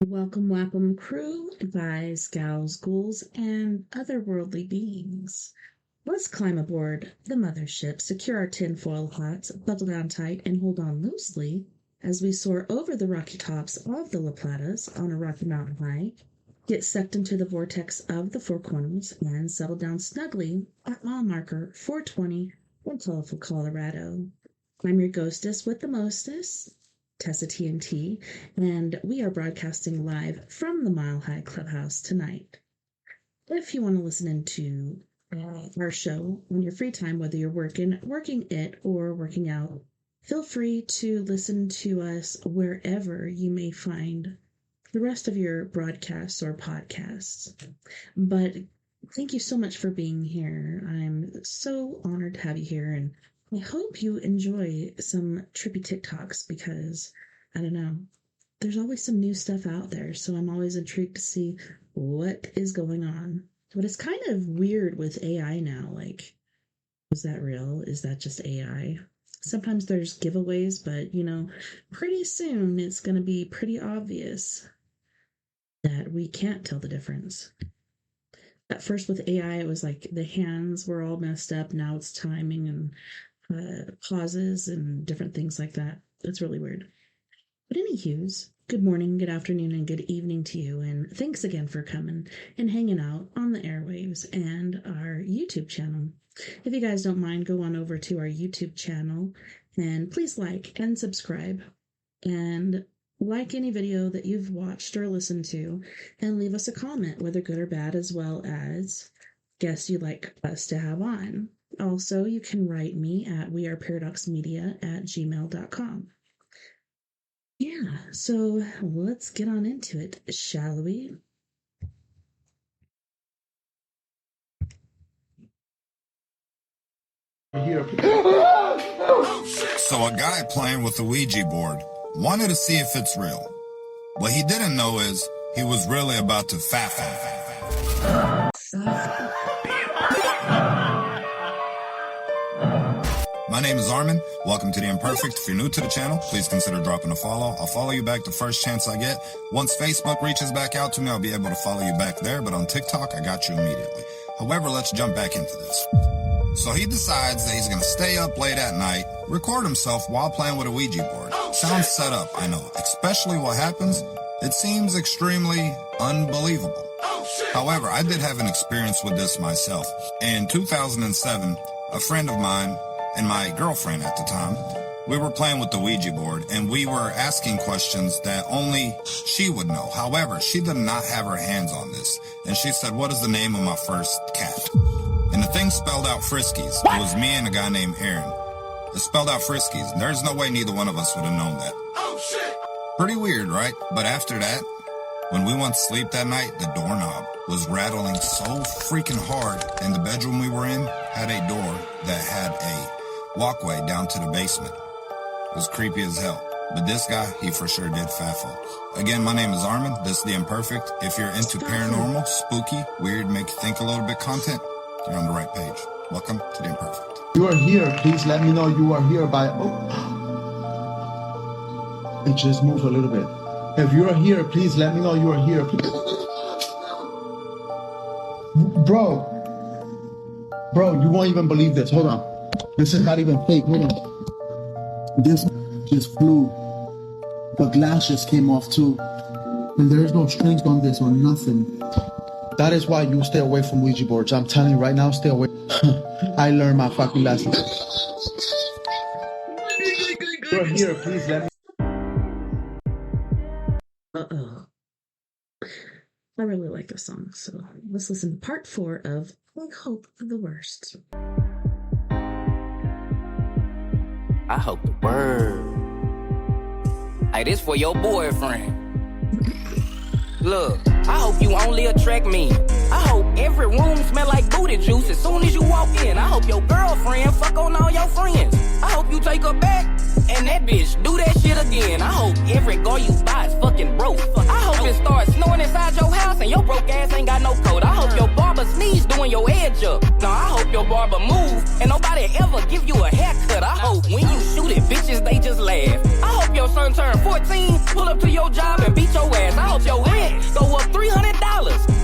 Welcome, Wapham crew, guys, gals, ghouls, and otherworldly beings. Let's climb aboard the mothership, secure our tinfoil hats, buckle down tight, and hold on loosely as we soar over the rocky tops of the La Platas on a Rocky Mountain hike, get sucked into the vortex of the Four Corners, and settle down snugly at mile marker 420 in Tulsa, Colorado. I'm your ghostess with the mostest, TessaTNT, and we are broadcasting live from the Mile High Clubhouse tonight. If you want to listen into our show on your free time, whether you're working it, or working out, feel free to listen to us wherever you may find the rest of your broadcasts or podcasts. But thank you so much for being here. I'm so honored to have you here, and I hope you enjoy some trippy TikToks because, I don't know, there's always some new stuff out there, so I'm always intrigued to see what is going on. But it's kind of weird with AI now, like, is that real? Is that just AI? Sometimes there's giveaways, but, pretty soon it's going to be pretty obvious that we can't tell the difference. At first with AI, it was like the hands were all messed up. Now it's timing and pauses and different things like that. It's really weird. But anywho's, good morning, good afternoon, and good evening to you. And thanks again for coming and hanging out on the airwaves and our YouTube channel. If you guys don't mind, go on over to our YouTube channel and please like and subscribe and like any video that you've watched or listened to and leave us a comment, whether good or bad, as well as guests you'd like us to have on. Also, you can write me at weareparadoxmedia@gmail.com. Yeah, so let's get on into it, shall we? So a guy playing with the Ouija board wanted to see if it's real. What he didn't know is he was really about to faff. My name is Armin. Welcome to The Imperfect. If you're new to the channel, please consider dropping a follow. I'll follow you back the first chance I get. Once Facebook reaches back out to me, I'll be able to follow you back there, but on TikTok, I got you immediately. However, let's jump back into this. So he decides that he's going to stay up late at night, record himself while playing with a Ouija board. Sounds set up, I know. Especially what happens, it seems extremely unbelievable. However, I did have an experience with this myself. In 2007, a friend of mine and my girlfriend at the time, we were playing with the Ouija board and we were asking questions that only she would know. However, she did not have her hands on this. And she said, "What is the name of my first cat?" And the thing spelled out Friskies. It was me and a guy named Aaron. It spelled out Friskies. There's no way neither one of us would have known that. Oh, shit! Pretty weird, right? But after that, when we went to sleep that night, the doorknob was rattling so freaking hard, and the bedroom we were in had a door that had a walkway down to the basement. It was creepy as hell. But this guy, he for sure did faffle. Again, my name is Armin. This is The Imperfect. If you're into paranormal, spooky, weird, make you think a little bit content, you're on the right page. Welcome to The Imperfect. You are here. Please let me know you are here by... Oh. It just moved a little bit. If you are here, please let me know you are here. Bro, you won't even believe this. Hold on. This is not even fake. Hold on. This just flew. The glass just came off too. And there's no strings on this or nothing. That is why you stay away from Ouija boards. I'm telling you right now, stay away. I learned my fucking lesson. You're here, please let me. Uh-oh. I really like this song, so let's listen to part 4 of I Hope for the Worst. I hope the word. Hey, this for your boyfriend. Look, I hope you only attract me. I hope every room smell like booty juice as soon as you walk in. I hope your girlfriend fuck on all your friends. I hope you take her back and that bitch do that shit again. I hope every girl you buy is fucking broke. I hope it starts snowing inside your house and your broke ass ain't got no coat. I hope your barber sneeze doing your edge up. No, I hope your barber move and nobody ever give you a haircut. I hope when you shoot it, bitches, they just laugh. I hope your son done turned 14, pull up to your job and beat your ass. I hope your rent go up $300.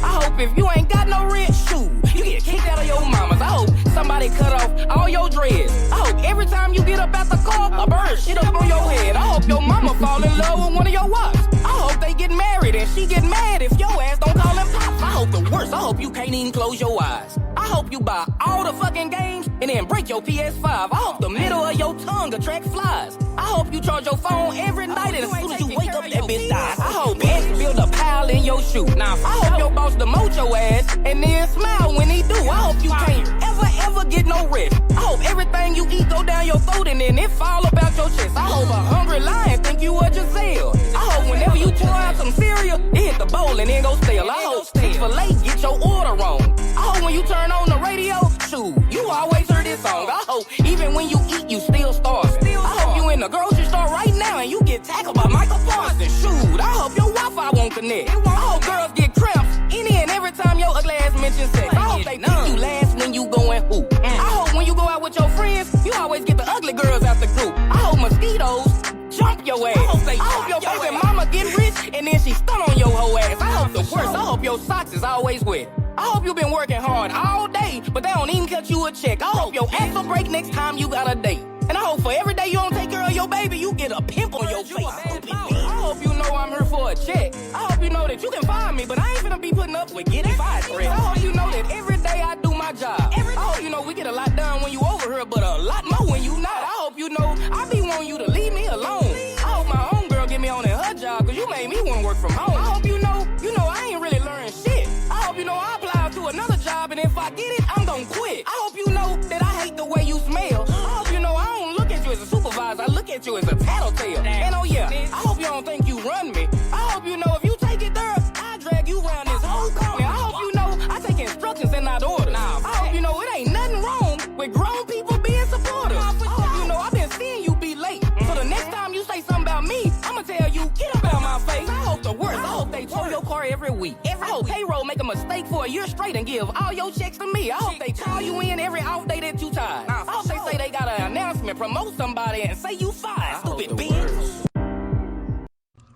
I hope if you ain't got no rent, shoot, you get kicked out of your mama's. I hope somebody cut off all your dreads. I hope every time you get up at the car, a bird shit up on your head. I hope your mama fall in love with one of your wives. I hope they get married and she get mad if your ass don't call him pops. I hope the worst. I hope you can't even close your eyes. I hope you buy all the fucking games and then break your PS5. I hope the middle of your tongue attract flies. I hope you charge your phone every night and as soon as you wake up, that bitch dies. I hope X build a pile in your shoe. Now, I hope your boss demote your ass and then smile when he do. I hope you can't ever get no rest. I hope everything you eat go down your throat and then it fall about your chest. I hope a hungry lion think you a Giselle. I hope whenever you pour out some cereal, it hit the bowl and then go stale. I hope Chick-fil-A get your order wrong. I hope when you turn on the radio, shoot, you always hear this song. I hope even when you eat, you still starving. I hope you in the grocery store right now and you get tackled by Michael Parsons. Shoot, I hope your Wi-Fi won't connect. I hope girls get cramps any and every time your ugly ass mentions sex. I hope they pick you last when you going hoop. I hope when you go out with your friends, you always get the ugly girls out the group. I hope mosquitoes jump your ass. I hope your baby mama get rich and then she stun on your whole ass. I hope the worst. I hope your socks is always wet. I hope you been working hard all day, but they don't even cut you a check. I hope your ass will break next time you got a date. And I hope for every day you don't take care of your baby, you get a pimp on your face. I hope you know I'm here for a check. I hope you know that you can find me, but I ain't finna be putting up with getting fired for it. I hope you know that every day I do my job. I hope you know we get a lot done when you over here, but a lot more when you not. I hope you know I be wanting you to leave me alone. I hope my homegirl get me on in her job, cause you made me want to work from home. I hope you know I ain't really learning shit. I hope you know I apply to another job, and if I get it, I'm gonna quit. I hope you know that I hate the way you smell. I hope you know I don't look at you as a supervisor, I look at you as a tattletale. And oh yeah, I hope you don't think you run me. I hope you know if you take it there, I drag you around this whole corner. I hope you know I take instructions and not orders. I hope you know it ain't nothing wrong with grown people being supportive. I hope you know I've been seeing you be late. So the next time you say something about me, I'ma tell you, get up out my face. I hope the worst. I hope they tow your car every week. I hope payroll make a mistake for a year straight and give all your checks to me. I hope they call you in every off day that you tired. I hope they say they got an announcement, promote somebody, and say you fired, stupid bitch.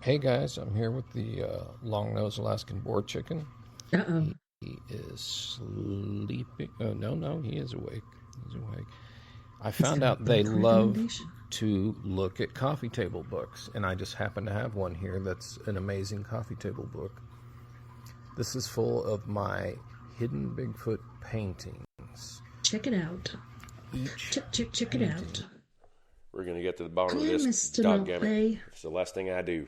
Hey guys, I'm here with the long-nosed Alaskan boar chicken. Uh-oh. He is sleeping. Oh, no, he is awake. He's awake. I found out they love to look at coffee table books, and I just happen to have one here that's an amazing coffee table book. This is full of my hidden Bigfoot paintings. Check it out. Check it out. We're going to get to the bottom of this. Doggammit. It's the last thing I do.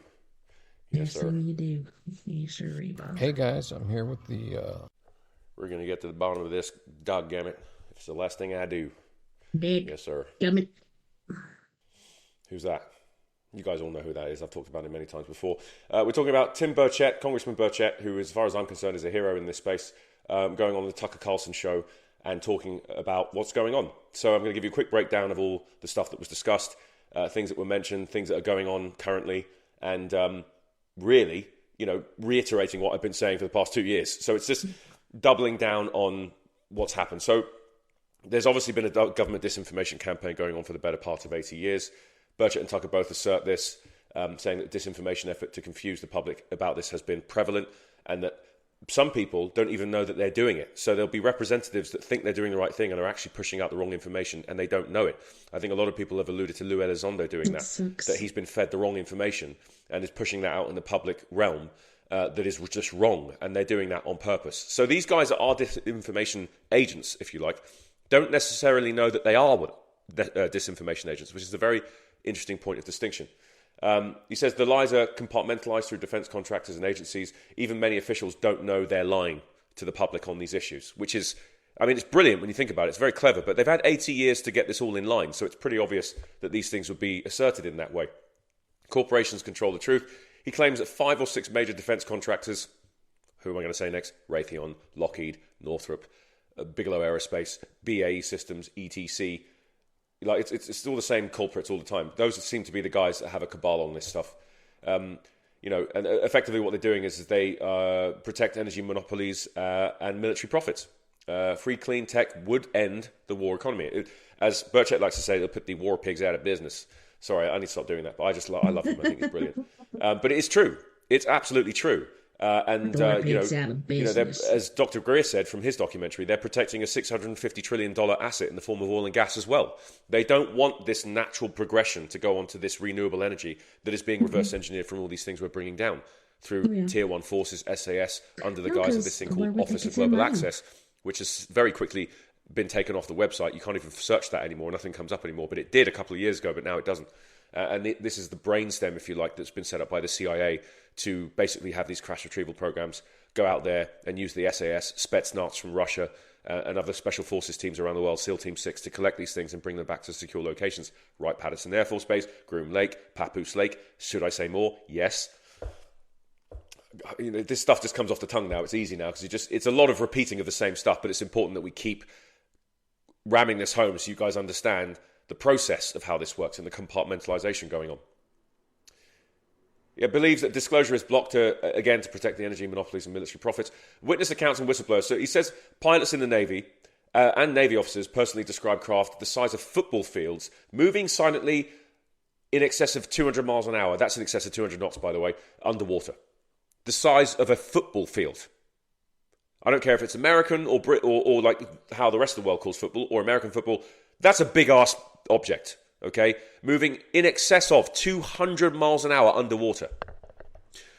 Yes, sir. You do. You sure, Bob. Hey guys, I'm here with the... We're going to get to the bottom of this. Doggammit. It's the last thing I do. Yes, sir. Gummit. Who's that? You guys all know who that is. I've talked about him many times before. We're talking about Tim Burchett, Congressman Burchett, who, as far as I'm concerned, is a hero in this space, going on the Tucker Carlson show and talking about what's going on. So I'm going to give you a quick breakdown of all the stuff that was discussed, things that were mentioned, things that are going on currently, and really, reiterating what I've been saying for the past 2 years. So it's just doubling down on what's happened. So there's obviously been a government disinformation campaign going on for the better part of 80 years. Burchett and Tucker both assert this, saying that disinformation effort to confuse the public about this has been prevalent and that some people don't even know that they're doing it. So there'll be representatives that think they're doing the right thing and are actually pushing out the wrong information and they don't know it. I think a lot of people have alluded to Lou Elizondo doing that he's been fed the wrong information and is pushing that out in the public realm that is just wrong, and they're doing that on purpose. So these guys are disinformation agents, if you like, don't necessarily know that they are disinformation agents, which is a very interesting point of distinction. He says the lies are compartmentalized through defense contractors and agencies. Even many officials don't know they're lying to the public on these issues, which is, it's brilliant when you think about it. It's very clever, but they've had 80 years to get this all in line, so it's pretty obvious that these things would be asserted in that way. Corporations control the truth. He claims that 5 or 6 major defense contractors, who am I going to say next? Raytheon, Lockheed, Northrop, Bigelow Aerospace, BAE Systems, ETC, it's still the same culprits all the time. Those seem to be the guys that have a cabal on this stuff. And effectively what they're doing is they protect energy monopolies and military profits. Free clean tech would end the war economy. As Burchett likes to say, it'll put the war pigs out of business. Sorry, I need to stop doing that. But I love him. I think he's brilliant. But it is true. It's absolutely true. As Dr. Greer said from his documentary, they're protecting a $650 trillion asset in the form of oil and gas as well. They don't want this natural progression to go on to this renewable energy that is being reverse engineered from all these things we're bringing down through Tier 1 forces, SAS, under the guise of this thing called Office of Global Access, which has very quickly been taken off the website. You can't even search that anymore. Nothing comes up anymore. But it did a couple of years ago, but now it doesn't. This is the brainstem, if you like, that's been set up by the CIA to basically have these crash retrieval programs go out there and use the SAS, Spetsnaz from Russia, and other special forces teams around the world, SEAL Team 6, to collect these things and bring them back to secure locations. Wright-Patterson Air Force Base, Groom Lake, Papoose Lake. Should I say more? Yes. This stuff just comes off the tongue now. It's easy now because it's a lot of repeating of the same stuff, but it's important that we keep ramming this home so you guys understand the process of how this works and the compartmentalization going on. It believes that disclosure is blocked, again, to protect the energy monopolies and military profits. Witness accounts and whistleblowers. So he says pilots in the Navy and Navy officers personally describe craft the size of football fields, moving silently in excess of 200 miles an hour. That's in excess of 200 knots, by the way, underwater. The size of a football field. I don't care if it's American or Brit or like how the rest of the world calls football or American football. That's a big-ass object, okay? Moving in excess of 200 miles an hour underwater.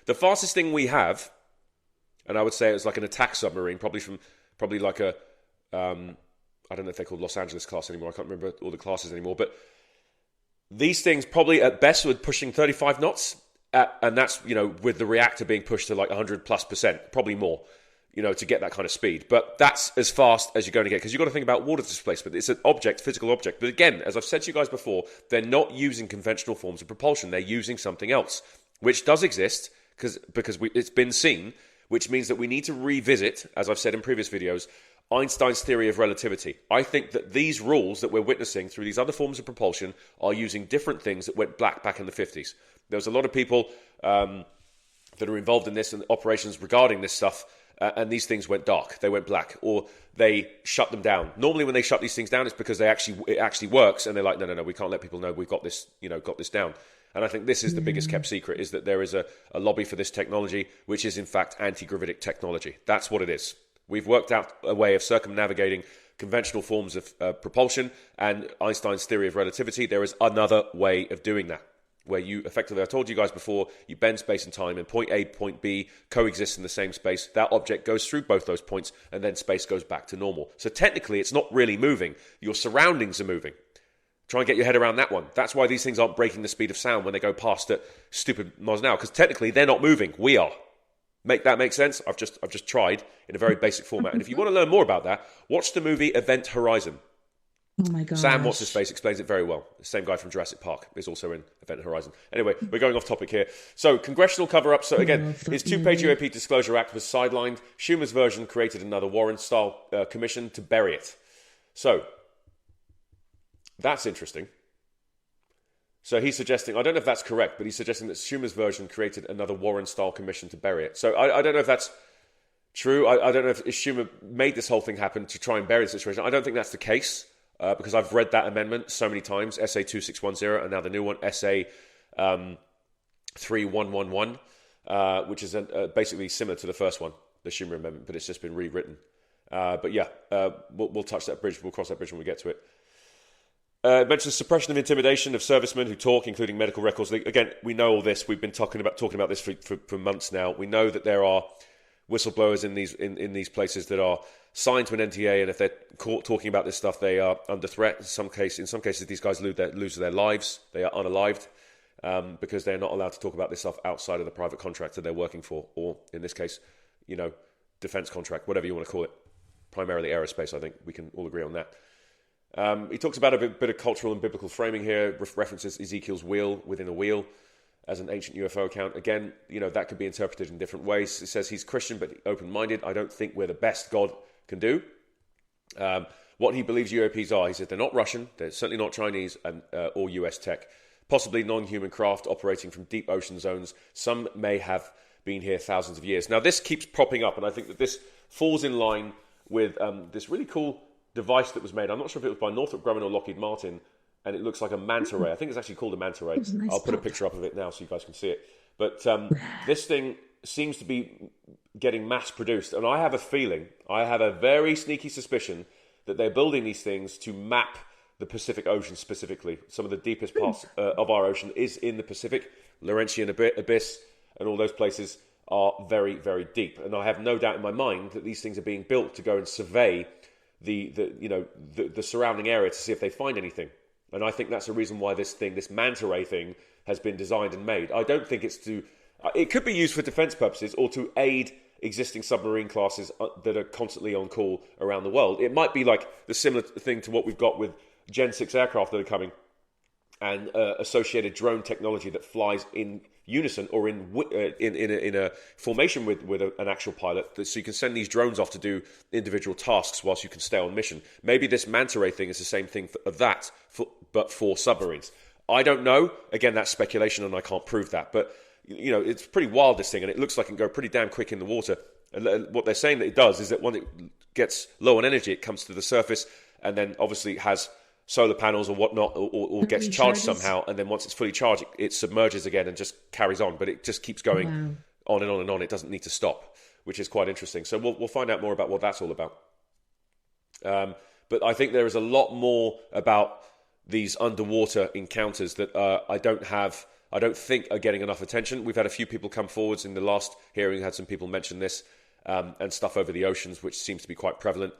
The fastest thing we have, and I would say it was like an attack submarine, probably like a, I don't know if they're called Los Angeles class anymore. I can't remember all the classes anymore. But these things probably at best were pushing 35 knots. And that's, with the reactor being pushed to like 100+%, probably more, to get that kind of speed. But that's as fast as you're going to get, because you've got to think about water displacement. It's an object, physical object. But again, as I've said to you guys before, they're not using conventional forms of propulsion. They're using something else, which does exist because it's been seen, which means that we need to revisit, as I've said in previous videos, Einstein's theory of relativity. I think that these rules that we're witnessing through these other forms of propulsion are using different things that went back in the 50s. There was a lot of people that are involved in this and operations regarding this stuff, and these things went dark. They went black, or they shut them down. Normally, when they shut these things down, it's because it actually works, and they're like, no, we can't let people know we've got this, got this down. And I think this is the biggest kept secret, is that there is a lobby for this technology, which is in fact anti-gravitic technology. That's what it is. We've worked out a way of circumnavigating conventional forms of propulsion and Einstein's theory of relativity. There is another way of doing that, where you effectively, I told you guys before, you bend space and time, and point A, point B coexist in the same space. That object goes through both those points, and then space goes back to normal. So technically, it's not really moving. Your surroundings are moving. Try and get your head around that one. That's why these things aren't breaking the speed of sound when they go past at stupid miles an hour, because technically, they're not moving. We are. Make that make sense? I've just tried in a very basic format. And if you want to learn more about that, watch the movie Event Horizon. Oh my God. Sam What's-His-Face explains it very well. The same guy from Jurassic Park is also in Event Horizon. Anyway, we're going off topic here. So, congressional cover-up. So again, his two-page UAP Disclosure Act was sidelined. Schumer's version created another Warren-style commission to bury it. So, that's interesting. So he's suggesting, I don't know if that's correct, but he's suggesting that Schumer's version created another Warren-style commission to bury it. So I don't know if that's true. I don't know if Schumer made this whole thing happen to try and bury the situation. I don't think that's the case, because I've read that amendment so many times, SA 2610, and now the new one, SA 3111, which is basically similar to the first one, the Schumer amendment, but it's just been rewritten. But yeah, we'll touch that bridge. We'll cross that bridge when we get to it. It mentions suppression of intimidation of servicemen who talk, including medical records. Again, we know all this. We've been talking about this for months now. We know that there are whistleblowers in these places that are signed to an NTA, and if they're caught talking about this stuff, they are under threat. In some cases, these guys lose their lives. They are unalived because they're not allowed to talk about this stuff outside of the private contractor they're working for, or in this case, defense contract, whatever you want to call it. Primarily aerospace, I think we can all agree on that. He talks about a bit of cultural and biblical framing here, references Ezekiel's wheel within a wheel as an ancient UFO account. Again, that could be interpreted in different ways. It says he's Christian but open-minded. I don't think we're the best God can do. What he believes UAPs are, he said they're not Russian, they're certainly not Chinese or US tech, possibly non-human craft operating from deep ocean zones. Some may have been here thousands of years. Now, this keeps propping up, and I think that this falls in line with this really cool device that was made. I'm not sure if it was by Northrop Grumman or Lockheed Martin, and it looks like a manta ray. I think it's actually called a manta ray. Nice I'll put a picture up of it now so you guys can see it. But this thing seems to be getting mass produced, and I have a very sneaky suspicion that they're building these things to map the Pacific Ocean specifically. Some of the deepest parts of our ocean is in the Pacific. Laurentian Abyss and all those places are very, very deep. And I have no doubt in my mind that these things are being built to go and survey the surrounding area to see if they find anything. And I think that's the reason why this manta ray thing, has been designed and made. I don't think it's to... It could be used for defense purposes or to aid existing submarine classes that are constantly on call around the world. It might be like the similar thing to what we've got with Gen 6 aircraft that are coming, and associated drone technology that flies in unison or in a formation with an actual pilot, so you can send these drones off to do individual tasks whilst you can stay on mission. Maybe this manta ray thing is the same thing but for submarines. I don't know. Again, that's speculation and I can't prove that. But, it's pretty wild, this thing, and it looks like it can go pretty damn quick in the water. And what they're saying that it does is that when it gets low on energy, it comes to the surface and then obviously has solar panels or whatnot, or gets charged somehow, and then once it's fully charged, it submerges again and just carries on. But it just keeps going on and on and on. It doesn't need to stop, which is quite interesting. So we'll find out more about what that's all about. But I think there is a lot more about these underwater encounters that I don't think are getting enough attention. We've had a few people come forwards in the last hearing, had some people mention this, and stuff over the oceans, which seems to be quite prevalent.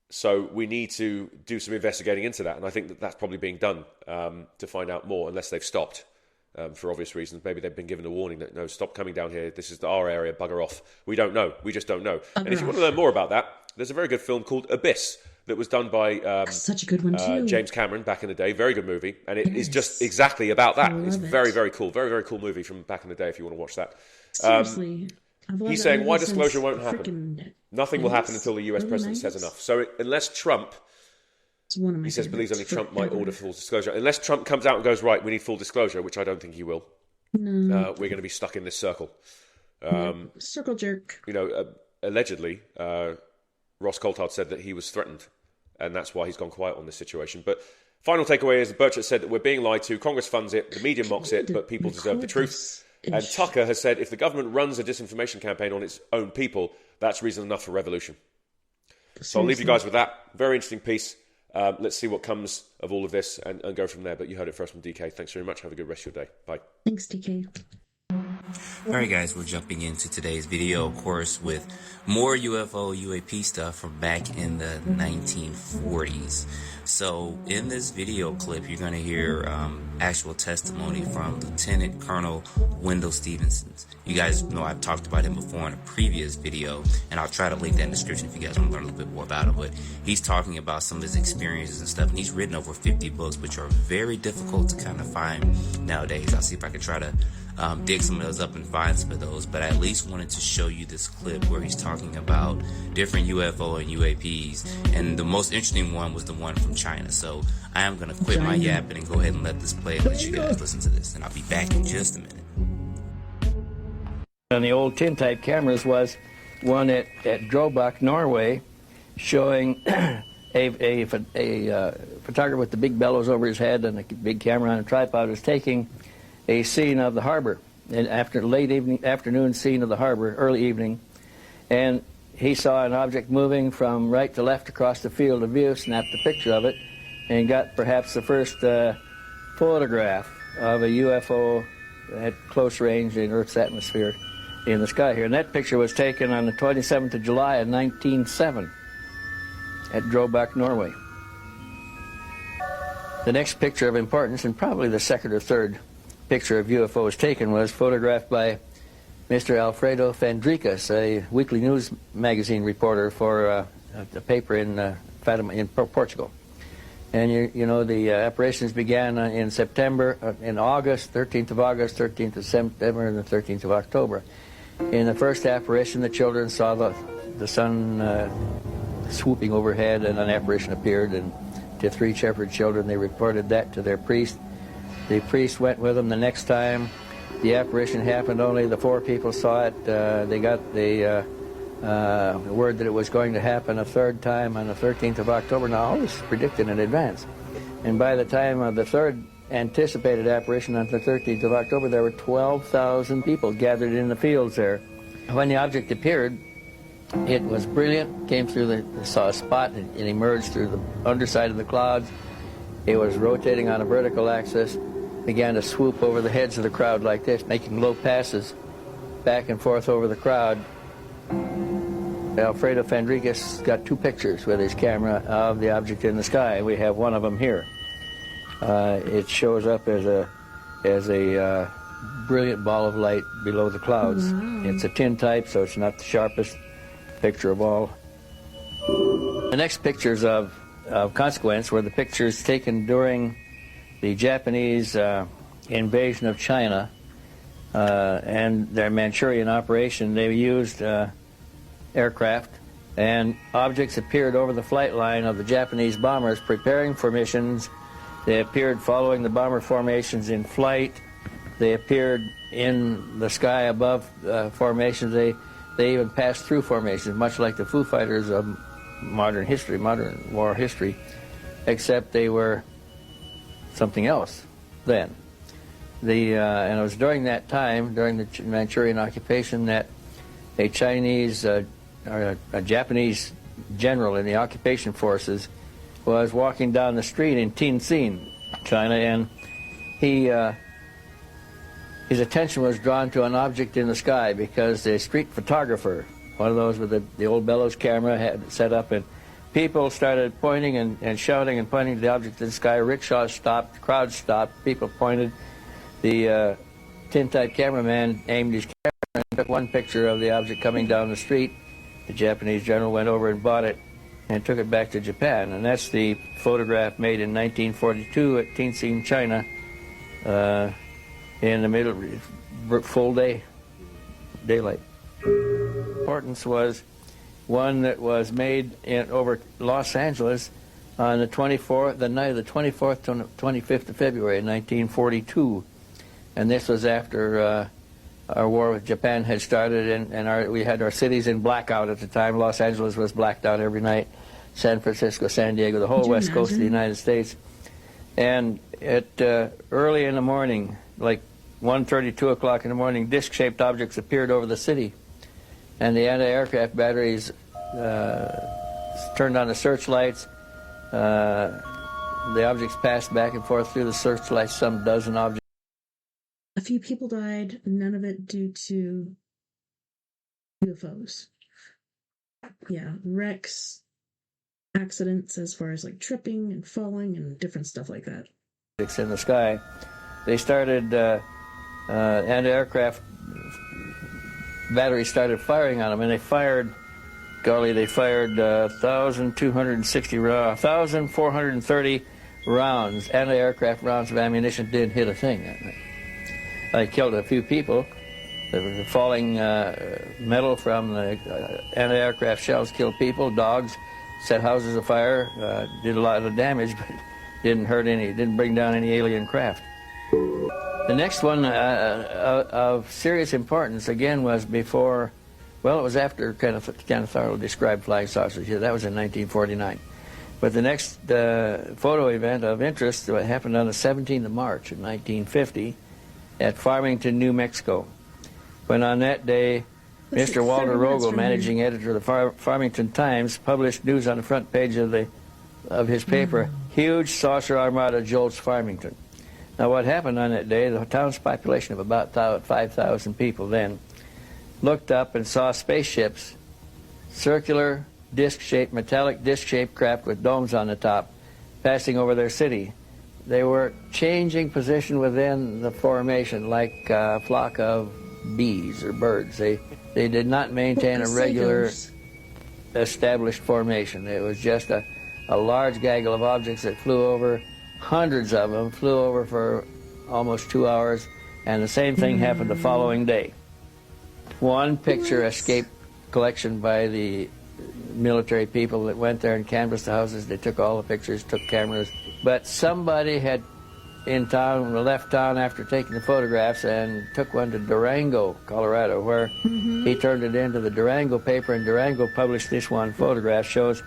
So we need to do some investigating into that, and I think that's probably being done to find out more, unless they've stopped for obvious reasons. Maybe they've been given a warning that, no, stop coming down here, this is our area, bugger off. We don't know. We just don't know. And if you want to learn more about that, there's a very good film called Abyss that was done by such a good one too. James Cameron back in the day. Very good movie, and it is just exactly about that. It's very, very cool. Very, very cool movie from back in the day if you want to watch that. Seriously. He's saying why disclosure won't happen. Nothing will happen until the US president says enough. So unless Trump, he says, believes only Trump might order full disclosure. Unless Trump comes out and goes, right, we need full disclosure, which I don't think he will. No. We're going to be stuck in this circle. Circle jerk. Allegedly, Ross Coulthard said that he was threatened, and that's why he's gone quiet on this situation. But final takeaway is Burchett said that we're being lied to, Congress funds it, the media mocks it, but people deserve the truth. And Tucker has said if the government runs a disinformation campaign on its own people, that's reason enough for revolution. So I'll leave you guys with that. Very interesting piece. Let's see what comes of all of this and go from there. But you heard it first from DK. Thanks very much. Have a good rest of your day. Bye. Thanks, DK. Alright guys, we're jumping into today's video, of course, with more UFO, UAP stuff from back in the 1940s. So, in this video clip, you're going to hear actual testimony from Lieutenant Colonel Wendell Stevenson. You guys know I've talked about him before in a previous video, and I'll try to link that in the description if you guys want to learn a little bit more about him. But he's talking about some of his experiences and stuff, and he's written over 50 books, which are very difficult to kind of find nowadays. I'll see if I can try to dig some of those up and find some of those, but I at least wanted to show you this clip where he's talking about different UFO and UAPs, and the most interesting one was the one from China. So I am going to quit my yapping and go ahead and let this play and let you guys listen to this, and I'll be back in just a minute. On the old tin-type cameras was one at Drobak, Norway, showing a photographer with the big bellows over his head and a big camera on a tripod was taking a scene of the harbor, and after late evening, afternoon scene of the harbor, early evening, and he saw an object moving from right to left across the field of view, snapped a picture of it, and got perhaps the first photograph of a UFO at close range in Earth's atmosphere in the sky here. And that picture was taken on the 27th of July of 1907 at Drobak, Norway. The next picture of importance, and probably the second or third picture of UFOs taken, was photographed by Mr. Alfredo Fandricas, a weekly news magazine reporter for a paper in Fatima, in Portugal. And you know the operations began in September, in August, 13th of August, 13th of September, and the 13th of October. In the first apparition, the children saw the sun swooping overhead, and an apparition appeared, and to 3 shepherd children, they reported that to their priest. The priest went with them the next time. The apparition happened, only the 4 people saw it. They got the word that it was going to happen a third time on the 13th of October. Now, all this is predicted in advance. And by the time of the third anticipated apparition on the 13th of October, there were 12,000 people gathered in the fields there. When the object appeared, it was brilliant, came through saw a spot, and it emerged through the underside of the clouds. It was rotating on a vertical axis, began to swoop over the heads of the crowd like this, making low passes back and forth over the crowd. Alfredo Fandrigas got 2 pictures with his camera of the object in the sky. We have one of them here. It shows up as a brilliant ball of light below the clouds. Wow. It's a tintype, so it's not the sharpest picture of all. The next pictures of consequence were the pictures taken during the Japanese invasion of China and their Manchurian operation. They used aircraft, and objects appeared over the flight line of the Japanese bombers preparing for missions. They appeared following the bomber formations in flight. They appeared in the sky above formations. They even passed through formations, much like the Foo Fighters of modern war history, except they were something else then. And it was during that time, during the Manchurian occupation, that a Japanese general in the occupation forces was walking down the street in Tianjin, China, and his attention was drawn to an object in the sky because the street photographer, one of those with the old bellows camera, had it set up, and people started pointing and shouting and pointing to the object in the sky. Rickshaws stopped, crowds stopped, people pointed. The tintype cameraman aimed his camera and took one picture of the object coming down the street. The Japanese general went over and bought it and took it back to Japan. And that's the photograph made in 1942 at Tianjin, China, in the middle, full day, daylight. Importance was one that was made over Los Angeles on the night of the 24th to 25th of February 1942. And this was after our war with Japan had started, and we had our cities in blackout at the time. Los Angeles was blacked out every night. San Francisco, San Diego, the whole west coast of the United States. And at early in the morning, like 1:30, 2 o'clock in the morning, disc-shaped objects appeared over the city. And the anti-aircraft batteries turned on the searchlights. The objects passed back and forth through the searchlights, some dozen objects. A few people died, none of it due to UFOs. Yeah, wrecks, accidents as far as like tripping and falling and different stuff like that. In the sky, they started, anti-aircraft batteries started firing on them, and they fired 1,430 rounds, anti-aircraft rounds of ammunition. Didn't hit a thing that night. They killed a few people. The falling metal from the anti-aircraft shells killed people. Dogs set houses afire, did a lot of damage, but didn't bring down any alien craft. The next one of serious importance, again, was before, well, it was after Kenneth Arnold described flying saucers. Yeah, that was in 1949. But the next photo event of interest happened on the 17th of March in 1950 at Farmington, New Mexico, when on that day, Mr. Walter Rogel, managing editor of the Farmington Times, published news on the front page of his paper, "Huge saucer armada jolts Farmington." Now, what happened on that day, the town's population of about 5,000 people then, looked up and saw spaceships, circular, disc-shaped, metallic disc-shaped craft with domes on the top, passing over their city. They were changing position within the formation like a flock of bees or birds. They did not maintain a regular established formation. It was just a large gaggle of objects that flew over. Hundreds of them flew over for almost 2 hours, and the same thing happened the following day. One picture escaped collection by the military people that went there and canvassed the houses. They took all the pictures, took cameras. But somebody had left town after taking the photographs and took one to Durango, Colorado, where he turned it into the Durango paper, and Durango published this one photograph. Shows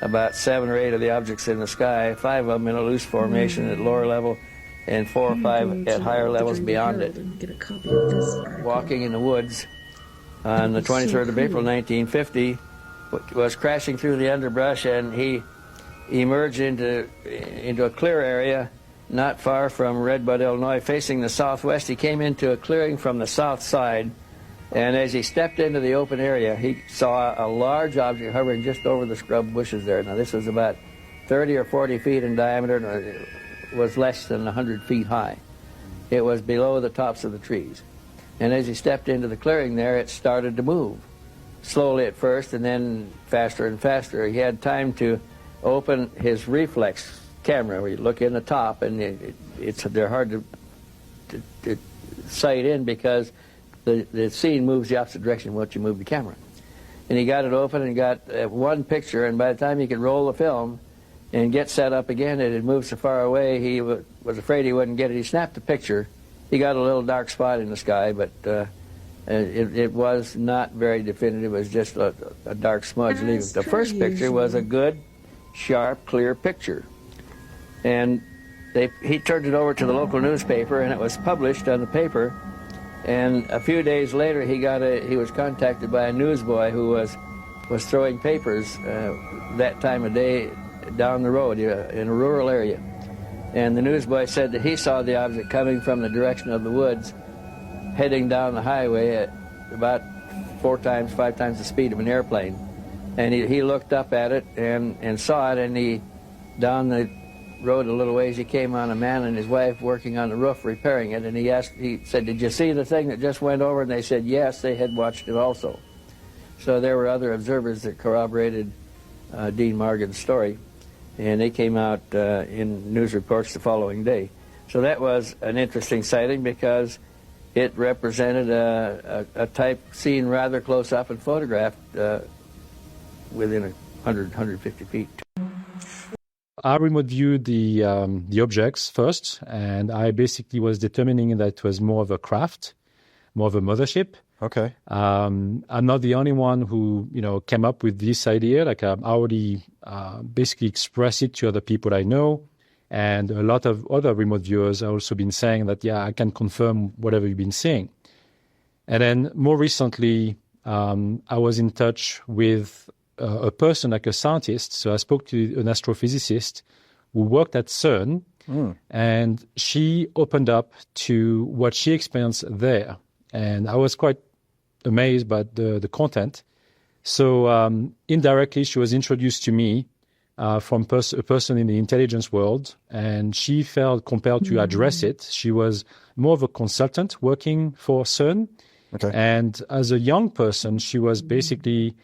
about 7 or 8 of the objects in the sky, 5 of them in a loose formation at lower level, and 4 or 5 at higher levels beyond it. Walking in the woods on the 23rd of April 1950, was crashing through the underbrush, and he emerged into a clear area not far from Redbud, Illinois, facing the southwest. He came into a clearing from the south side, and as he stepped into the open area, he saw a large object hovering just over the scrub bushes there. Now, this was about 30 or 40 feet in diameter, and it was less than 100 feet high. It was below the tops of the trees. And as he stepped into the clearing there, it started to move, slowly at first, and then faster and faster. He had time to open his reflex camera, where you look in the top, and they're hard to sight in because the scene moves the opposite direction once you move the camera. And he got it open and got one picture, and by the time he could roll the film and get set up again, it had moved so far away he was afraid he wouldn't get it. He snapped the picture. He got a little dark spot in the sky, but it was not very definitive. It was just a dark smudge. The first picture was a good, sharp, clear picture. And he turned it over to the local newspaper, and it was published on the paper. And a few days later, he was contacted by a newsboy who was throwing papers that time of day down the road in a rural area. And the newsboy said that he saw the object coming from the direction of the woods, heading down the highway at about 5 times the speed of an airplane. And he looked up at it and saw it, and down the road a little ways, he came on a man and his wife working on the roof repairing it, and he said, "Did you see the thing that just went over?" And they said yes, they had watched it also. So there were other observers that corroborated Dean Morgan's story, and they came out in news reports the following day. So that was an interesting sighting because it represented a type seen rather close up and photographed within 150 feet. I remote viewed the objects first, and I basically was determining that it was more of a craft, more of a mothership. Okay. I'm not the only one who came up with this idea. Like I already basically expressed it to other people I know, and a lot of other remote viewers have also been saying that I can confirm whatever you've been seeing. And then more recently, I was in touch with a person, like a scientist. So I spoke to an astrophysicist who worked at CERN, and she opened up to what she experienced there. And I was quite amazed by the content. So indirectly, she was introduced to me from a person in the intelligence world, and she felt compelled to address it. She was more of a consultant working for CERN. Okay. And as a young person, she was basically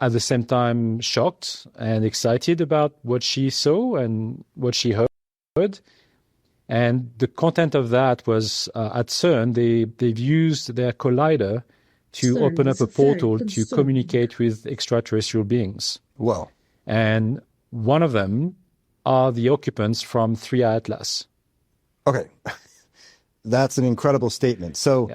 at the same time shocked and excited about what she saw and what she heard. And the content of that was at CERN, they've used their collider to open up a portal to communicate with extraterrestrial beings. Wow. And one of them are the occupants from 3i Atlas. Okay. That's an incredible statement. So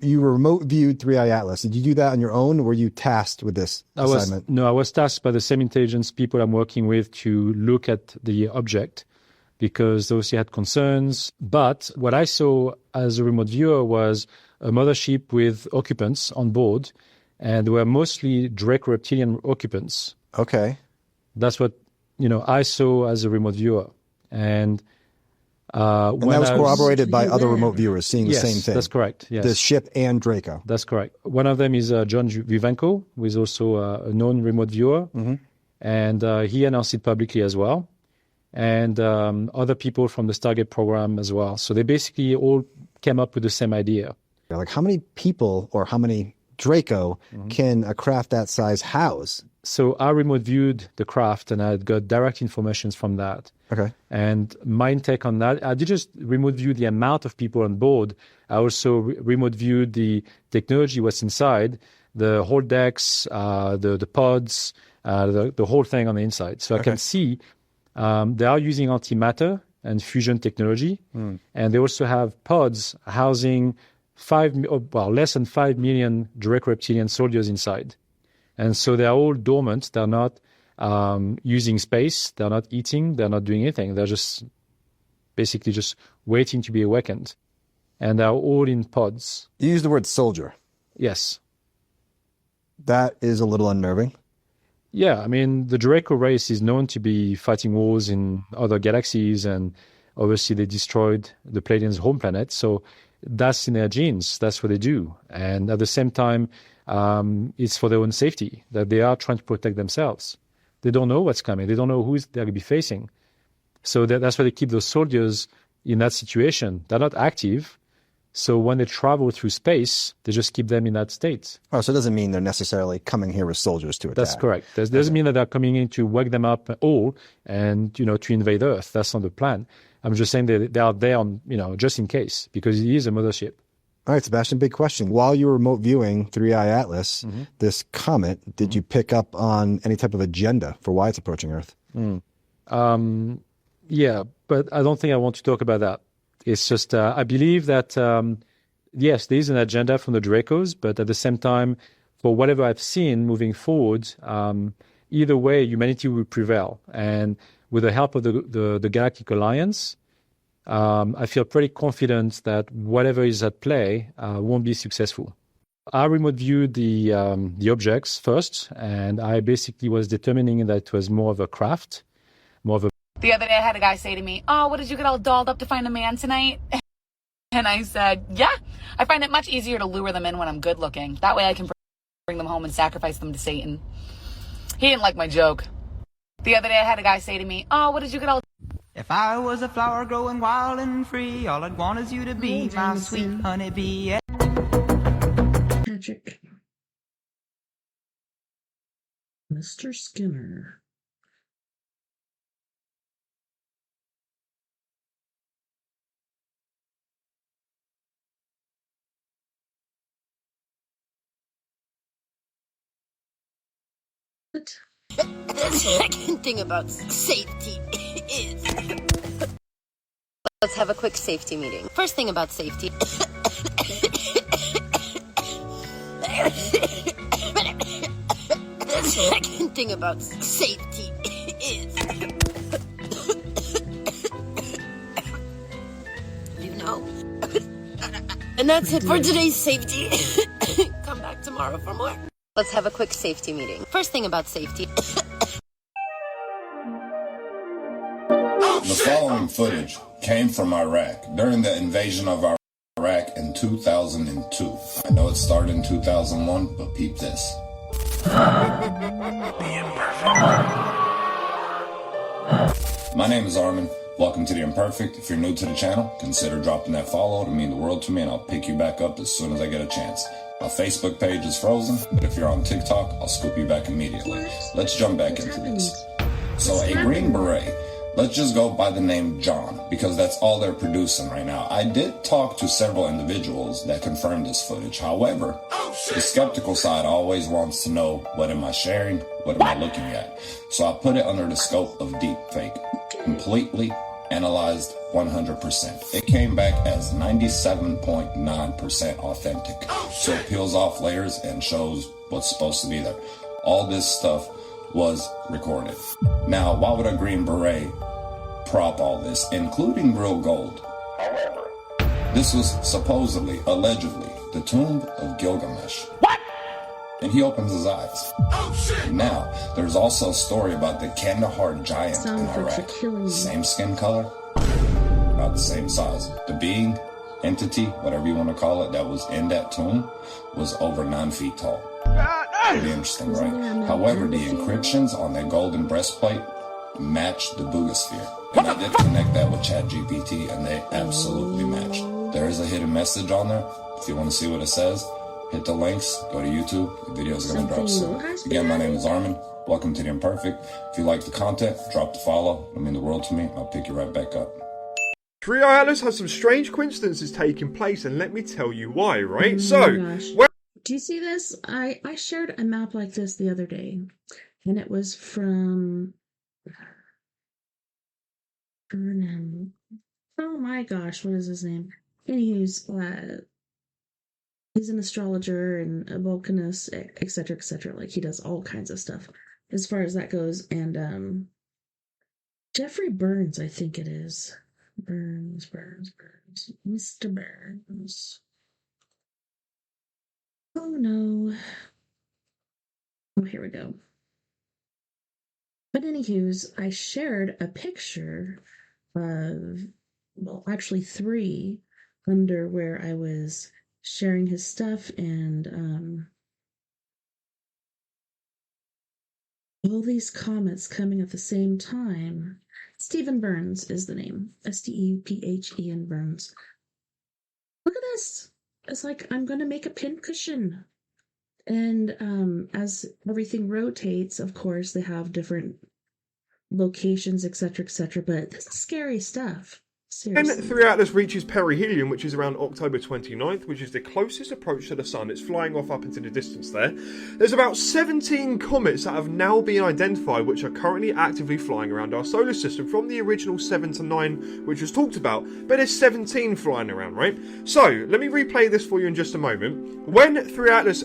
you remote viewed 3i Atlas. Did you do that on your own, or were you tasked with this assignment? I was tasked by the same intelligence people I'm working with to look at the object, because those had concerns. But what I saw as a remote viewer was a mothership with occupants on board, and they were mostly Draco reptilian occupants. Okay. That's what I saw as a remote viewer. And that was corroborated by other remote viewers seeing the same thing. That's correct. Yes. The ship and Draco. That's correct. One of them is John Vivenko, who is also a known remote viewer. Mm-hmm. And he announced it publicly as well. And other people from the Stargate program as well. So they basically all came up with the same idea. Like, how many people or how many Draco can a craft that size house? So I remote viewed the craft, and I got direct information from that. Okay. And my take on that, I did just remote view the amount of people on board. I also remote viewed the technology what's inside, the whole decks, the pods, the whole thing on the inside. So I can see they are using antimatter and fusion technology, and they also have pods housing less than 5 million Draco reptilian soldiers inside. And so they are all dormant. They're not using space. They're not eating. They're not doing anything. They're just basically just waiting to be awakened. And they're all in pods. You use the word soldier. Yes. That is a little unnerving. Yeah, I mean, the Draco race is known to be fighting wars in other galaxies, and obviously they destroyed the Pleiadians' home planet. So that's in their genes. That's what they do. And at the same time, it's for their own safety, that they are trying to protect themselves. They don't know what's coming. They don't know who they're going to be facing. So that's why they keep those soldiers in that situation. They're not active. So when they travel through space, they just keep them in that state. Oh, so it doesn't mean they're necessarily coming here with soldiers to attack. That's correct. It doesn't mean that they're coming in to wake them up all and, to invade Earth. That's not the plan. I'm just saying that they are there on, just in case, because it is a mothership. All right, Sebastian, big question. While you were remote viewing 3I Atlas, this comet, did you pick up on any type of agenda for why it's approaching Earth? Yeah, but I don't think I want to talk about that. It's just, I believe that, yes, there is an agenda from the Dracos, but at the same time, for whatever I've seen moving forward, either way, humanity will prevail. And with the help of the Galactic Alliance, I feel pretty confident that whatever is at play won't be successful. I remote viewed the objects first, and I basically was determining that it was more of a craft, more of a... The other day I had a guy say to me, "Oh, what did you get all dolled up to find a man tonight?" And I said, "Yeah, I find it much easier to lure them in when I'm good looking. That way I can bring them home and sacrifice them to Satan." He didn't like my joke. The other day I had a guy say to me, "Oh, what did you get all..." If I was a flower growing wild and free, all I'd want is you to be my sweet honeybee. Patrick. Mr. Skinner. The second thing about safety is... Let's have a quick safety meeting. First thing about safety... The second thing about safety is... And that's it for today's safety. Come back tomorrow for more. Let's have a quick safety meeting. First thing about safety. The following footage came from Iraq during the invasion of Iraq in 2002. I know it started in 2001, but peep this. My name is Armin. Welcome to The Imperfect. If you're new to the channel, consider dropping that follow. It'll mean the world to me, and I'll pick you back up as soon as I get a chance. My Facebook page is frozen, but if you're on TikTok, I'll scoop you back immediately. Let's jump back into this. So a Green Beret, let's just go by the name John, because that's all they're producing right now. I did talk to several individuals that confirmed this footage. However, the skeptical side always wants to know, what am I sharing? What am I looking at? So I put it under the scope of deep fake. Completely analyzed 100%. It came back as 97.9% authentic. So it peels off layers and shows what's supposed to be there. All this stuff was recorded. Now, why would a Green Beret prop all this, including real gold? However, this was supposedly, allegedly, the tomb of Gilgamesh. What? And he opens his eyes. Oh, shit. Now, there's also a story about the Kandahar giant in Iraq. Same skin color, not the same size. The being, entity, whatever you want to call it, that was in that tomb was over 9 feet tall. Pretty interesting, right? However, the encryptions on that golden breastplate matched the Boogosphere. And I did connect that with ChatGPT, and they absolutely matched. There is a hidden message on there. If you want to see what it says, hit the links, go to YouTube. The video is going to drop soon. Again, my name is Armin. Welcome to The Imperfect. If you like the content, drop the follow. It'll mean the world to me. I'll pick you right back up. 3i Atlas has some strange coincidences taking place, and let me tell you why, right? Do you see this? I shared a map like this the other day, and it was from... Oh my gosh, what is his name? Anyways, he's an astrologer and a volcanist, etc., etc. Like, he does all kinds of stuff. as far as that goes. And Jeffrey Burns, I think it is. Burns. Mr. Burns. Oh no. Oh, here we go. But anywho's, I shared a picture of, well, actually 3 under where I was sharing his stuff, and all these comments coming at the same time. Stephen Burns is the name. Stephen Burns. Look at this. It's like, I'm going to make a pincushion. And as everything rotates, of course, they have different locations, etc., but this is scary stuff. Seriously. When 3 Atlas reaches perihelion, which is around October 29th, which is the closest approach to the sun, it's flying off up into the distance there. There's about 17 comets that have now been identified, which are currently actively flying around our solar system from the original 7 to 9, which was talked about, but there's 17 flying around, right? So, let me replay this for you in just a moment. When 3 Atlas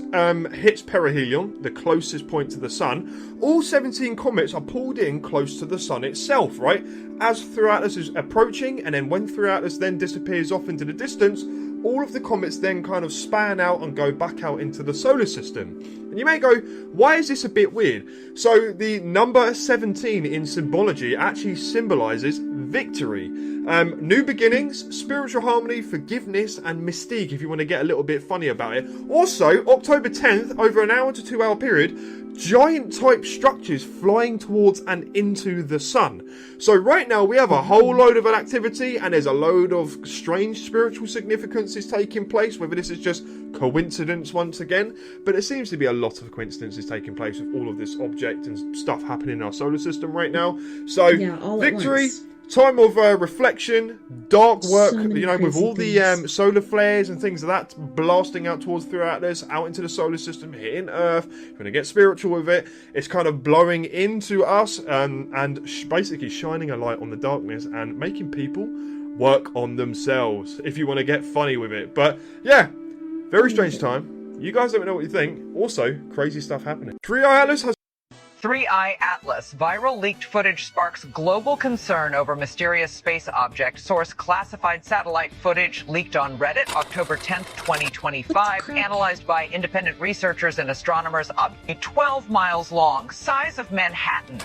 hits perihelion, the closest point to the sun, all 17 comets are pulled in close to the sun itself, right? As 3 Atlas is approaching, and then when 3 Atlas then disappears off into the distance, all of the comets then kind of span out and go back out into the solar system. And you may go, why is this a bit weird? So the number 17 in symbology actually symbolises victory. New beginnings, spiritual harmony, forgiveness, and mystique, if you want to get a little bit funny about it. Also, October 10th, over an hour to 2 hour period, giant type structures flying towards and into the sun. So right now we have a whole load of an activity, and there's a load of strange spiritual significances taking place, whether this is just coincidence once again, but it seems to be a lot of coincidences taking place with all of this object and stuff happening in our solar system right now. So yeah, victory, time of reflection, dark work, you know, with all the solar flares and things like that blasting out towards 3 Atlas, out into the solar system, hitting Earth. We're going to get spiritual with it. It's kind of blowing into us and basically shining a light on the darkness and making people work on themselves, if you want to get funny with it. But yeah, very strange time. You guys let me know what you think. Also, crazy stuff happening. 3i Atlas has 3i Atlas. Viral leaked footage sparks global concern over mysterious space object. Source classified satellite footage leaked on Reddit October 10th, 2025. Analyzed by independent researchers and astronomers. 12 miles long. Size of Manhattan.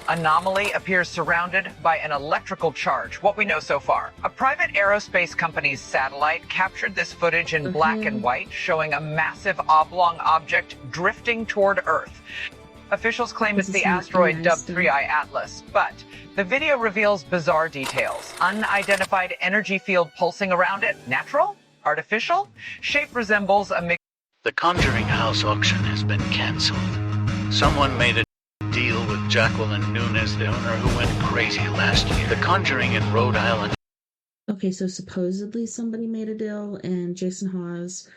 Anomaly appears surrounded by an electrical charge. What we know so far. A private aerospace company's satellite captured this footage in black and white, showing a massive oblong object drifting toward Earth. Officials claim it's the asteroid dubbed 3i Atlas, but the video reveals bizarre details. Unidentified energy field pulsing around it. Natural? Artificial? Shape resembles a mix. The Conjuring House auction has been cancelled. Someone made a deal with Jacqueline Nunes, the owner, who went crazy last year. The Conjuring in Rhode Island. Okay, so supposedly somebody made a deal, and Jason Hawes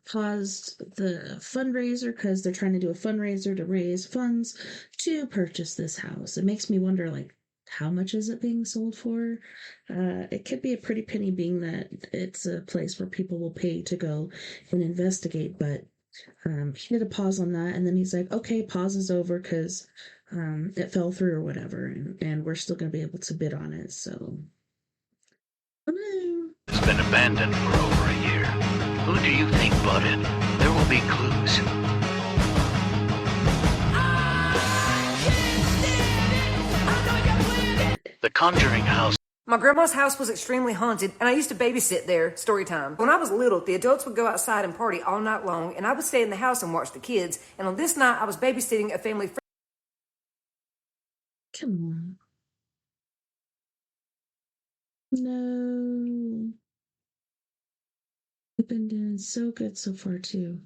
paused the fundraiser because they're trying to do a fundraiser to raise funds to purchase this house. It makes me wonder, like, how much is it being sold for? It could be a pretty penny, being that it's a place where people will pay to go and investigate, but he did a pause on that, and then he's like, okay, pause is over because it fell through or whatever, and we're still going to be able to bid on it, so... It's been abandoned for over a year. Who do you think bought it? There will be clues. The Conjuring House. My grandma's house was extremely haunted, and I used to babysit there. Story time. When I was little, the adults would go outside and party all night long, and I would stay in the house and watch the kids. And on this night, I was babysitting a family friend. Come on. No. We've been doing so good so far, too.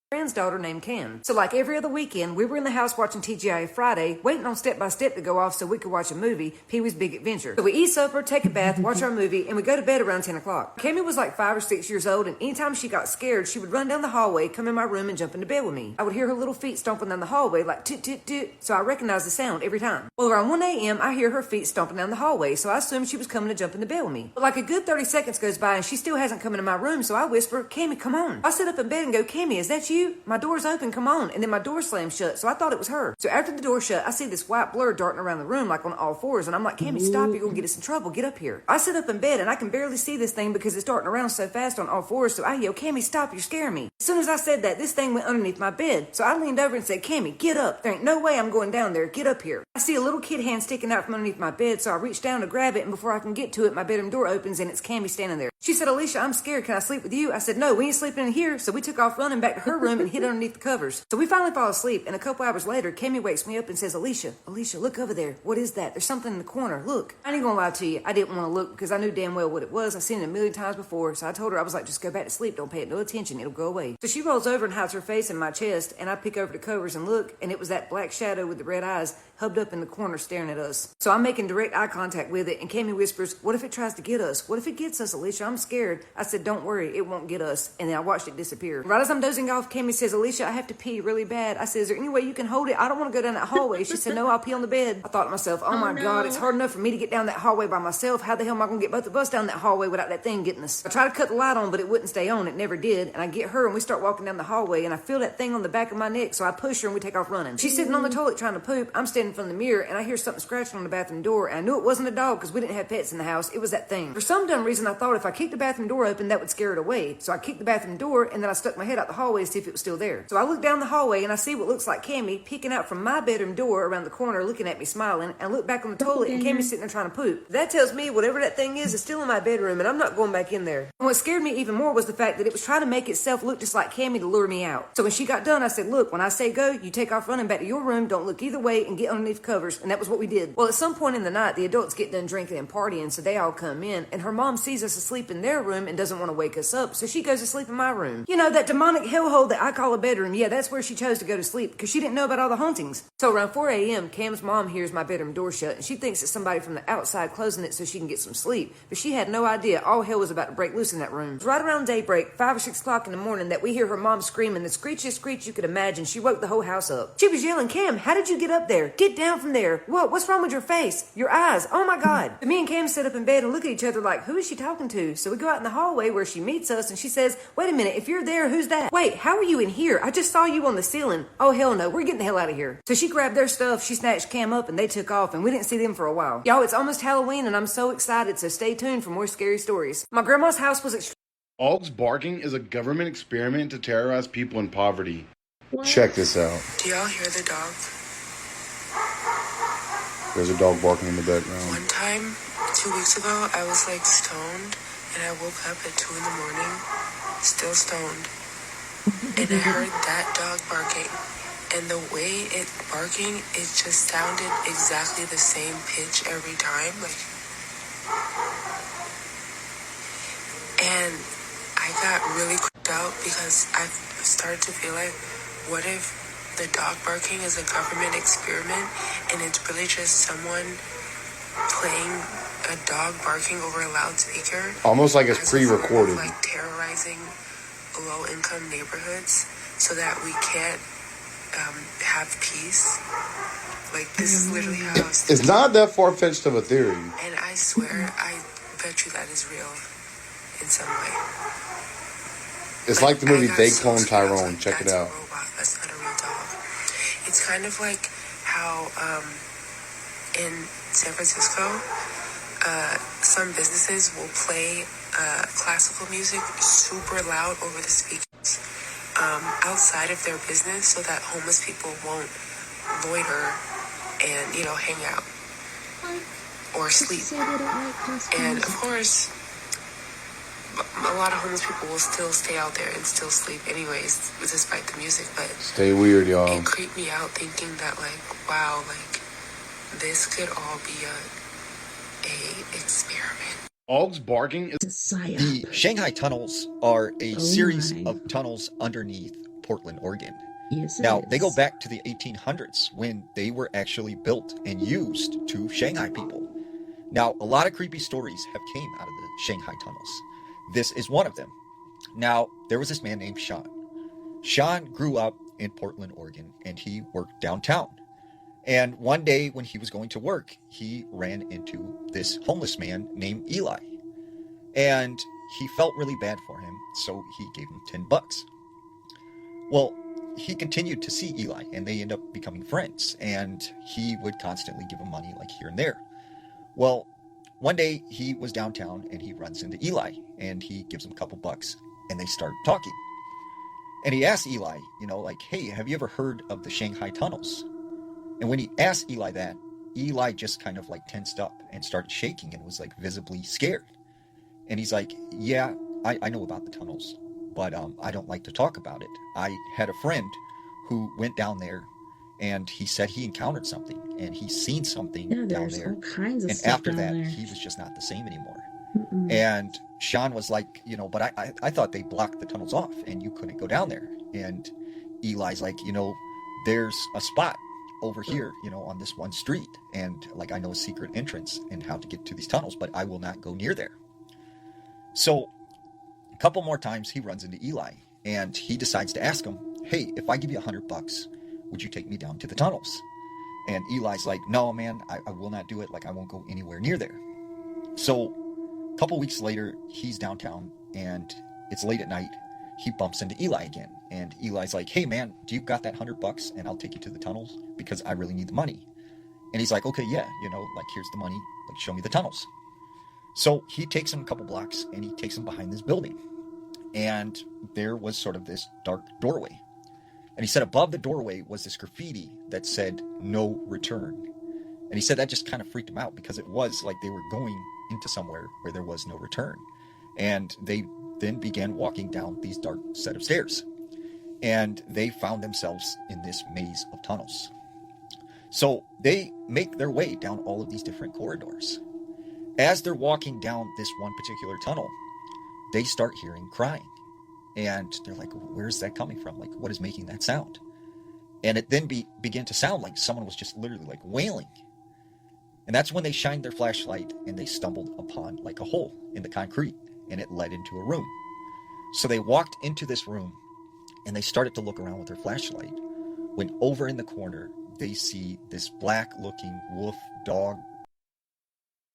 Friend's daughter named Cam. So like every other weekend, we were in the house watching TGI Friday, waiting on Step by Step to go off so we could watch a movie, Pee-wee's Big Adventure. So we eat supper, take a bath, watch our movie, and we go to bed around 10 o'clock. Cammy was like 5 or 6 years old, and anytime she got scared, she would run down the hallway, come in my room, and jump into bed with me. I would hear her little feet stomping down the hallway like toot toot toot, so I recognized the sound every time. Well, around 1 a.m., I hear her feet stomping down the hallway, so I assumed she was coming to jump into bed with me. But like a good 30 seconds goes by, and she still hasn't come into my room, so I whisper, Cammy, come on. I sit up in bed and go, Cammy, is that you? you? My door's open, come on. And then my door slammed shut, so I thought it was her. So after the door shut, I see this white blur darting around the room like on all fours, and I'm like, Cammy, stop, you're gonna get us in trouble, get up here. I sit up in bed, and I can barely see this thing because it's darting around so fast on all fours, so I yell, Cammy, stop, you're scaring me. As soon as I said that, this thing went underneath my bed, so I leaned over and said, Cammy, get up. There ain't no way I'm going down there, get up here. I see a little kid hand sticking out from underneath my bed, so I reach down to grab it, and before I can get to it, my bedroom door opens, and it's Cammy standing there. She said, Alicia, I'm scared, can I sleep with you? I said, no, we ain't sleeping in here, so we took off running back to her room and hid underneath the covers. So we finally fall asleep, and a couple hours later, Cammy wakes me up and says, Alicia, look over there. What is that? There's something in the corner. Look. I ain't gonna lie to you. I didn't want to look because I knew damn well what it was. I've seen it a million times before, so I told her, I was like, just go back to sleep. Don't pay it no attention. It'll go away. So she rolls over and hides her face in my chest, and I pick over the covers and look, and it was that black shadow with the red eyes hubbed up in the corner staring at us. So I'm making direct eye contact with it, and Cammy whispers, what if it tries to get us? What if it gets us, Alicia? I'm scared. I said, don't worry, it won't get us. And then I watched it disappear. Right as I'm dozing off, Cammy says, Alicia, I have to pee really bad. I said, is there any way you can hold it? I don't want to go down that hallway. She said, no, I'll pee on the bed. I thought to myself, oh my God, it's hard enough for me to get down that hallway by myself. How the hell am I going to get both of us down that hallway without that thing getting us? I tried to cut the light on, but it wouldn't stay on. It never did. And I get her, and we start walking down the hallway, and I feel that thing on the back of my neck, so I push her, and we take off running. She's sitting on the toilet trying to poop. I'm standing in front of the mirror, and I hear something scratching on the bathroom door, and I knew it wasn't a dog because we didn't have pets in the house. It was that thing. For some dumb reason, I thought if I kicked the bathroom door open, that would scare it away. So I kicked the bathroom door, and then I stuck my head out the hallway to see if it was still there. So I look down the hallway, and I see what looks like Cammy peeking out from my bedroom door around the corner, looking at me smiling, and I look back on the toilet, and Cammy's sitting there trying to poop. That tells me whatever that thing is still in my bedroom, and I'm not going back in there. And what scared me even more was the fact that it was trying to make itself look just like Cammy to lure me out. So when she got done, I said, look, when I say go, you take off running back to your room, don't look either way, and get underneath covers. And that was what we did. Well, at some point in the night, the adults get done drinking and partying, so they all come in, and her mom sees us asleep in their room and doesn't want to wake us up, so she goes to sleep in my room. You know, that demonic hellhole that I call a bedroom, yeah, that's where she chose to go to sleep, because she didn't know about all the hauntings. So around 4 a.m., Cam's mom hears my bedroom door shut, and she thinks it's somebody from the outside closing it so she can get some sleep, but she had no idea all hell was about to break loose in that room. It was right around daybreak, 5 or 6 o'clock in the morning, that we hear her mom screaming the screechiest screech you could imagine. She woke the whole house up. She was yelling, Cam, how did you get up there? Get down from there. What's wrong with your face? Your eyes? Oh my God. But me and Cam sit up in bed and look at each other like, who is she talking to? So we go out in the hallway where she meets us, and she says, wait a minute, if you're there, who's that? Wait, how are you in here? I just saw you on the ceiling. Oh hell no, we're getting the hell out of here. So she grabbed their stuff, she snatched Cam up, and they took off, and we didn't see them for a while. Y'all, it's almost Halloween, and I'm so excited, so stay tuned for more scary stories. My grandma's house was Og's barking is a government experiment to terrorize people in poverty. What? Check this out. Do y'all hear the dog? There's a dog barking in the background. One time, 2 weeks ago, I was like stoned, and I woke up at 2 in the morning, still stoned, and I heard that dog barking. And the way it barking, it just sounded exactly the same pitch every time, like. And I got really creeped out because I started to feel like, what if the dog barking is a government experiment and it's really just someone playing a dog barking over a loudspeaker? Almost like it's pre-recorded. Like terrorizing low-income neighborhoods so that we can't have peace. Like, this is literally how I was thinking. It's not that far-fetched of a theory. And I swear, I bet you that is real in some way. It's like the movie They Clone Tyrone. Check it out. That's not a real dog. It's kind of like how in San Francisco, some businesses will play classical music super loud over the speakers outside of their business so that homeless people won't loiter and, you know, hang out or sleep. And of course, a lot of homeless people will still stay out there and still sleep anyways, despite the music, but stay weird, y'all. It creeped me out thinking that, like, wow, like, this could all be a experiment. Og's barking is The Shanghai tunnels are a series of tunnels underneath Portland, Oregon. Yes, now, they go back to the 1800s when they were actually built and used to Shanghai people. Now, a lot of creepy stories have came out of the Shanghai tunnels. This is one of them. Now, there was this man named Sean. Sean grew up in Portland, Oregon, and he worked downtown. And one day when he was going to work, he ran into this homeless man named Eli. And he felt really bad for him, so he gave him $10. Well, he continued to see Eli, and they end up becoming friends, and he would constantly give him money like here and there. Well, one day he was downtown and he runs into Eli, and he gives him a couple bucks, and they start talking. And he asks Eli, like, hey, have you ever heard of the Shanghai tunnels? And when he asked Eli that, Eli just kind of like tensed up and started shaking and was like visibly scared. And he's like, yeah, I know about the tunnels, but I don't like to talk about it. I had a friend who went down there, and he said he encountered something, and he's seen something down there. All kinds of and stuff after down that, there. he was just not the same anymore. Mm-mm. And Sean was like, but I thought they blocked the tunnels off, and you couldn't go down there. And Eli's like, there's a spot over here, on this one street, and like I know a secret entrance and how to get to these tunnels, but I will not go near there. So a couple more times he runs into Eli, and he decides to ask him, hey, if I give you $100, would you take me down to the tunnels? And Eli's like, no, man, I will not do it. Like, I won't go anywhere near there. So a couple weeks later, he's downtown, and it's late at night. He bumps into Eli again, and Eli's like, hey, man, do you got that $100, and I'll take you to the tunnels because I really need the money. And he's like, okay, yeah, like, here's the money, like, show me the tunnels. So he takes him a couple blocks, and he takes him behind this building. And there was sort of this dark doorway. And he said above the doorway was this graffiti that said, no return. And he said that just kind of freaked him out because it was like they were going into somewhere where there was no return. And they then began walking down these dark set of stairs. And they found themselves in this maze of tunnels. So they make their way down all of these different corridors. As they're walking down this one particular tunnel, they start hearing crying. And they're like, where's that coming from? Like, what is making that sound? And it then began to sound like someone was just literally like wailing. And that's when they shined their flashlight and they stumbled upon like a hole in the concrete, and it led into a room. So they walked into this room and they started to look around with their flashlight, when over in the corner, they see this black looking wolf dog.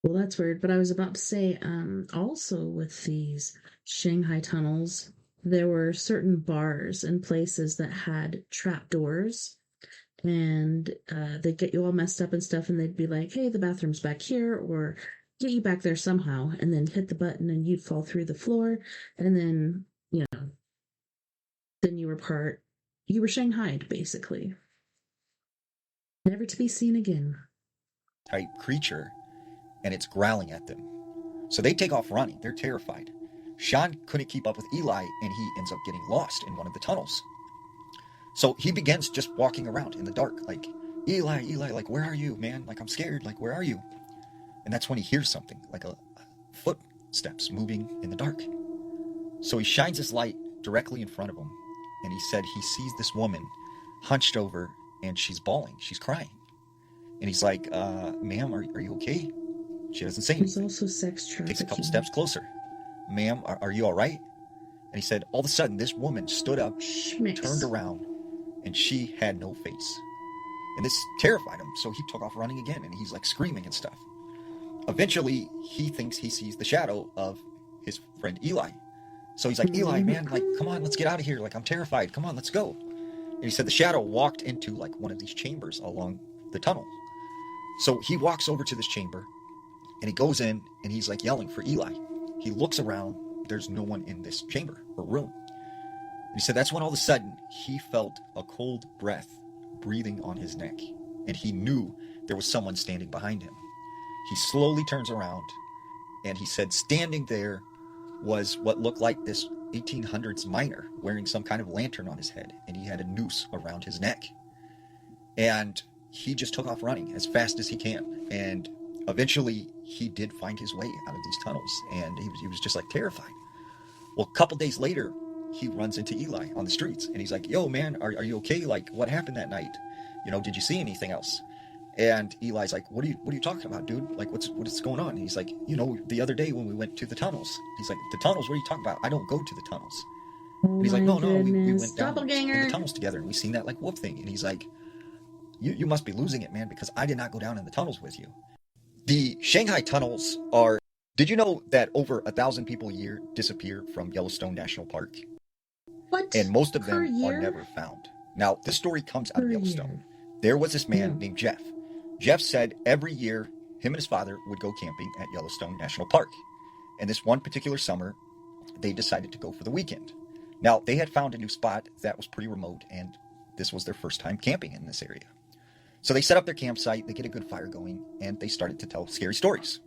Well, that's weird, but I was about to say, also with these Shanghai tunnels, there were certain bars and places that had trapdoors, and they'd get you all messed up and stuff, and they'd be like, hey, the bathroom's back here, or get you back there somehow, and then hit the button and you'd fall through the floor, and then, then you were Shanghaied, basically. Never to be seen again. Type creature, and it's growling at them. So they take off running. They're terrified. Sean couldn't keep up with Eli, and he ends up getting lost in one of the tunnels. So he begins just walking around in the dark, like, Eli, like, where are you, man? Like, I'm scared. Like, where are you? And that's when he hears something, like a footsteps moving in the dark. So he shines his light directly in front of him, and he said he sees this woman hunched over, and she's bawling. She's crying. And he's like, ma'am, are you okay? She doesn't say anything. There's also sex trafficking. Takes a couple steps closer. Ma'am, are you all right? And he said, all of a sudden, this woman stood up, turned around, and she had no face. And this terrified him, so he took off running again, and he's like screaming and stuff. Eventually, he thinks he sees the shadow of his friend Eli. So he's like, Eli, man, like, come on, let's get out of here. Like, I'm terrified. Come on, let's go. And he said the shadow walked into like one of these chambers along the tunnel. So he walks over to this chamber, and he goes in, and he's like yelling for Eli. He looks around. There's no one in this chamber or room. And he said that's when all of a sudden he felt a cold breath breathing on his neck, and he knew there was someone standing behind him. He slowly turns around, and he said standing there was what looked like this 1800s miner wearing some kind of lantern on his head, and he had a noose around his neck. And he just took off running as fast as he can, and eventually he did find his way out of these tunnels, and he was just like terrified. Well, a couple days later, he runs into Eli on the streets, and he's like, yo, man, are you okay? Like, what happened that night? Did you see anything else? And Eli's like, what are you talking about, dude? Like, what's going on? And he's like, the other day when we went to the tunnels. He's like, the tunnels? What are you talking about? I don't go to the tunnels. And he's like, no, we went down in the tunnels together, and we seen that like wolf thing. And he's like, you must be losing it, man, because I did not go down in the tunnels with you. The Shanghai tunnels are... Did you know that over 1,000 people a year disappear from Yellowstone National Park? And most of them Per are year? never found. Now, this story comes out of Per Yellowstone. year. There was this man Yeah. named Jeff. Jeff said every year him and his father would go camping at Yellowstone National Park. And this one particular summer, they decided to go for the weekend. Now, they had found a new spot that was pretty remote, and this was their first time camping in this area. So they set up their campsite, they get a good fire going, and they started to tell scary stories.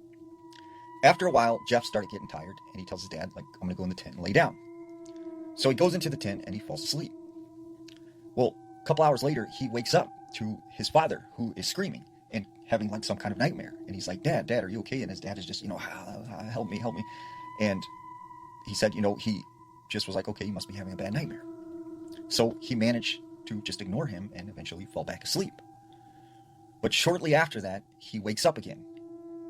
After a while, Jeff started getting tired, and he tells his dad, like, I'm going to go in the tent and lay down. So he goes into the tent, and he falls asleep. Well, a couple hours later, he wakes up to his father, who is screaming and having like some kind of nightmare. And he's like, Dad, are you okay? And his dad is just, help me. And he said, he just was like, okay, he must be having a bad nightmare. So he managed to just ignore him and eventually fall back asleep. But shortly after that, he wakes up again.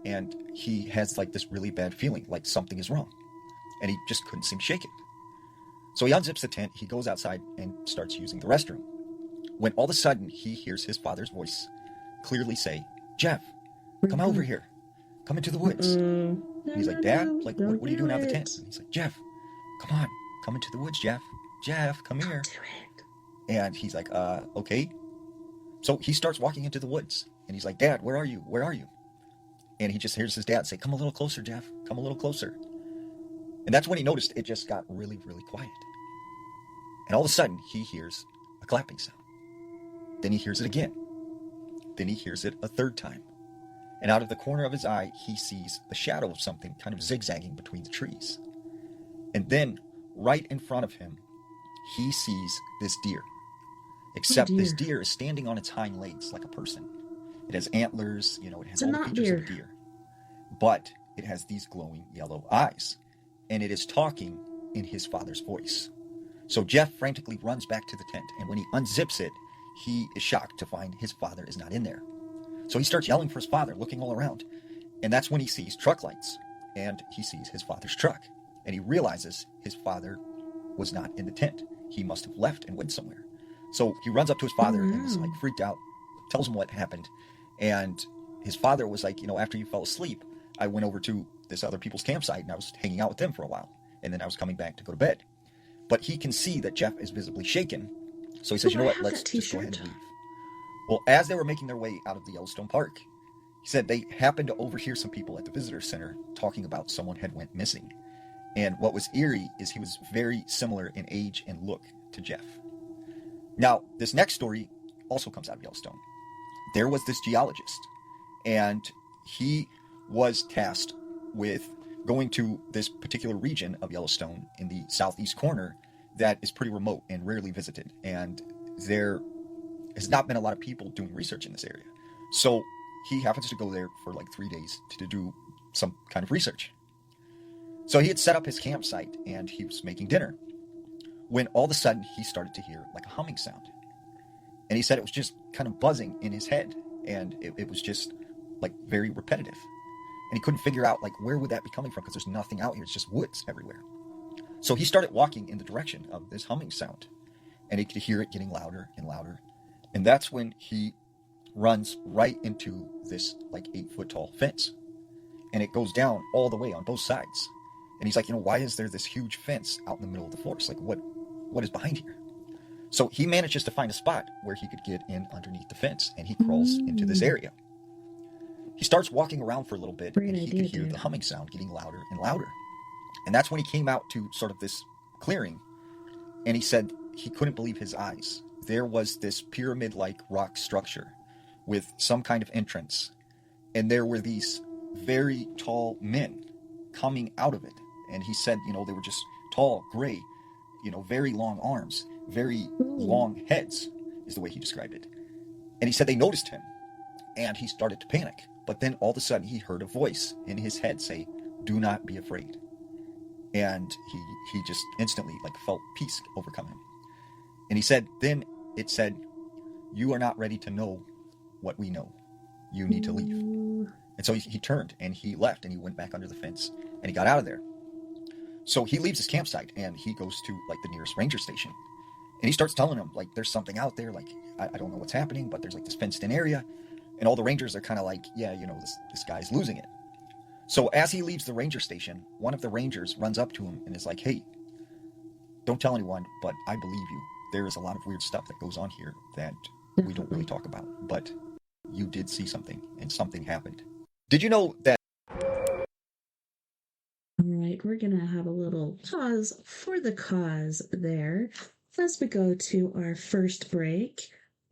And he has like this really bad feeling, like something is wrong. And he just couldn't seem to shake it. So he unzips the tent, he goes outside and starts using the restroom. When all of a sudden he hears his father's voice clearly say, Jeff, come over here. Come into the woods. And he's like, Dad, like, what are you doing out of the tent? And he's like, Jeff, come on, come into the woods, Jeff. Jeff, come here. And he's like, okay. So he starts walking into the woods. And he's like, Dad, where are you? Where are you? And he just hears his dad say, come a little closer, Jeff. Come a little closer. And that's when he noticed it just got really, really quiet. And all of a sudden, he hears a clapping sound. Then he hears it again. Then he hears it a third time. And out of the corner of his eye, he sees the shadow of something kind of zigzagging between the trees. And then, right in front of him, he sees this deer. Except this deer is standing on its hind legs like a person. It has antlers, it has all the features of a deer. But it has these glowing yellow eyes. And it is talking in his father's voice. So Jeff frantically runs back to the tent, and when he unzips it, he is shocked to find his father is not in there. So he starts yelling for his father, looking all around. And that's when he sees truck lights, and he sees his father's truck. And he realizes his father was not in the tent. He must have left and went somewhere. So he runs up to his father and is like freaked out, tells him what happened. And his father was like, after you fell asleep, I went over to this other people's campsite and I was hanging out with them for a while. And then I was coming back to go to bed. But he can see that Jeff is visibly shaken. So he says, you know what, let's just go ahead and leave. Well, as they were making their way out of the Yellowstone Park, he said they happened to overhear some people at the visitor center talking about someone had went missing. And what was eerie is he was very similar in age and look to Jeff. Now, this next story also comes out of Yellowstone. There was this geologist, and he was tasked with going to this particular region of Yellowstone in the southeast corner that is pretty remote and rarely visited. And there has not been a lot of people doing research in this area. So he happens to go there for like 3 days to do some kind of research. So he had set up his campsite and he was making dinner when all of a sudden he started to hear like a humming sound. And he said it was just kind of buzzing in his head, and it was just like very repetitive. And he couldn't figure out like where would that be coming from, because there's nothing out here. It's just woods everywhere. So he started walking in the direction of this humming sound, and he could hear it getting louder and louder. And that's when he runs right into this like 8-foot tall fence, and it goes down all the way on both sides. And he's like, why is there this huge fence out in the middle of the forest? Like what is behind here? So he manages to find a spot where he could get in underneath the fence, and he crawls into this area. He starts walking around for a little bit, and he could hear the humming sound getting louder and louder. And that's when he came out to sort of this clearing, and he said he couldn't believe his eyes. There was this pyramid-like rock structure with some kind of entrance, and there were these very tall men coming out of it. And he said, they were just tall, gray, very long arms, very long heads, is the way he described it. And he said they noticed him, and he started to panic. But then all of a sudden he heard a voice in his head say, do not be afraid. And he just instantly felt peace overcome him. And he said, then it said, you are not ready to know what we know. You need to leave. And so he turned and he left, and he went back under the fence and he got out of there. So he leaves his campsite and he goes to the nearest ranger station, and he starts telling them there's something out there. I don't know what's happening, but there's this fenced in area. And all the rangers are kind of this guy's losing it. So as he leaves the ranger station, one of the rangers runs up to him and is like, hey, Don't tell anyone, but I believe you. There is a lot of weird stuff that goes on here that we don't really talk about. But you did see something, and something happened. Did you know that? All right, we're going to have a little pause for the cause there as we go to our first break.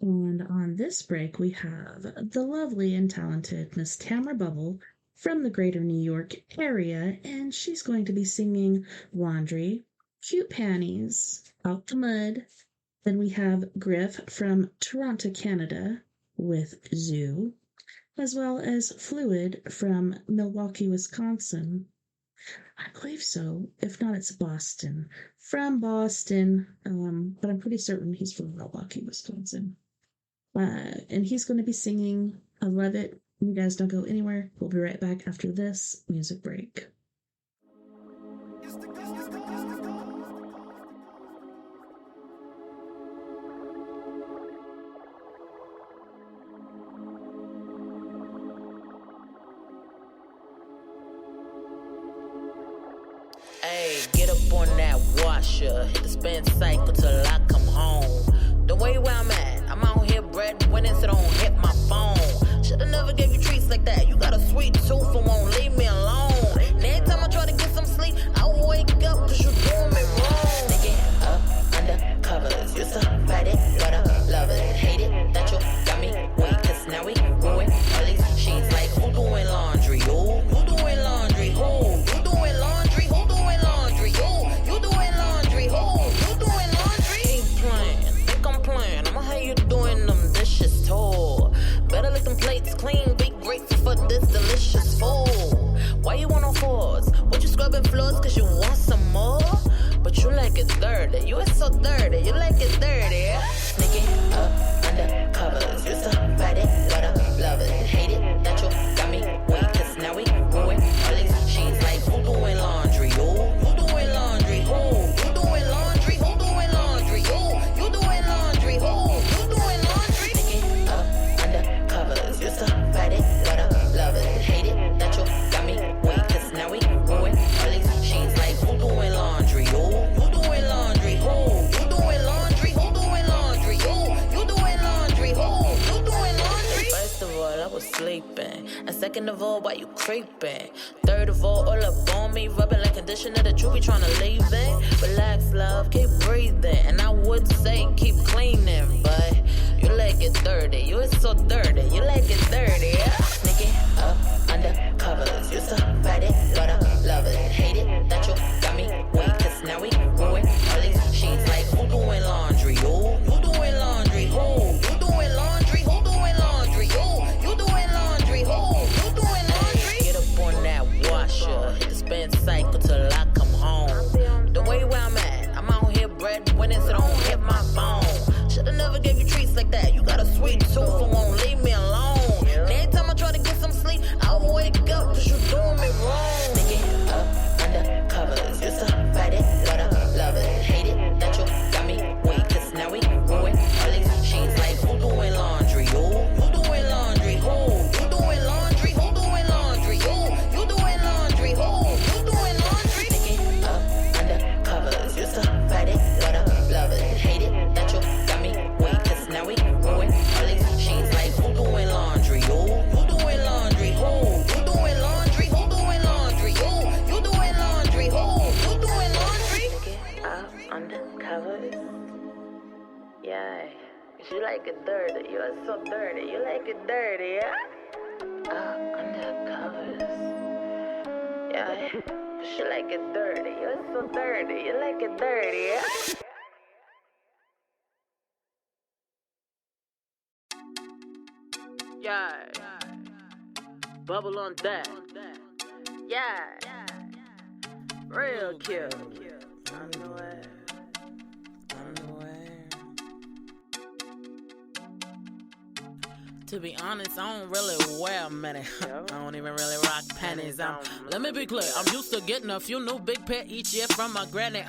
And on this break, we have the lovely and talented Miss Tamara Bubble from the greater New York area, and she's going to be singing Laundry, Cute Panties, Out the Mud. Then we have Griff from Toronto, Canada with Zoo, as well as Fluid from Milwaukee, Wisconsin. I believe so. If not, it's Boston. From Boston, but I'm pretty certain he's from Milwaukee, Wisconsin. And he's going to be singing I Love It. You guys don't go anywhere. We'll be right back after this music break. Hey, get up on that washer, hit the spin cycle till I come home. The way where I'm at, I'm out here breadwinning, so don't hit my phone. Should've never gave you treats like that. You got a sweet tooth and won't leave me alone. And every time I try to get some sleep, I wake up cause you doing me wrong. Sneaking up under covers, used to fight it, but I love it. Hate it that you got me weak, cause now we ruin all these sheets. Like who doing laundry? Who doing laundry? Who? You doing laundry? Who doing laundry? Who? You doing laundry? Who? You doing laundry? Ain't playing, think I'm playing. I'ma have you doing them dishes too. Better let them plates clean, be grateful for this delicious food. Why you want no fours? What you scrubbing floors cause you want some more? But you like it dirty, you is so dirty, you like it dirty. Sneaking up under covers, used to fight it, but I love it. Hate it that you got me weak, cause now we ruin all these sheets. Like who doing laundry? Who doing laundry? Who? You doing laundry? Who doing laundry? Who? You doing laundry? Who? You doing laundry? Sneaking up under covers, used to fight it, but I love it. Hate it that you got me weak, cause now we ruin all these sheets. Like who doing laundry? Who doing laundry? Who? You doing laundry? Who doing laundry? Who? You doing laundry? Who? You doing laundry? First of all, I was sleeping. And second of all, why you creeping? Third of all up on me, rubbing like conditioner that you be trying to leave it. Relax, love, keep breathing. And I would say keep cleaning, but you like it dirty. You is so dirty. You like it dirty. Sneaking up under covers, used to fight it, but I love it. Hate it that you got me weak, cause now we ruin all these sheets. Like who doing laundry? Who doing laundry? Who? You doing laundry? Who doing laundry? Who? You doing laundry? Who? You doing laundry? Get up on that washer, hit the spin cycle till I come home. The way where I'm at, I'm out here breadwinning, so don't hit my phone. Should've never gave you treats like that. You got a sweet tooth and won't leave me alone. And every time I try to get some sleep, I wake up cause you doing me wrong. Sneaking up under covers, used to fight it, but I love it. Hate it that you got me weak, cause now we ruin all these sheets. Like who doing laundry? Who doing laundry? Who? You doing laundry? Who doing laundry? Who? You doing laundry? Who? You doing laundry? Sneaking up under covers, used to fight it, but I love it. Hate it that you got me weak, cause now we ruin all these sheets. Like who doing laundry? Who doing laundry? Who? You doing laundry? Who doing laundry? Who? You doing laundry? Who? You doing laundry? Sneaking up under covers. Yeah, you like it dirty. You are so dirty. You like it dirty, yeah? Under covers. Yeah, you like it dirty. You are so dirty. You like it dirty, yeah? Yeah. Bubble on that. Yeah. Real cute. Underwear. To be honest, I don't really wear many. I don't even really rock panties. Let me be clear, I'm used to getting a few new big pair each year from my granny.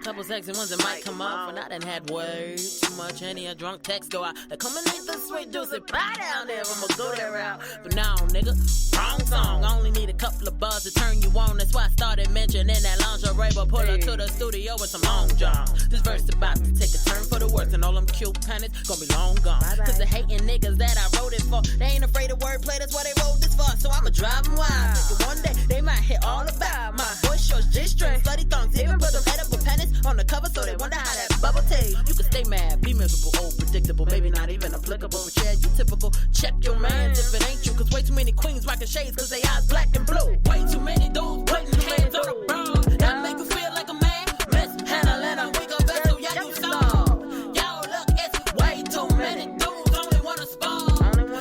Couple sexy ones that might come off, and I done had way too much. Any a drunk text go out. They come and eat the sweet juicy pie down there. I'ma go that route. But now, nigga, wrong song. I only need a couple of bars to turn you on. That's why I started mentioning that lingerie, but pull her to the studio with some long johns. This verse about to take a turn for the worse, and all them cute panties gonna be long gone. Cause the hating niggas that I wrote it for, they ain't afraid of wordplay, that's why they wrote this for. So I'ma drive them wild. Thinking one day they might hit all about my boy shorts, G-string, slutty thongs, even put them edible pennies on the cover so they wonder how that bubble tastes. You can stay mad, be miserable, old, predictable, maybe not even applicable. But yeah, you typical. Check your mans if it ain't you, cause way too many queens rocking shades cause they eyes black and blue. Way too many dudes putting hands on the brown. That make you feel like a man. Mishandling a weaker vessel, yeah, you saw. Yo, look, it's way too many dudes only wanna spar.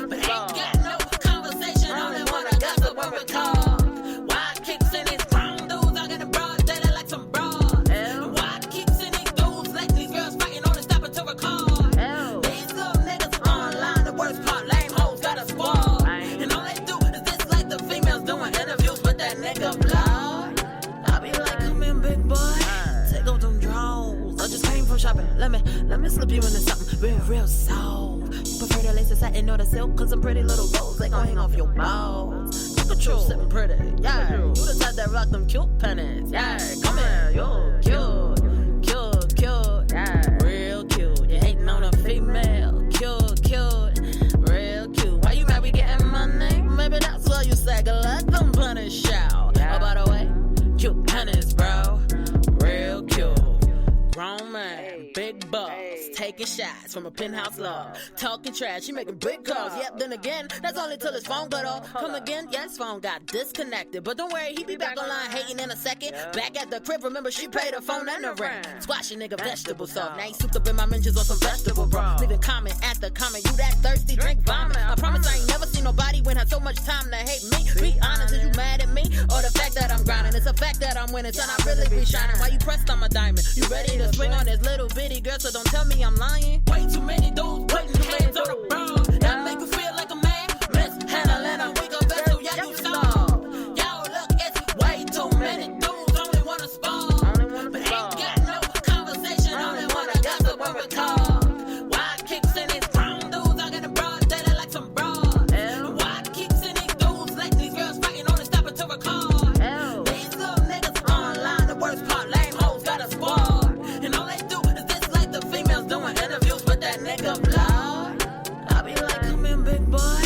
But ain't got no conversation, only wanna gossip when we talk. Why I keep seeing these brown dudes out in the broad daylight like some broad? And why I keep seeing these dudes letting these girls fighting on the stop to record? These little niggas online, the worst part, lame hoes got a squad. And all they do is this like the females doing interviews with that nigga blog. I be like, come in, big boy, take off them drawers. I just came from shopping, let me slip you into something real soft. You prefer the lace, the satin, or the silk, cause some pretty little rolls, they gon' hang off your balls. Look at you, sitting pretty, yeah. You the type that rock them cute pennies, yeah. Come here, you cute, yeah. Real cute, you hating on a female, cute, real cute. Why you mad we getting money? Maybe that's why you sag a let them punish out. Oh, by the way, cute pennies, bro, real cute. Grown man, big boss, taking shots from a penthouse loft. Talking trash, he making big calls. Yep, then again, that's only till his phone got off. Come again, yeah, his phone got disconnected. But don't worry, he be back online hating in a second. Back at the crib, remember she paid the phone and the rent. Squashing nigga vegetable soft. Now he souped up in my mentions on some vegetable bro. Leaving comment at the comment, you that thirsty, drink vomit. I promise I ain't never seen nobody when had so much time to hate me. Be honest, is you mad at me? Or the fact that I'm grinding? It's a fact that I'm winning, son, I really be shining. Why you pressed on my diamond? You ready to swing on this little bitty girl, so don't tell me I'm lying. Way too many dudes putting hands on the brown. That make you feel like a man. Mishandling a weaker vessel, yeah, you saw. Yo, look, it's way too many dudes only wanna spar. But ain't got no conversation, only wanna gossip when we talk. Why I keep seeing these brown dudes out in the broad daylight like some broad? Why I keep seeing these dudes letting these girls fighting on the stop to record? These little niggas online, the worst part, lame hoes got a squad. And all they do is this like the females doing interviews with that nigga blog. I be like, come in, big boy,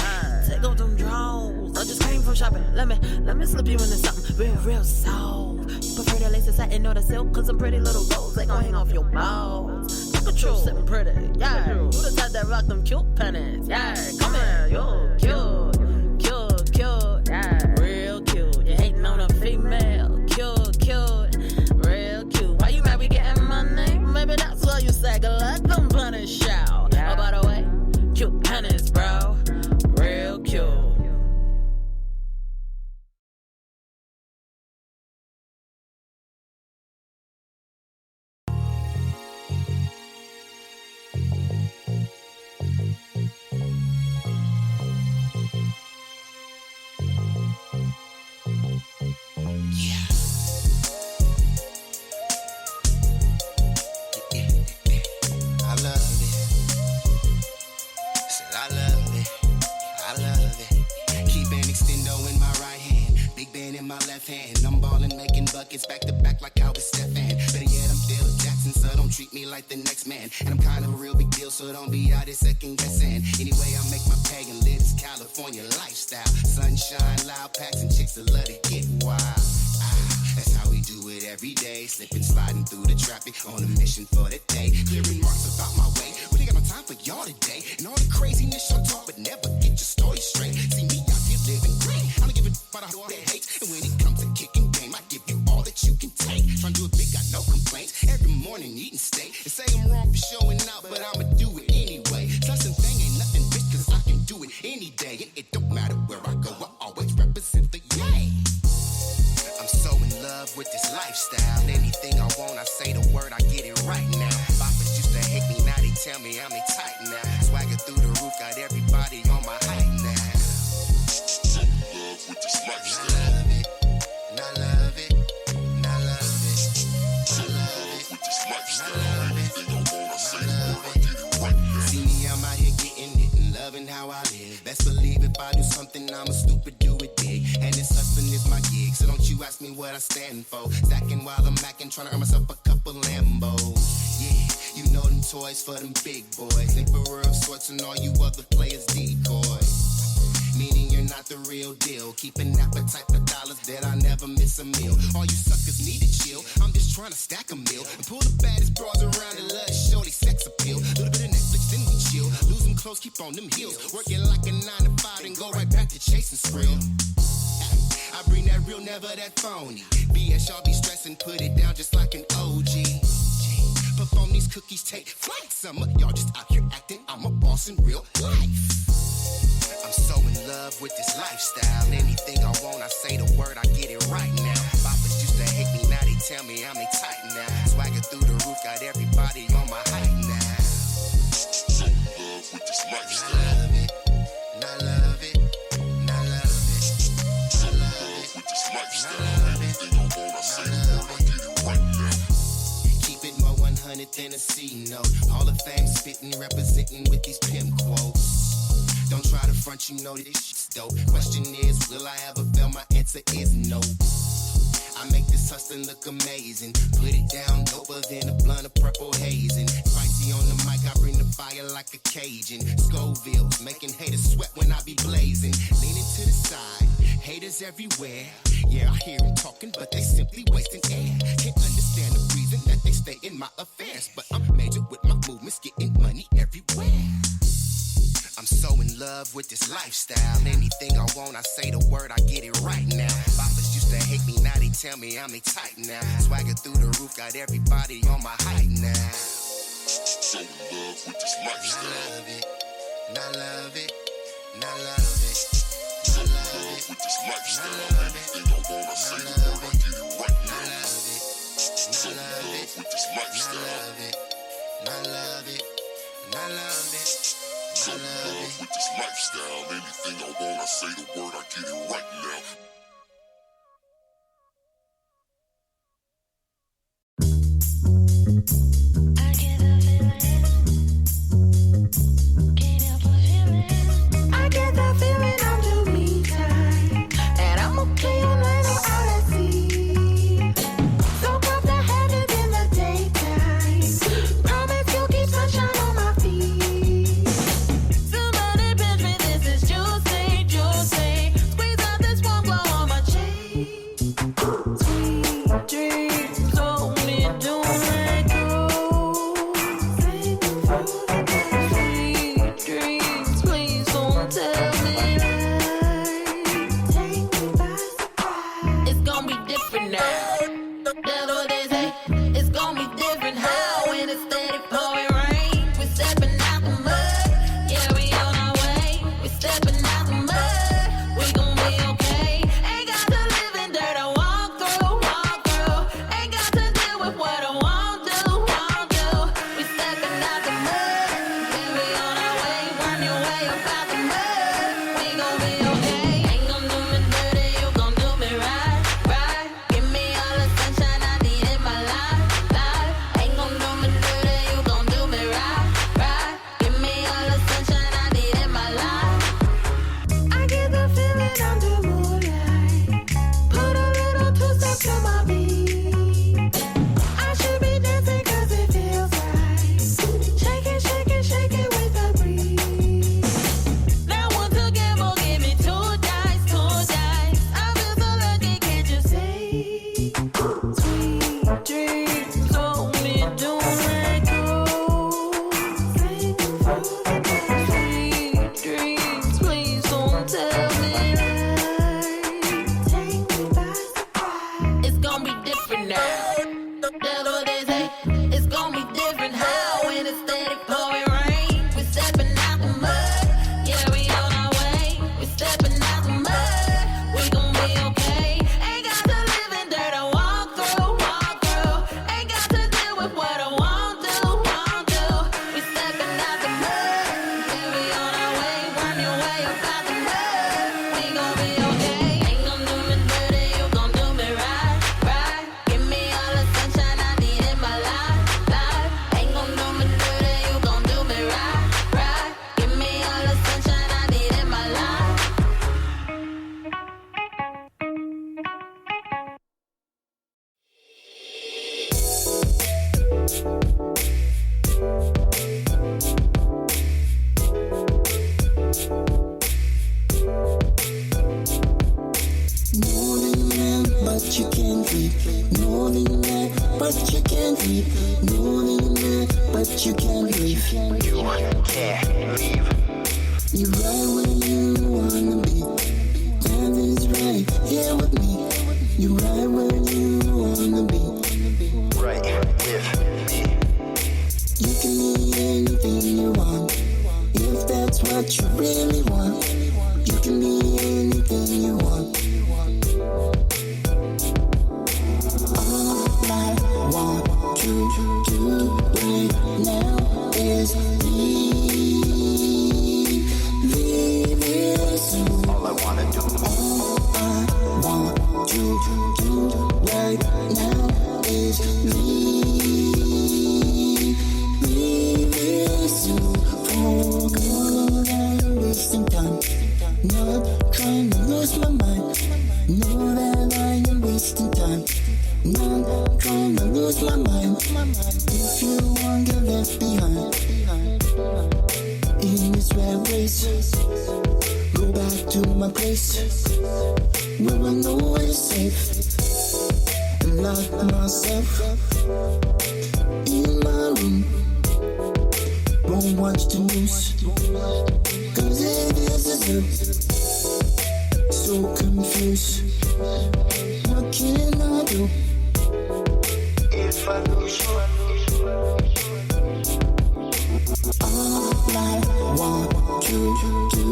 take off them drawers. I just came from shopping, let me slip you into something real soft. You prefer the lace, the satin, or the silk, cause some pretty little rolls, they gon' hang off your balls. Look at you, sitting pretty, yeah. You the type that rock them cute pennies, yeah. Come here, you cute, yeah. Real cute, you hating on a female, cute, real cute. Why you mad we getting money? Maybe that's why you sag a let them punish out. Oh, by the way, cute pennies, bro, real cute. In my left hand, I'm ballin', making buckets back to back like I was Stephan. Better yet, I'm Phil Jackson, so don't treat me like the next man. And I'm kind of a real big deal, so don't be out here second guessing. Anyway, I make my pay and live this California lifestyle. Sunshine, loud packs, and chicks that love to get wild. That's how we do it every day. Slipping, sliding through the traffic on a mission for the day. Clearing marks about my way. Really got no time for y'all today. And all the craziness y'all talk, but never get your story straight. See me out here living great. I don't give a about all that hate. And when it comes to kicking game, I give you all that you can take. Trying to do it big, got no complaints. Every morning eating steak. They say I'm wrong for showing out, but I'ma do it anyway. Trust and thing ain't nothing, bitch, cause I can do it any day. And it don't matter where I go, I always represent the yay. I'm so in love with this lifestyle. Anything I want, I say the word, I get it right now. Boppers used to hate me, now they tell me I'm a type now. Swagger through the roof, got everybody on my I'm a stupid do it big. And this hustling is my gig, so don't you ask me what I stand for. Stacking while I'm macking, trying to earn myself a couple Lambos. Yeah, you know them toys for them big boys. Emperor of sorts and all you other players decoys. Meaning you're not the real deal. Keep an appetite for dollars that I never miss a meal. All you suckers need to chill. I'm just trying to stack a meal and pull the baddest bras around and let shorty sex appeal. Little bit of Netflix, then we chill. Losing clothes, keep on them heels. Working like a 9 to 5, then go right back to chasing skrill. I bring that real, never that phony. BS, y'all be stressing, put it down just like an OG. Perform these cookies, take flight. Some of y'all just out here acting. I'm a boss in real life. I'm so in love with this lifestyle. Anything I want, I say the word, I get it right now. Boppers used to hate me, now they tell me I'm a tight now. Swagger through the roof, got everybody on my height now. So in love with this lifestyle. I love it, and I love it, and I love it. So in love with this lifestyle. Anything I want, I say the word, I get it right now. Keep it more 100 than a C note. All the fame spitting, representing with these pimp quotes. Don't try to front, you know this shit's dope. Question is, will I ever fail? My answer is no. I make this hustling look amazing. Put it down, doper than a blunt of purple hazing. Spicy on the mic, I bring the fire like a Cajun. Scovilles, making haters sweat when I be blazing. Leaning to the side, haters everywhere. Yeah, I hear them talking, but they simply wasting air. Can't understand the reason that they stay in my affairs. But I'm major with my movements, getting money everywhere. I'm so in love with this lifestyle. Anything I want, I say the word, I get it right now. Boppers used to hate me, now they tell me I'm a tight now. Swagger through the roof, got everybody on my height now. So in love with this lifestyle. I love it, and I love it, and I love it. So in love with this lifestyle. Anything I want, I say the word, I get it right now. I love it, so in love with this lifestyle. I love it, and I love it, and I love it. So in love with this lifestyle. Anything I want, I say the word, I get it right now. I get that feeling under me time, and I'm okay on when I'm out at sea. Soak up the heavens in the daytime. Promise you'll keep sunshine on my feet. Somebody pinch me, this is juicy, juicy. Squeeze out this warm glow on my cheek. Sweet dreams only don't let go. Sing through the night. Sweet dreams, please don't tell me lies. Take me by surprise. It's gonna be different now. That's what they say. It's gonna be different how when it's steady pouring rain. We're stepping out the mud. Yeah, we on our way. We're stepping out the mud. We gon' be okay. Ain't got to live in dirt. I walk through, walk through. Ain't got to deal with what I won't do, won't do. We stepping out the mud. Yeah, we on our way. Run your way up out the mud. We gon' be okay. Ain't gon' do me dirty, you gon' do me right, right. Give me all the sunshine I need in my life, life. Ain't gon' do me dirty, you gon' do me right, right. Give me all the sunshine I need in my life. I get the feeling under moonlight. Put a little two-step to my beat. I should be dancing 'cause it feels right. Shake it, shake it, shake it with the breeze. Now once again, will give me two dice, two dice. I feel so lucky, can't you see? Sweet dreams only don't let go. Sing through the night. Sweet dreams, please don't tell me lies. Take me by surprise. It's gonna be different now. That's what they say. It's gonna be different how when it's steady pouring rain. We're stepping out the mud. Yeah, we on our way. We're stepping out the mud. We gon' be okay. Ain't got to live in dirt. I walk through, walk through. Ain't got to deal with what I won't do, won't do. We stepping out the mud. Yeah, we on our way. Run your way up out the mud. We gon' be okay. Ain't gon' do me dirty, you gon' do me right, right. Give me all More than you learn, but you can't read. More than you learn, but you can't read. More than you learn, but you can't leave. You can't leave. You're right where you wanna be. That is right here with me. You're right where you wanna be. Right with me. You can be anything you want. If that's what you really want. You can be anything you want. All I want to do right now is leave it soon. All I wanna do. All I want to do right now is leave it soon. For good, I'm wasting time. Not trying to lose my mind. Know that I am wasting time. Not trying to lose my mind. If you want to get left behind in this rat race, go back to my place where I know it's safe. And lock myself in my room. Won't watch the news, cause it is so confused. What can I do if I lose you? All I want to do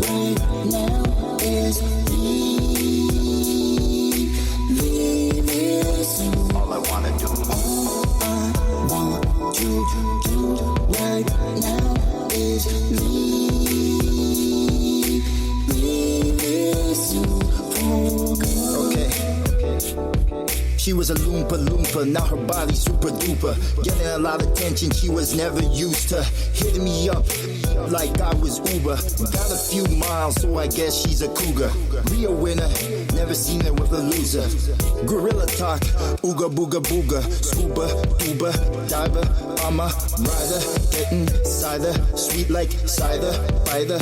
right now is leave it soon. All I wanna do. All I want to do right now is leave it soon. For good. Okay. She was a loompa, now her body super duper. Getting a lot of attention she was never used to. Hitting me up like I was Uber. Got a few miles, so I guess she's a cougar. Real winner, never seen her with a loser. Gorilla talk, ooga booga booga. Scuba, tuba, diver, I'm a rider. Getting cider, sweet like cider. Fighter,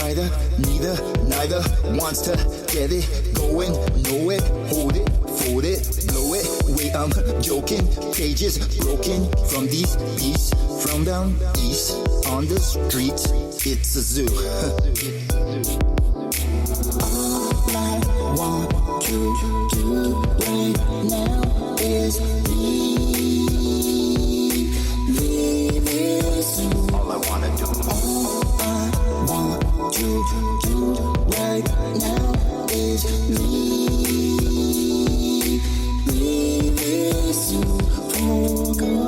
rider, neither wants to get it going. Know it, hold it, fold it, blow it. Wait, I'm joking. Cages broken from these beasts from down east on the streets. It's a zoo. All I want to do right now is leave it soon. All I wanna do. All I want to do right now is leave it soon. For good.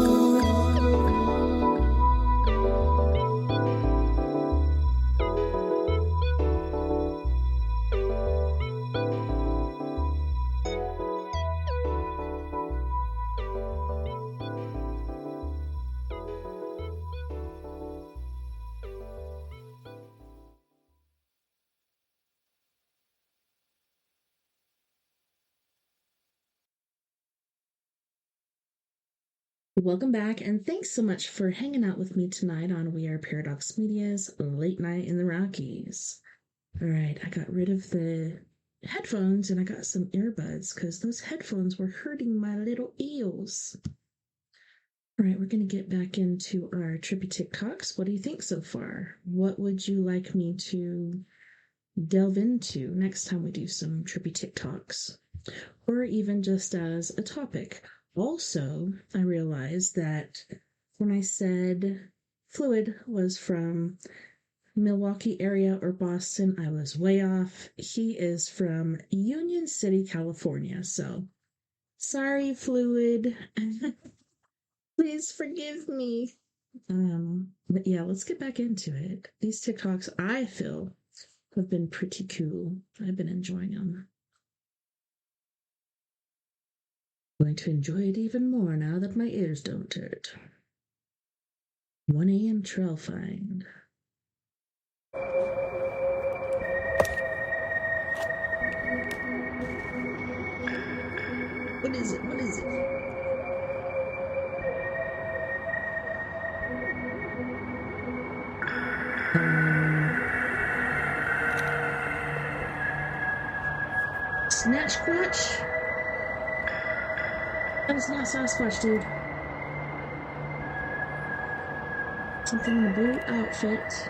Welcome back, and thanks so much for hanging out with me tonight on We Are Paradox Media's Late Night in the Rockies. All right, I got rid of the headphones and I got some earbuds because those headphones were hurting my little ears. All right, we're going to get back into our Trippy TikToks. What do you think so far? What would you like me to delve into next time we do some Trippy TikToks? Or even just as a topic? Also, I realized that when I said Fluid was from Milwaukee area or Boston, I was way off. He is from Union City, California. So, sorry, Fluid. Please forgive me. But yeah, let's get back into it. These TikToks, I feel, have been pretty cool. I've been enjoying them. Going to enjoy it even more now that my ears don't hurt. 1 a.m. trail find. What is it? What is it? Sasquatch. That is not Sasquatch, dude. Something in a blue outfit.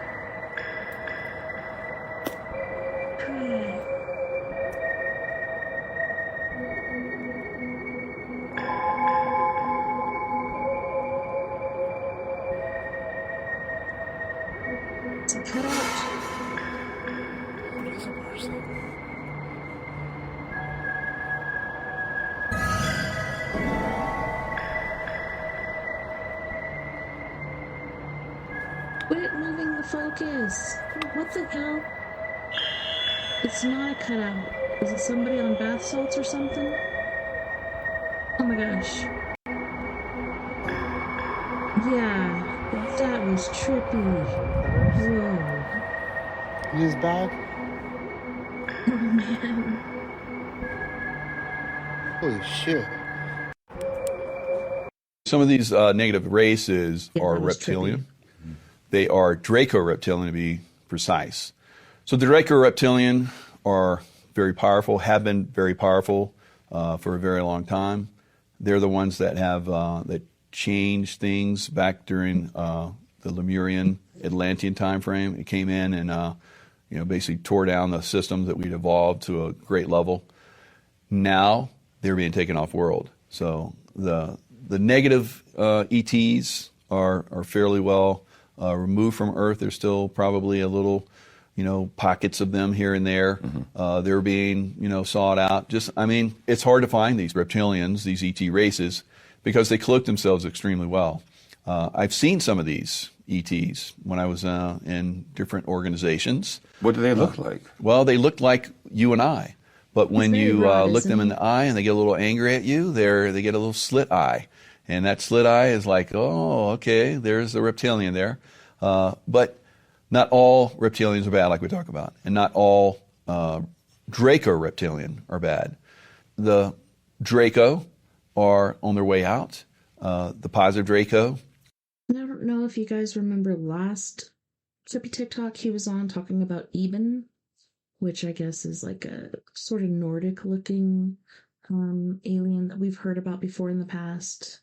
It's a cutout. What is a person? Quit moving the focus. What the hell? It's not a cutout. Is it somebody on bath salts or something? Oh my gosh. Yeah, that was trippy. Whoa. In his bag? Oh man. Holy shit. Some of these negative races are reptilian. They are Draco-reptilian, to be precise. So the Draco-reptilian are very powerful, have been very powerful for a very long time. They're the ones that have that changed things back during the Lemurian, Atlantean time frame. It came in and basically tore down the systems that we'd evolved to a great level. Now they're being taken off world. So the negative ETs are fairly well removed from Earth. There's still probably a little, pockets of them here and there. They're being, sought out. It's hard to find these reptilians, these ET races, because they cloak themselves extremely well. I've seen some of these ETs when I was in different organizations. What do they look like? Well, they look like you and I. But when you look them in the eye and they get a little angry at you, they get a little slit eye. And that slit eye is like, oh, okay, there's the reptilian there. But not all reptilians are bad, like we talk about. And not all Draco-reptilian are bad. The Draco are on their way out. The positive Draco. I don't know if you guys remember last Trippy TikTok he was on talking about Eben, which I guess is like a sort of Nordic-looking alien that we've heard about before in the past.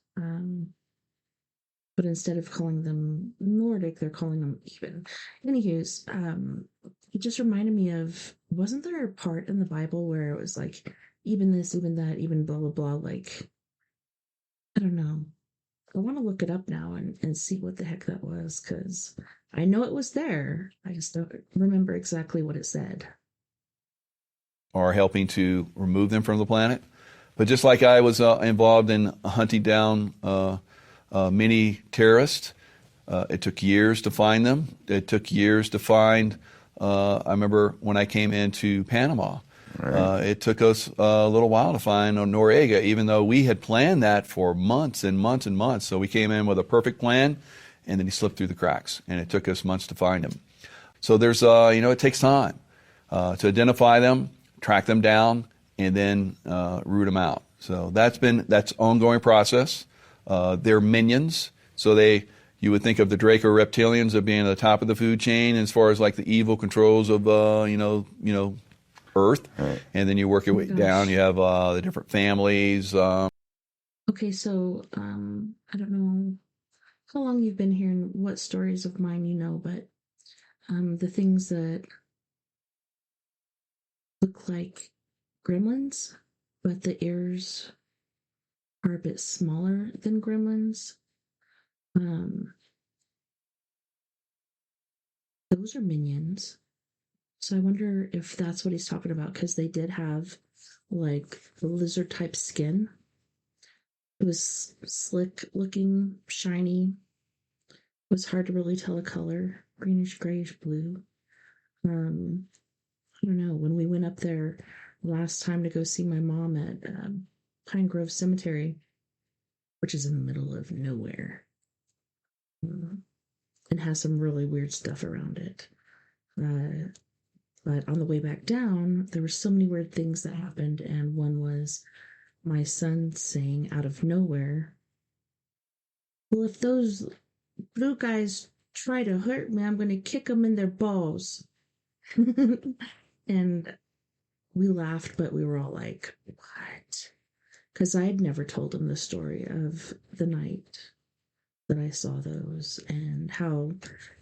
But instead of calling them Nordic, they're calling them Eben. Anywho's, it just reminded me of, wasn't there a part in the Bible where it was like, even this, even that, even blah, blah, blah, like, I don't know. I want to look it up now and see what the heck that was, because I know it was there. I just don't remember exactly what it said. Are helping to remove them from the planet. But just like I was involved in hunting down many terrorists, it took years to find them. It took years to find, I remember when I came into Panama, it took us a little while to find Noriega, even though we had planned that for months and months and months. So we came in with a perfect plan, and then he slipped through the cracks, and it took us months to find him. So there's, it takes time to identify them, track them down, and then root them out. So that's ongoing process. They're minions, so you would think of the Draco-reptilians as being at the top of the food chain as far as like the evil controls of Earth, and then you work your way down. You have the different families. Okay, so I don't know how long you've been here and what stories of mine you know, but the things that look like gremlins, but the ears are a bit smaller than gremlins. Those are minions. So I wonder if that's what he's talking about, because they did have like lizard type skin. It was slick looking, shiny. It was hard to really tell a color. Greenish, grayish, blue. I don't know. When we went up there last time to go see my mom at Pine Grove Cemetery, which is in the middle of nowhere, and has some really weird stuff around it. But on the way back down, there were so many weird things that happened, and one was my son saying out of nowhere, well, if those blue guys try to hurt me, I'm going to kick them in their balls. And we laughed, but we were all like, what? Because I had never told him the story of the night that I saw those and how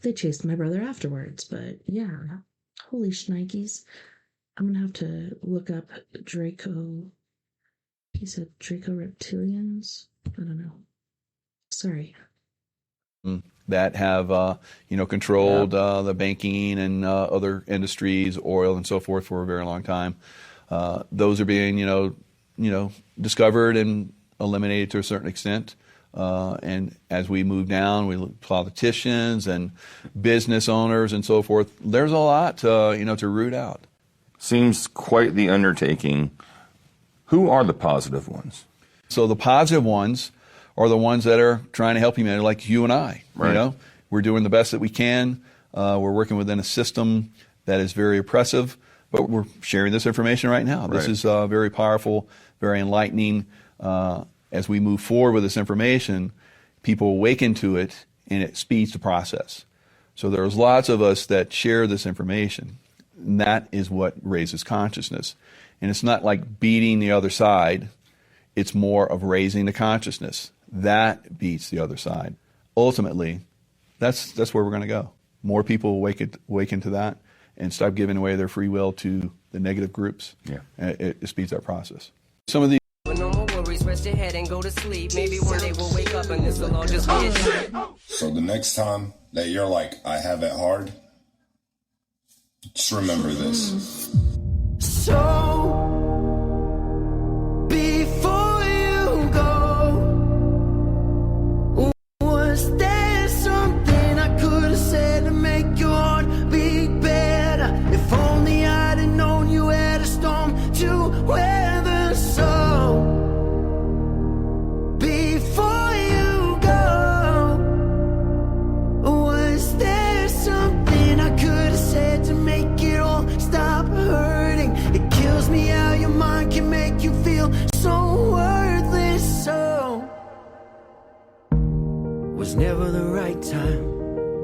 they chased my brother afterwards. But yeah, holy shnikes. I'm going to have to look up Draco. He said Draco reptilians? I don't know. Sorry. That have, controlled the banking and other industries, oil and so forth for a very long time. Those are being, discovered and eliminated to a certain extent. And as we move down, we look at politicians and business owners and so forth. There's a lot, to root out. Seems quite the undertaking. Who are the positive ones? So the positive ones are the ones that are trying to help humanity, like you and I. Right. We're doing the best that we can. We're working within a system that is very oppressive, but we're sharing this information right now. This is very powerful, very enlightening. As we move forward with this information, people awaken to it, and it speeds the process. So there's lots of us that share this information, and that is what raises consciousness. And it's not like beating the other side. It's more of raising the consciousness. That beats the other side. Ultimately, that's where we're going to go. More people awaken to that and stop giving away their free will to the negative groups. Yeah, it speeds our process. Some of the No more worries, rest your head and go to sleep. Maybe one day we'll wake up and this will all just be a shit. So the next time that you're like, I have it hard, just remember this. So, before you go, was there something I could have said to make your heart beat better? If only I'd have known you had a storm to weather. So, before you go, was there something I could have said to make it all stop hurting? It kills me how your mind can make you feel so worthless. So, was never the right time.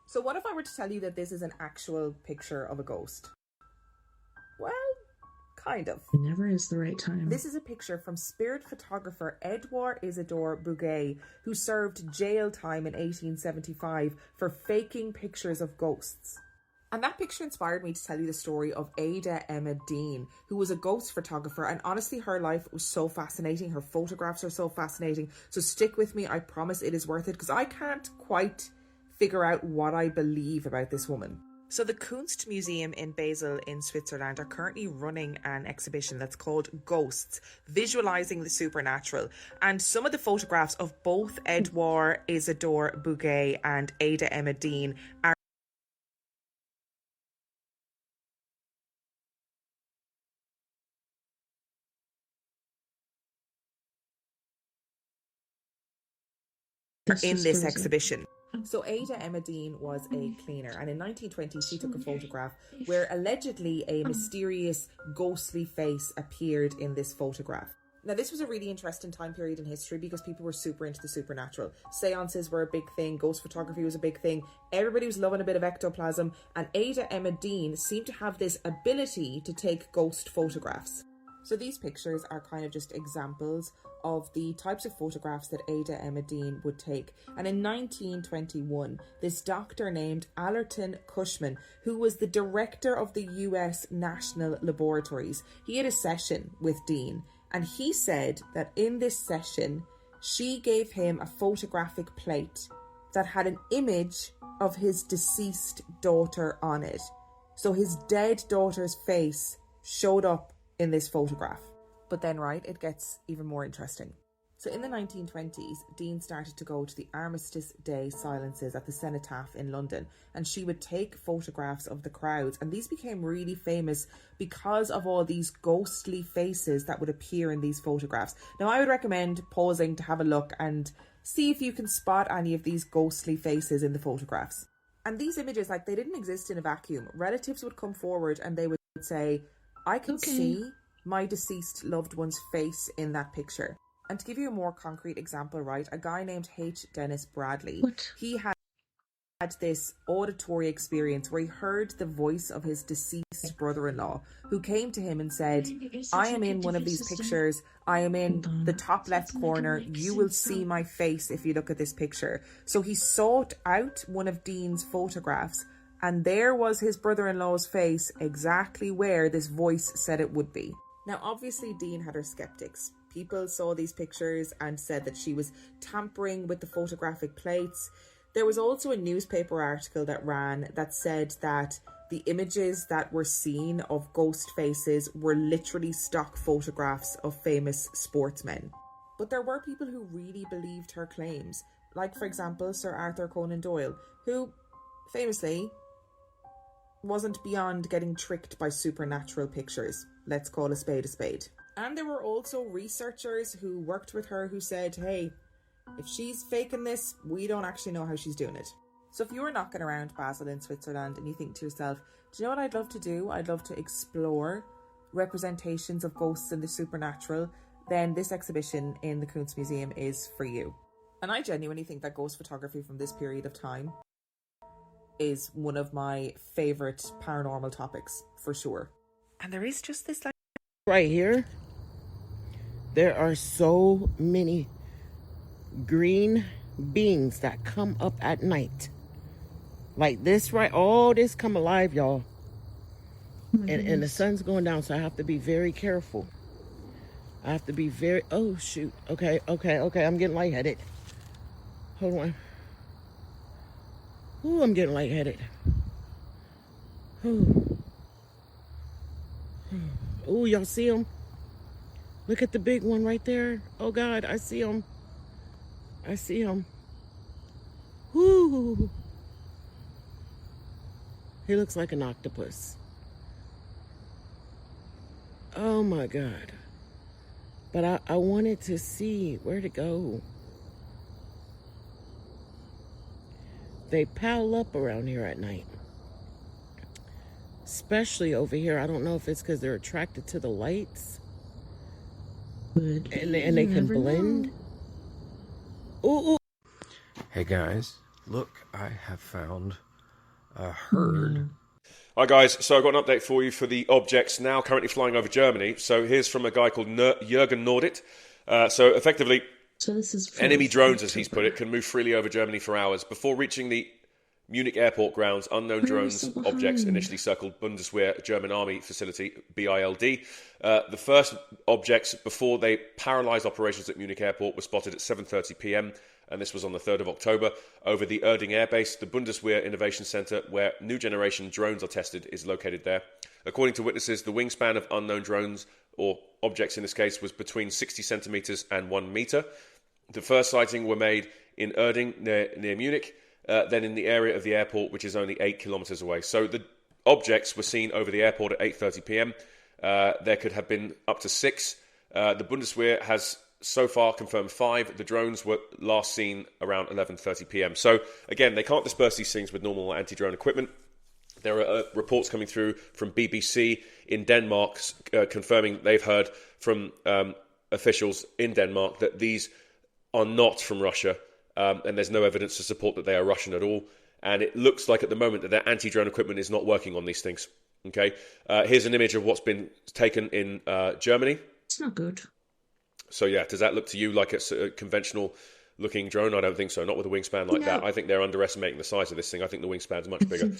So what if I were to tell you that this is an actual picture of a ghost? Well, kind of. It never is the right time. This is a picture from spirit photographer Edouard Isidore Bouguet, who served jail time in 1875 for faking pictures of ghosts. And that picture inspired me to tell you the story of Ada Emma Dean, who was a ghost photographer, and honestly her life was so fascinating. Her photographs are so fascinating. So stick with me, I promise it is worth it, because I can't quite figure out what I believe about this woman. So the Kunstmuseum in Basel in Switzerland are currently running an exhibition that's called Ghosts, Visualizing the Supernatural. And some of the photographs of both Edouard Isidore Bouguet and Ada Emma Dean are in this exhibition. So Ada Emma Dean was a cleaner, and in 1920 she took a photograph where allegedly a mysterious ghostly face appeared in this photograph. Now this was a really interesting time period in history because people were super into the supernatural. Seances were a big thing, ghost photography was a big thing, everybody was loving a bit of ectoplasm, and Ada Emma Dean seemed to have this ability to take ghost photographs. So these pictures are kind of just examples of the types of photographs that Ada Emma Dean would take. And in 1921, this doctor named Allerton Cushman, who was the director of the US National Laboratories, he had a session with Dean. And he said that in this session, she gave him a photographic plate that had an image of his deceased daughter on it. So his dead daughter's face showed up in this photograph. But then, right, it gets even more interesting. So in the 1920s, Dean started to go to the Armistice Day silences at the Cenotaph in London, and she would take photographs of the crowds, and these became really famous because of all these ghostly faces that would appear in these photographs. Now I would recommend pausing to have a look and see if you can spot any of these ghostly faces in the photographs. And these images, like, they didn't exist in a vacuum. Relatives would come forward and they would say, I can see my deceased loved one's face in that picture. And to give you a more concrete example, right, a guy named H. Dennis Bradley, he had had this auditory experience where he heard the voice of his deceased brother-in-law, who came to him and said, I am in one of these pictures. I am in the top left corner. You will see my face if you look at this picture. So he sought out one of Dean's photographs, and there was his brother-in-law's face exactly where this voice said it would be. Now, obviously, Dean had her skeptics. People saw these pictures and said that she was tampering with the photographic plates. There was also a newspaper article that ran that said that the images that were seen of ghost faces were literally stock photographs of famous sportsmen. But there were people who really believed her claims, like, for example, Sir Arthur Conan Doyle, who famously wasn't beyond getting tricked by supernatural pictures. Let's call a spade a spade. And there were also researchers who worked with her who said, hey, if she's faking this, we don't actually know how she's doing it. So if you were knocking around Basel in Switzerland and you think to yourself, do you know what I'd love to do? I'd love to explore representations of ghosts and the supernatural. Then this exhibition in the Kunstmuseum is for you. And I genuinely think that ghost photography from this period of time is one of my favourite paranormal topics, for sure. And there is just this, like, right here, there are so many green beings that come up at night. Like this, right? Oh, this come alive, y'all. And the sun's going down, so I have to be very careful. I have to be very... Oh, shoot. Okay. I'm getting lightheaded. Hold on. Ooh, I'm getting lightheaded. Ooh, y'all see him? Look at the big one right there. Oh, God, I see him. Whoo! He looks like an octopus. Oh, my God. But I wanted to see where to go. They pile up around here at night. Especially over here. I don't know if it's because they're attracted to the lights. And they can blend. Ooh. Hey guys, look, I have found a herd. Hi guys, so I've got an update for you for the objects now currently flying over Germany. So here's from a guy called Jürgen Nordit. So effectively, this is enemy drones, as he's put it, can move freely over Germany for hours. Before reaching the Munich airport grounds, unknown drones objects initially circled Bundeswehr German Army facility, BILD. The first objects before they paralysed operations at Munich airport were spotted at 7:30 p.m, and this was on the 3rd of October, over the Erding Air Base. The Bundeswehr Innovation Centre, where new generation drones are tested, is located there. According to witnesses, the wingspan of unknown drones, or objects in this case, was between 60 centimetres and 1 metre. The first sighting were made in Erding, near Munich, then in the area of the airport, which is only 8 kilometres away. So the objects were seen over the airport at 8:30 p.m. There could have been up to 6. The Bundeswehr has so far confirmed 5. The drones were last seen around 11:30 p.m. So again, they can't disperse these things with normal anti-drone equipment. There are reports coming through from BBC in Denmark confirming they've heard from officials in Denmark that these are not from Russia, and there's no evidence to support that they are Russian at all. And it looks like at the moment that their anti-drone equipment is not working on these things. Okay, here's an image of what's been taken in Germany. It's not good. So yeah, does that look to you like it's a conventional looking drone? I don't think so. Not with a wingspan like that. I think they're underestimating the size of this thing. I think the wingspan's much bigger.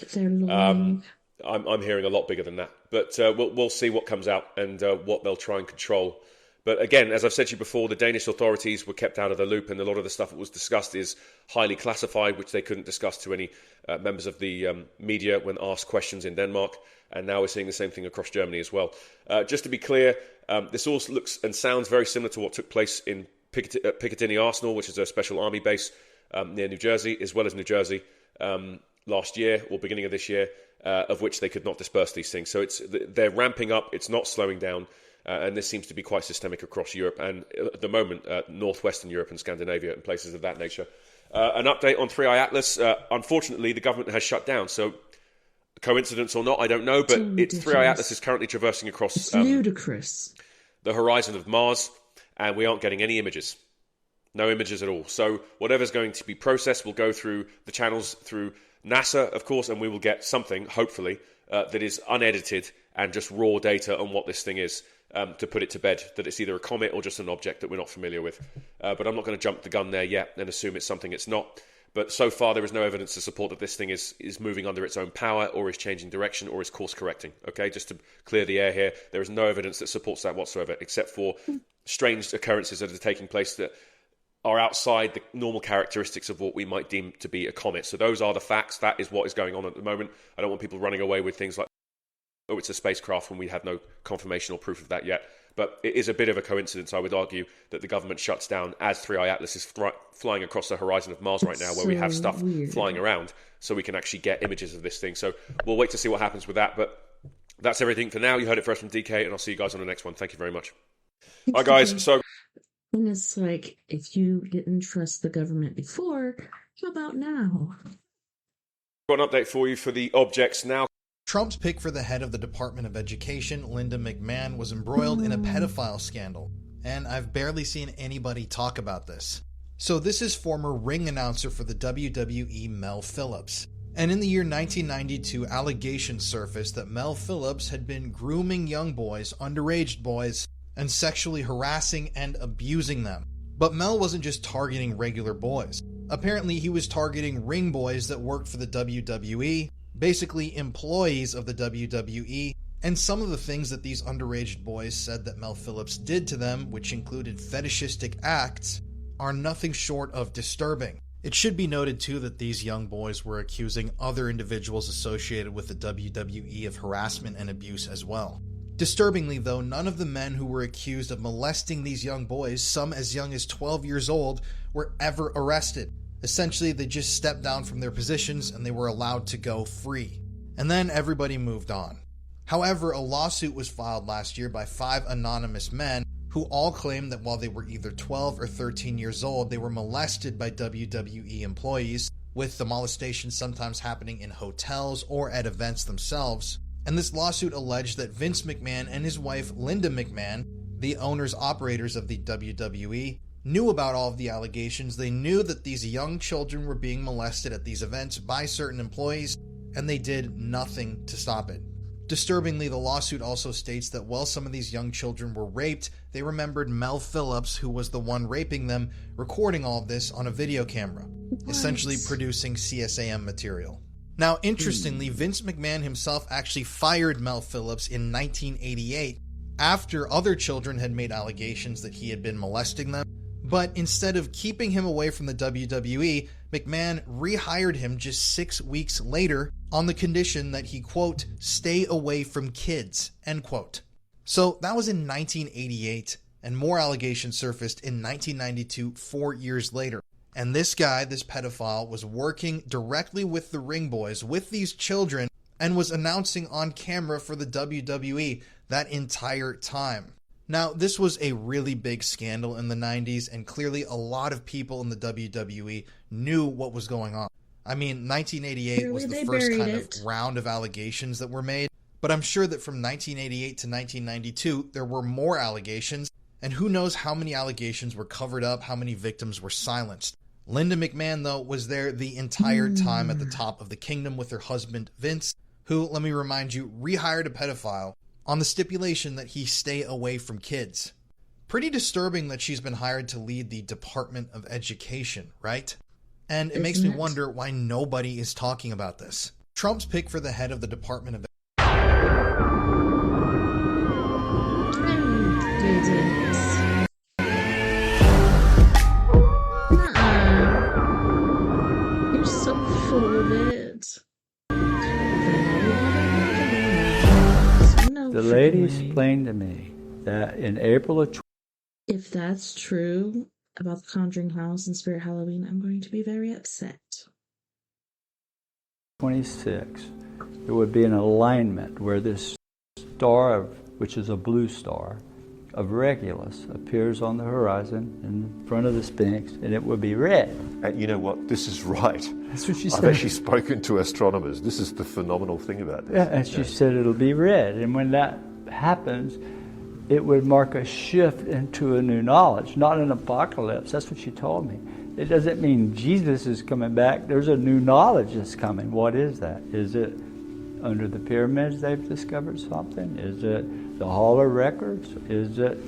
I'm hearing a lot bigger than that. But we'll see what comes out and what they'll try and control. But again, as I've said to you before, the Danish authorities were kept out of the loop, and a lot of the stuff that was discussed is highly classified, which they couldn't discuss to any members of the media when asked questions in Denmark. And now we're seeing the same thing across Germany as well. Just to be clear, this all looks and sounds very similar to what took place in Piccadilly Arsenal, which is a special army base near New Jersey, as well as New Jersey last year or beginning of this year, of which they could not disperse these things. So they're ramping up. It's not slowing down. And this seems to be quite systemic across Europe and, at the moment, northwestern Europe and Scandinavia and places of that nature. An update on 3i Atlas. Unfortunately, the government has shut down. So, coincidence or not, I don't know. But 3i Atlas is currently traversing across ludicrous. The horizon of Mars, and we aren't getting any images. No images at all. So, whatever's going to be processed will go through the channels through NASA, of course, and we will get something, hopefully, that is unedited and just raw data on what this thing is, to put it to bed, that it's either a comet or just an object that we're not familiar with. But I'm not going to jump the gun there yet and assume it's something it's not. But so far, there is no evidence to support that this thing is moving under its own power or is changing direction or is course correcting. Okay, just to clear the air here, there is no evidence that supports that whatsoever, except for strange occurrences that are taking place that are outside the normal characteristics of what we might deem to be a comet. So those are the facts. That is what is going on at the moment. I don't want people running away with things like, oh, it's a spacecraft when we have no confirmation or proof of that yet. But it is a bit of a coincidence, I would argue, that the government shuts down as 3i Atlas is flying across the horizon of Mars right now, where we have stuff flying around, so we can actually get images of this thing. So we'll wait to see what happens with that. But that's everything for now. You heard it first from DK, and I'll see you guys on the next one. Thank you very much. All right, guys. So, and it's like, if you didn't trust the government before, how about now? Got an update for you for the objects now. Trump's pick for the head of the Department of Education, Linda McMahon, was embroiled in a pedophile scandal, and I've barely seen anybody talk about this. So this is former ring announcer for the WWE, Mel Phillips. And in the year 1992, allegations surfaced that Mel Phillips had been grooming young boys, underage boys, and sexually harassing and abusing them. But Mel wasn't just targeting regular boys. Apparently, he was targeting ring boys that worked for the WWE, basically employees of the WWE, and some of the things that these underage boys said that Mel Phillips did to them, which included fetishistic acts, are nothing short of disturbing. It should be noted too that these young boys were accusing other individuals associated with the WWE of harassment and abuse as well. Disturbingly though, none of the men who were accused of molesting these young boys, some as young as 12 years old, were ever arrested. Essentially, they just stepped down from their positions and they were allowed to go free. And then everybody moved on. However, a lawsuit was filed last year by 5 anonymous men who all claimed that while they were either 12 or 13 years old, they were molested by WWE employees, with the molestation sometimes happening in hotels or at events themselves. And this lawsuit alleged that Vince McMahon and his wife Linda McMahon, the owners-operators of the WWE, knew about all of the allegations. They knew that these young children were being molested at these events by certain employees, and they did nothing to stop it. Disturbingly, the lawsuit also states that while some of these young children were raped, they remembered Mel Phillips, who was the one raping them, recording all of this on a video camera, essentially producing CSAM material. Now, interestingly, Vince McMahon himself actually fired Mel Phillips in 1988 after other children had made allegations that he had been molesting them. But instead of keeping him away from the WWE, McMahon rehired him just 6 weeks later on the condition that he, quote, stay away from kids, end quote. So that was in 1988, and more allegations surfaced in 1992, 4 years later. And this guy, this pedophile, was working directly with the ring boys, with these children, and was announcing on camera for the WWE that entire time. Now, this was a really big scandal in the 90s, and clearly a lot of people in the WWE knew what was going on. I mean, 1988 was the first kind of round of allegations that were made, but I'm sure that from 1988 to 1992, there were more allegations, and who knows how many allegations were covered up, how many victims were silenced. Linda McMahon, though, was there the entire time at the top of the kingdom with her husband, Vince, who, let me remind you, rehired a pedophile on the stipulation that he stay away from kids. Pretty disturbing that she's been hired to lead the Department of Education, right? And it makes me wonder why nobody is talking about this. Trump's pick for the head of the Department of You're so full of it. The lady explained to me that in April of... If that's true about the Conjuring House and Spirit Halloween, I'm going to be very upset. 26, there would be an alignment where this star, which is a blue star, of Regulus appears on the horizon in front of the Sphinx, and it would be red. And you know what? This is right. That's what she said. I've actually spoken to astronomers. This is the phenomenal thing about this. Yeah, and she said it'll be red. And when that happens, it would mark a shift into a new knowledge, not an apocalypse. That's what she told me. It doesn't mean Jesus is coming back. There's a new knowledge that's coming. What is that? Is it under the pyramids they've discovered something? Is it the Hall of Records? Is it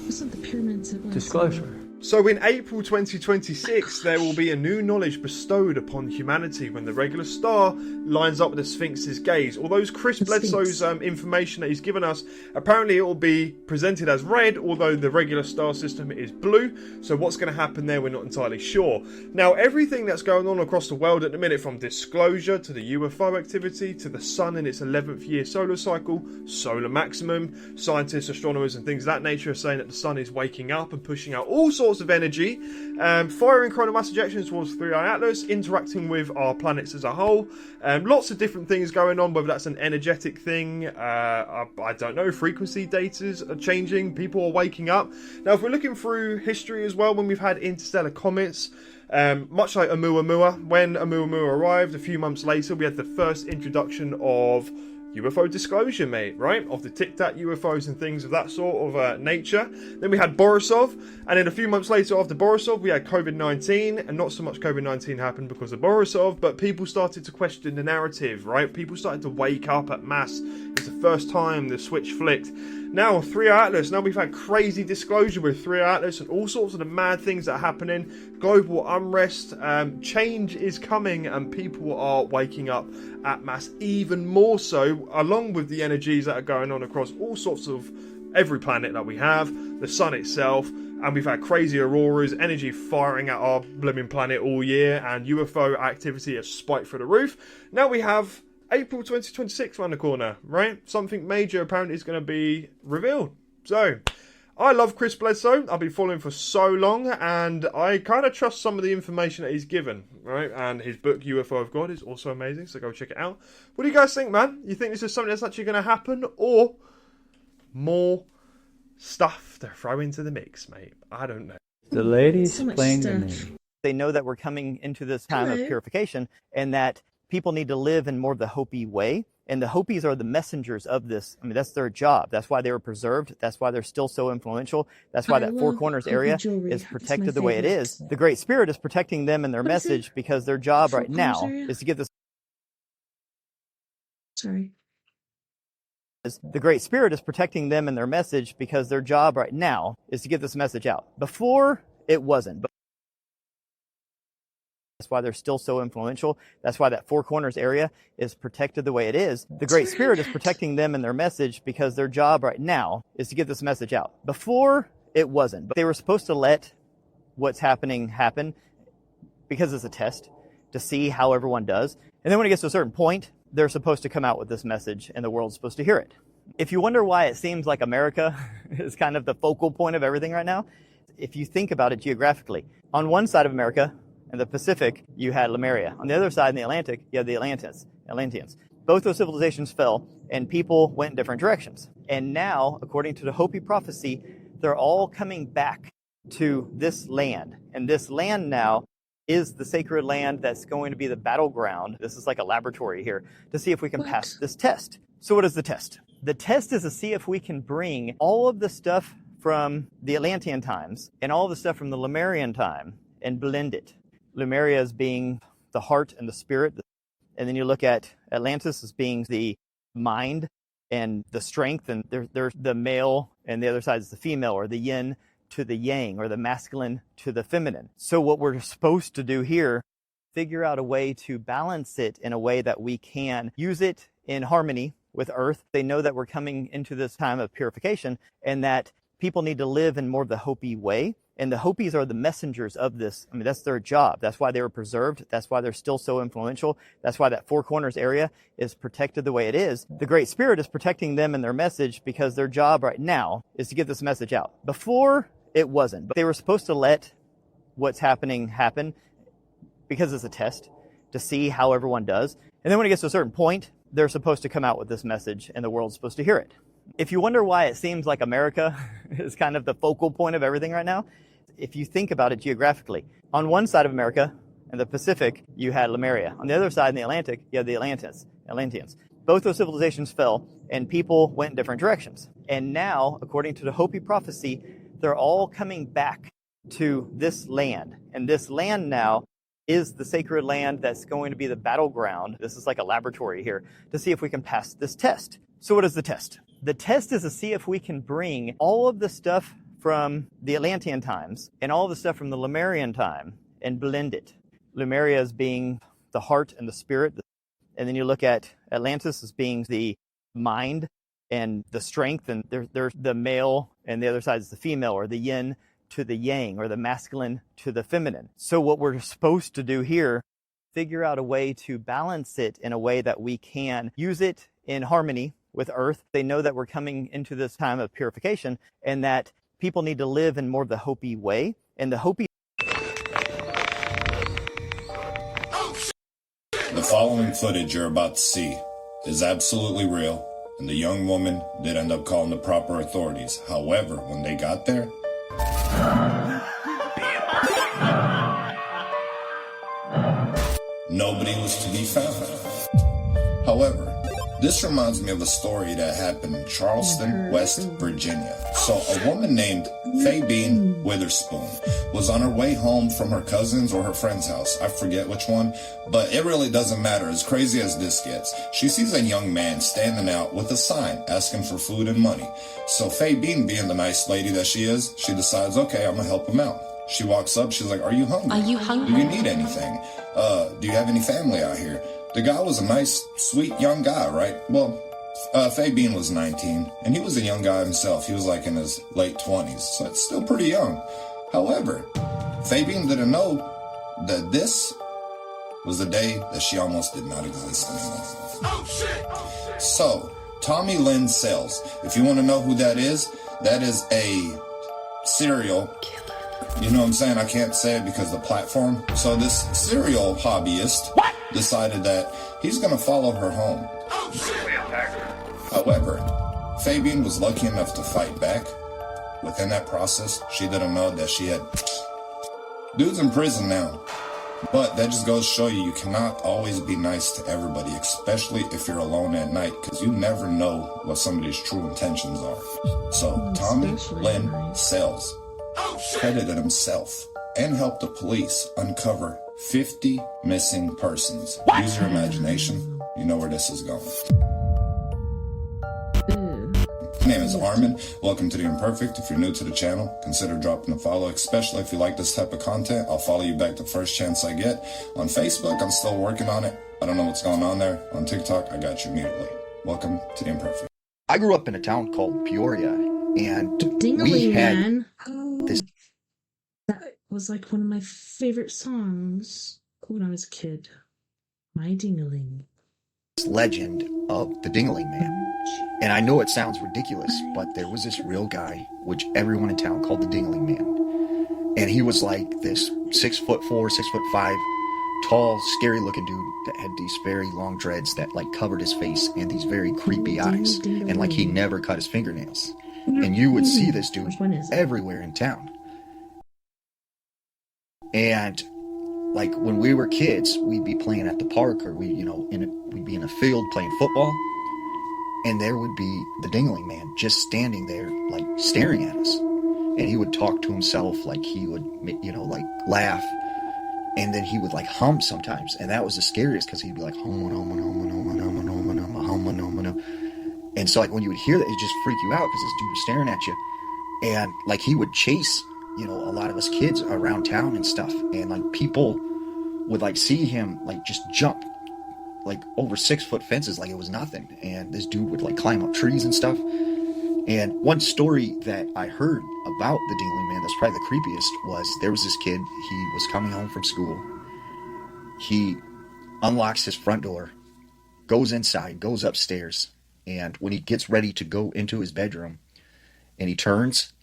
Wasn't the pyramids it was disclosure? So in April 2026, there will be a new knowledge bestowed upon humanity when the regular star lines up with the Sphinx's gaze. Although Chris Bledsoe's information that he's given us, apparently it will be presented as red, although the regular star system is blue. So what's going to happen there, we're not entirely sure. Now, everything that's going on across the world at the minute, from disclosure to the UFO activity to the sun in its 11th year solar cycle, solar maximum, scientists, astronomers and things of that nature are saying that the sun is waking up and pushing out all sorts of energy, firing coronal mass ejections towards 3i Atlas, interacting with our planets as a whole, lots of different things going on, whether that's an energetic thing, I don't know, frequency datas are changing, people are waking up. Now if we're looking through history as well, when we've had interstellar comets, much like Oumuamua, when Oumuamua arrived a few months later, we had the first introduction of UFO disclosure, mate, right? Of the Tic Tac UFOs and things of that sort of nature. Then we had Borisov, and then a few months later after Borisov, we had COVID-19, and not so much COVID-19 happened because of Borisov, but people started to question the narrative, right? People started to wake up at mass. It's the first time the switch flicked. Now, 3i Atlas, now we've had crazy disclosure with 3i Atlas and all sorts of the mad things that are happening. Global unrest, change is coming, and people are waking up at mass even more so, along with the energies that are going on across all sorts of every planet that we have, the sun itself, and we've had crazy auroras, energy firing at our blooming planet all year, and UFO activity has spiked through the roof. Now we have April 2026 around the corner, right? Something major apparently is going to be revealed. So, I love Chris Bledsoe. I've been following him for so long, and I kind of trust some of the information that he's given, right? And his book, UFO of God, is also amazing, so go check it out. What do you guys think, man? You think this is something that's actually going to happen, or more stuff to throw into the mix, mate? I don't know. The ladies explained to me. They know that we're coming into this time of purification, and that people need to live in more of the Hopi way. And the Hopis are the messengers of this. I mean, that's their job. That's why they were preserved. That's why they're still so influential. That's why that Four Corners area is protected the way it is. The Great Spirit is protecting them and their message because their job right now is to get this. Sorry. The Great Spirit is protecting them and their message because their job right now is to get this message out. Before, it wasn't. That's why they're still so influential. That's why that Four Corners area is protected the way it is. The Great Spirit is protecting them and their message because their job right now is to get this message out. Before, it wasn't. But they were supposed to let what's happening happen because it's a test to see how everyone does. And then when it gets to a certain point, they're supposed to come out with this message and the world's supposed to hear it. If you wonder why it seems like America is kind of the focal point of everything right now, if you think about it geographically, on one side of America, in the Pacific, you had Lemuria. On the other side, in the Atlantic, you had the Atlanteans. Both those civilizations fell, and people went in different directions. And now, according to the Hopi prophecy, they're all coming back to this land. And this land now is the sacred land that's going to be the battleground. This is like a laboratory here to see if we can pass this test. So what is the test? The test is to see if we can bring all of the stuff from the Atlantean times and all the stuff from the Lemurian time and blend it. Lemuria as being the heart and the spirit. And then you look at Atlantis as being the mind and the strength. And there's the male, and the other side is the female, or the yin to the yang, or the masculine to the feminine. So what we're supposed to do here, figure out a way to balance it in a way that we can use it in harmony with Earth. They know that we're coming into this time of purification, and that people need to live in more of the Hopi way. And the Hopis are the messengers of this. I mean, that's their job. That's why they were preserved. That's why they're still so influential. That's why that Four Corners area is protected the way it is. The Great Spirit is protecting them and their message because their job right now is to get this message out. Before, it wasn't. But they were supposed to let what's happening happen because it's a test to see how everyone does. And then when it gets to a certain point, they're supposed to come out with this message and the world's supposed to hear it. If you wonder why it seems like America is kind of the focal point of everything right now, if you think about it geographically, on one side of America, in the Pacific, you had Lemuria. On the other side, in the Atlantic, you had the Atlanteans. Both those civilizations fell, and people went in different directions. And now, according to the Hopi prophecy, they're all coming back to this land. And this land now is the sacred land that's going to be the battleground. This is like a laboratory here to see if we can pass this test. So what is the test? The test is to see if we can bring all of the stuff from the Atlantean times and all the stuff from the Lemurian time and blend it. Lemuria as being the heart and the spirit. And then you look at Atlantis as being the mind and the strength. And there's the male, and the other side is the female, or the yin to the yang, or the masculine to the feminine. So what we're supposed to do here, figure out a way to balance it in a way that we can use it in harmony with Earth. They know that we're coming into this time of purification and that people need to live in more of the Hopi way. And the Hopi... The following footage you're about to see is absolutely real, and the young woman did end up calling the proper authorities. However, when they got there, nobody was to be found. However, this reminds me of a story that happened in Charleston, West Virginia. So a woman named Fabienne Witherspoon was on her way home from her cousin's or her friend's house. I forget which one, but it really doesn't matter. As crazy as this gets, she sees a young man standing out with a sign asking for food and money. So Fabienne, being the nice lady that she is, she decides, okay, I'm gonna help him out. She walks up, she's like, are you hungry? Are you hungry? Do you need anything? Do you have any family out here? The guy was a nice, sweet young guy, right? Well, Fabienne was 19, and he was a young guy himself. He was like in his late 20s, so it's still pretty young. However, Fabienne didn't know that this was the day that she almost did not exist anymore. Oh, shit! So, Tommy Lynn Sells, if you want to know who that is a serial... You know what I'm saying? I can't say it because of the platform. So this serial hobbyist decided that he's going to follow her home. However, Fabienne was lucky enough to fight back. Within that process, she didn't know that she had... Dude's in prison now. But that just goes to show you cannot always be nice to everybody, especially if you're alone at night, because you never know what somebody's true intentions are. So Tommy Lynn Sells credited himself and helped the police uncover 50 missing persons. Use your imagination. You know where this is going. My name is Armin. Welcome to The Imperfect. If you're new to the channel, consider dropping a follow, especially if you like this type of content. I'll follow you back the first chance I get. On Facebook, I'm still working on it. I don't know what's going on there. On TikTok, I got you immediately. Welcome to The Imperfect. I grew up in a town called Peoria, and Dingling we had Man. this. That was like one of my favorite songs when I was a kid. My Dingling. Legend of the Dingling Man. And I know it sounds ridiculous, but there was this real guy, which everyone in town called the Dingling Man. And he was like this 6'4", 6'5", tall, scary looking dude that had these very long dreads that like covered his face and these very creepy eyes. And like he never cut his fingernails. And you would see this dude everywhere in town. And like when we were kids, we'd be playing at the park, or we'd be in a field playing football, and there would be the Dingling Man just standing there, like staring at us. And he would talk to himself, like he would, like laugh, and then he would like hum sometimes, and that was the scariest because he'd be like hum. And so like when you would hear that, it just freak you out because this dude was staring at you, and like he would chase a lot of us kids around town and stuff, and like people would like see him like just jump like over 6-foot fences like it was nothing, and this dude would like climb up trees and stuff. And one story that I heard about the Dingling Man that's probably the creepiest was there was this kid, he was coming home from school, he unlocks his front door, goes inside, goes upstairs, and when he gets ready to go into his bedroom and he turns,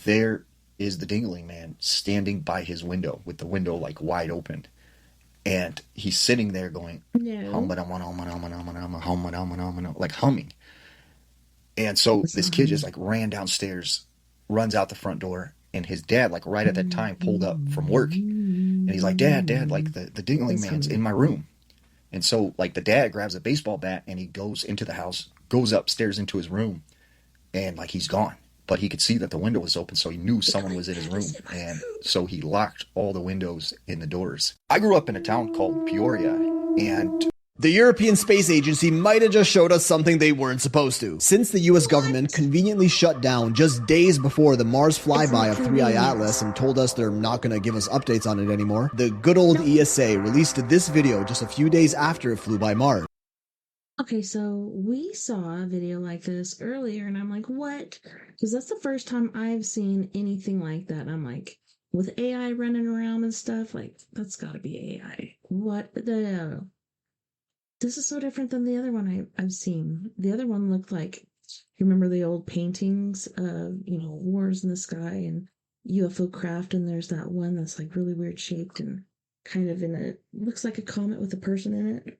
there is the Dingling Man standing by his window with the window like wide open, and he's sitting there going like humming. And so this kid just like ran downstairs, runs out the front door, and his dad like right at that time pulled up from work, and he's like, Dad, like the Dingling Man's in my room. And so like the dad grabs a baseball bat and he goes into the house, goes upstairs into his room, and like he's gone. But he could see that the window was open, so he knew someone was in his room, and so he locked all the windows and the doors. I grew up in a town called Peoria, and the European Space Agency might have just showed us something they weren't supposed to. Since the US government conveniently shut down just days before the Mars flyby of 3i Atlas and told us they're not going to give us updates on it anymore, the good old ESA released this video just a few days after it flew by Mars. Okay, so we saw a video like this earlier, and I'm like, what? Because that's the first time I've seen anything like that. I'm like, with AI running around and stuff, like, that's gotta be AI. What the... This is so different than the other one I've seen. The other one looked like, you remember the old paintings of, wars in the sky and UFO craft, and there's that one that's like really weird shaped and kind of looks like a comet with a person in it.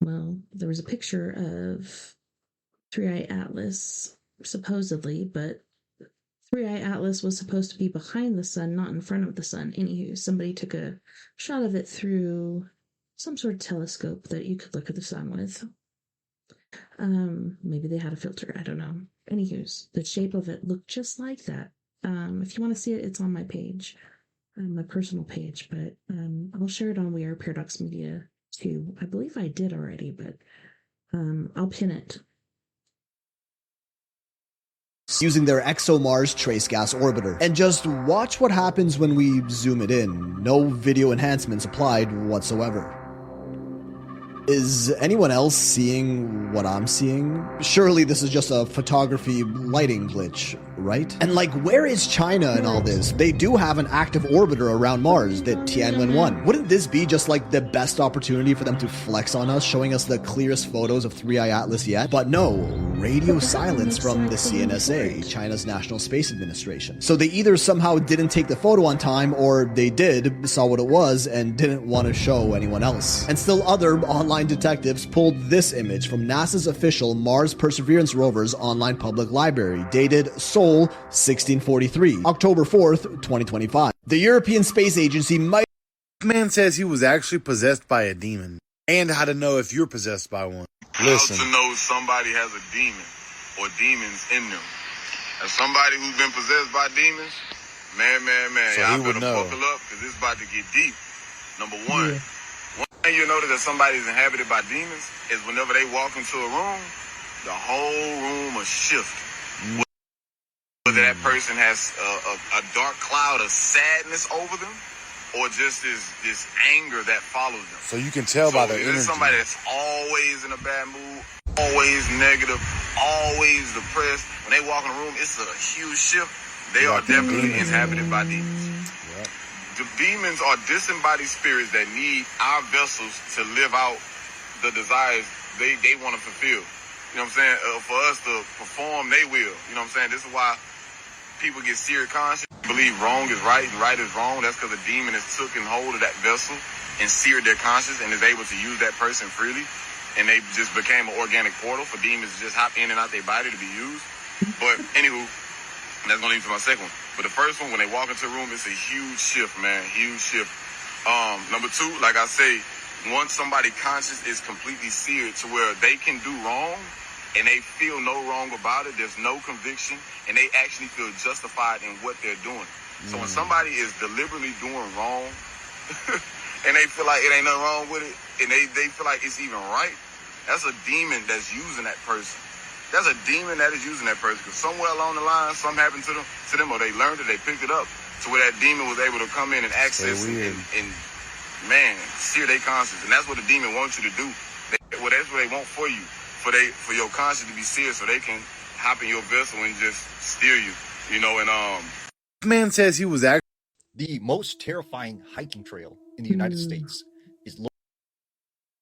Well, there was a picture of 3i Atlas, supposedly, but 3i Atlas was supposed to be behind the sun, not in front of the sun. Anywho, somebody took a shot of it through some sort of telescope that you could look at the sun with. Maybe they had a filter, I don't know. Anywho, the shape of it looked just like that. If you want to see it, it's on my page, my personal page, but I'll share it on We Are Paradox Media too. I believe I did already, but I'll pin it. Using their ExoMars trace gas orbiter. And just watch what happens when we zoom it in. No video enhancements applied whatsoever. Is anyone else seeing what I'm seeing? Surely this is just a photography lighting glitch, right? And where is China in all this? They do have an active orbiter around Mars, the Tianwen-1. Wouldn't this be just the best opportunity for them to flex on us, showing us the clearest photos of 3i Atlas yet? But no, radio silence from the CNSA, China's National Space Administration. So they either somehow didn't take the photo on time, or they did, saw what it was, and didn't want to show anyone else. And still other online detectives pulled this image from NASA's official Mars Perseverance rover's online public library, dated Seoul 1643, October 4th, 2025. The European Space Agency might... Man says he was actually possessed by a demon, and how to know if you're possessed by one. Listen. How to know somebody has a demon or demons in them. As somebody who's been possessed by demons, man, So y'all he would better know. buckle up, because it's about to get deep. Number one. One thing you notice that somebody is inhabited by demons is whenever they walk into a room, the whole room will shift. Whether that person has a dark cloud of sadness over them, or just this anger that follows them. So you can tell by their if energy. it's somebody that's always in a bad mood, always negative, always depressed, when they walk in a room, it's a huge shift. They are definitely inhabited by demons. The demons are disembodied spirits that need our vessels to live out the desires they want to fulfill. You know what I'm saying? For us to perform, they will. You know what I'm saying? This is why people get seared conscious, believe wrong is right and right is wrong. That's because the demon has taken hold of that vessel and seared their conscience and is able to use that person freely. And they just became an organic portal for demons to just hop in and out their body to be used. But anywho, that's going to lead to my second one. But the first one, when they walk into a room, it's a huge shift, man. Huge shift. Number two, like I say, once somebody's conscience is completely seared to where they can do wrong and they feel no wrong about it, there's no conviction, and they actually feel justified in what they're doing. So when somebody is deliberately doing wrong and they feel like it ain't nothing wrong with it, and they feel like it's even right, that's a demon that's using that person. That's a demon that is using that person, because somewhere along the line, something happened to them, or they learned it, they picked it up, to where that demon was able to come in and access and sear their conscience. And that's what the demon wants you to do. That's what they want for you, for your conscience to be seared, so they can hop in your vessel and just steer you. Man says he was actually... The most terrifying hiking trail in the United States is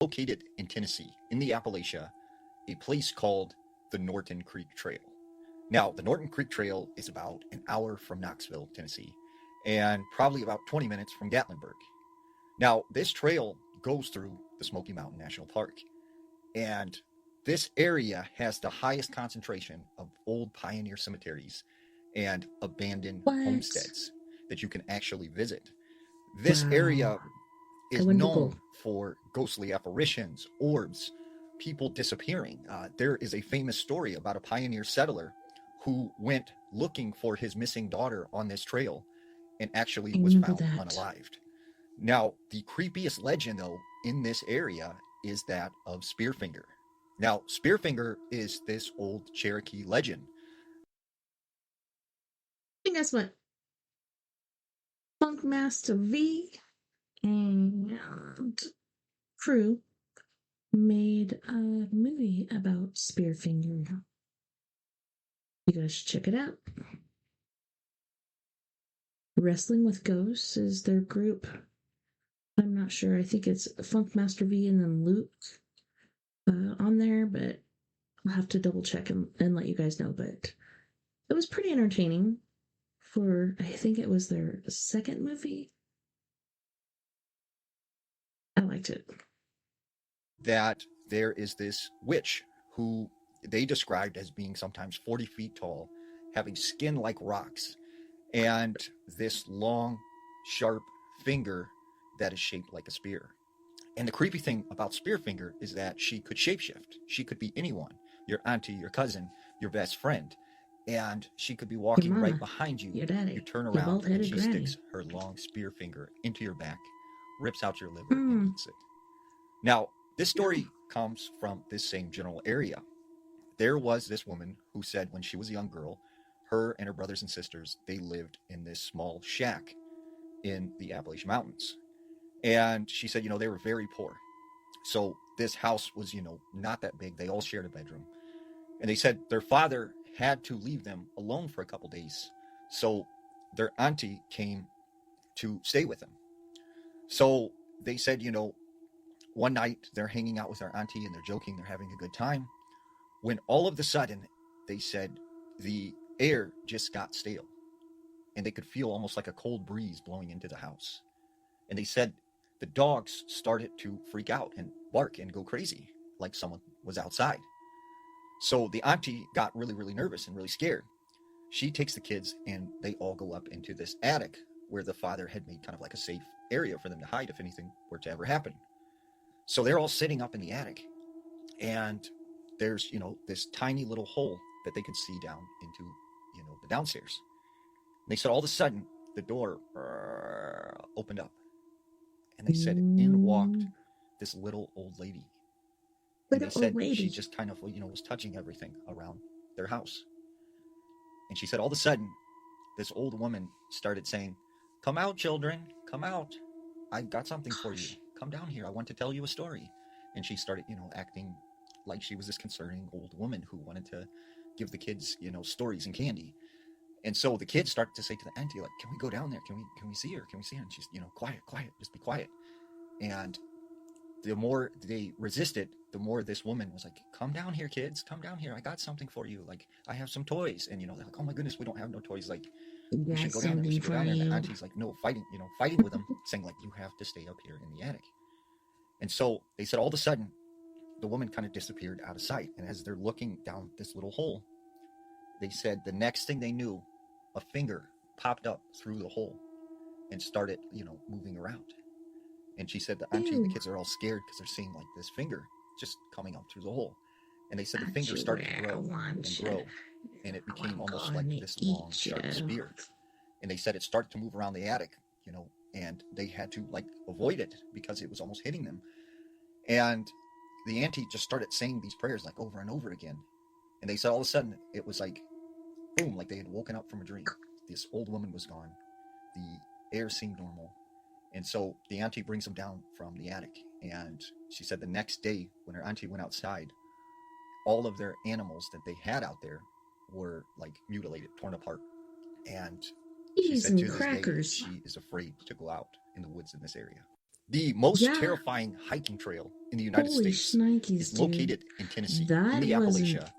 located in Tennessee, in the Appalachia, a place called the Norton Creek Trail. Now, the Norton Creek Trail is about an hour from Knoxville, Tennessee, and probably about 20 minutes from Gatlinburg. Now, this trail goes through the Smoky Mountain National Park, and this area has the highest concentration of old pioneer cemeteries and abandoned homesteads that you can actually visit. This area is known for ghostly apparitions, orbs, people disappearing. There is a famous story about a pioneer settler who went looking for his missing daughter on this trail and actually was found unalived. Now, the creepiest legend, though, in this area is that of Spearfinger. Now, Spearfinger is this old Cherokee legend. And guess what? Funkmaster V and crew made a movie about Spearfinger. You guys should check it out. Wrestling with Ghosts is their group. I'm not sure. I think it's Funkmaster V and then Luke on there, but I'll have to double check and let you guys know. But it was pretty entertaining for, I think it was their second movie. I liked it. That there is this witch who they described as being sometimes 40 feet tall, having skin like rocks, and this long, sharp finger that is shaped like a spear. And the creepy thing about Spearfinger is that she could shapeshift. She could be anyone, your auntie, your cousin, your best friend. And she could be walking right behind you. Your daddy, you turn your around and bald-headed she granny. sticks her long spear finger into your back, rips out your liver, and eats it. Now, this story comes from this same general area. There was this woman who said when she was a young girl, her and her brothers and sisters, they lived in this small shack in the Appalachian Mountains. And she said, they were very poor. So this house was, not that big. They all shared a bedroom. And they said their father had to leave them alone for a couple days. So their auntie came to stay with them. So they said, one night they're hanging out with their auntie and they're joking, they're having a good time. When all of a sudden, they said the air just got stale. And they could feel almost like a cold breeze blowing into the house. And they said the dogs started to freak out and bark and go crazy, like someone was outside. So the auntie got really, really nervous and really scared. She takes the kids and they all go up into this attic where the father had made kind of like a safe area for them to hide if anything were to ever happen. So they're all sitting up in the attic and there's, this tiny little hole that they could see down into, the downstairs. And they said all of a sudden the door opened up and they said in walked this little old lady. And they said she just kind of, was touching everything around their house. And she said all of a sudden, this old woman started saying, "Come out, children, come out. I've got something for you. Come down here. I want to tell you a story." And she started, acting like she was this concerning old woman who wanted to give the kids, stories and candy. And so the kids started to say to the auntie, like, "Can we go down there? Can we see her? Can we see her?" And she's, "Quiet, just be quiet." And the more they resisted, the more this woman was like, "Come down here, kids. Come down here. I got something for you. Like, I have some toys." And, they're like, "Oh my goodness, we don't have no toys. Like, we should go down there. We should go down there." And the auntie's like, no, fighting with them, saying like, "You have to stay up here in the attic." And so they said all of a sudden, the woman kind of disappeared out of sight. And as they're looking down this little hole, they said the next thing they knew, a finger popped up through the hole and started, moving around. And she said the auntie and the kids are all scared because they're seeing like this finger just coming up through the hole. And they said the finger started to grow and grow. And it became almost like this long, sharp spear. And they said it started to move around the attic, and they had to like avoid it because it was almost hitting them. And the auntie just started saying these prayers like over and over again. And they said all of a sudden it was like, boom, like they had woken up from a dream. This old woman was gone. The air seemed normal. And so the auntie brings them down from the attic. And she said the next day when her auntie went outside, all of their animals that they had out there were like mutilated, torn apart. And she said to this day, she is afraid to go out in the woods in this area. The most terrifying hiking trail in the United States is located in Tennessee, in the Appalachia.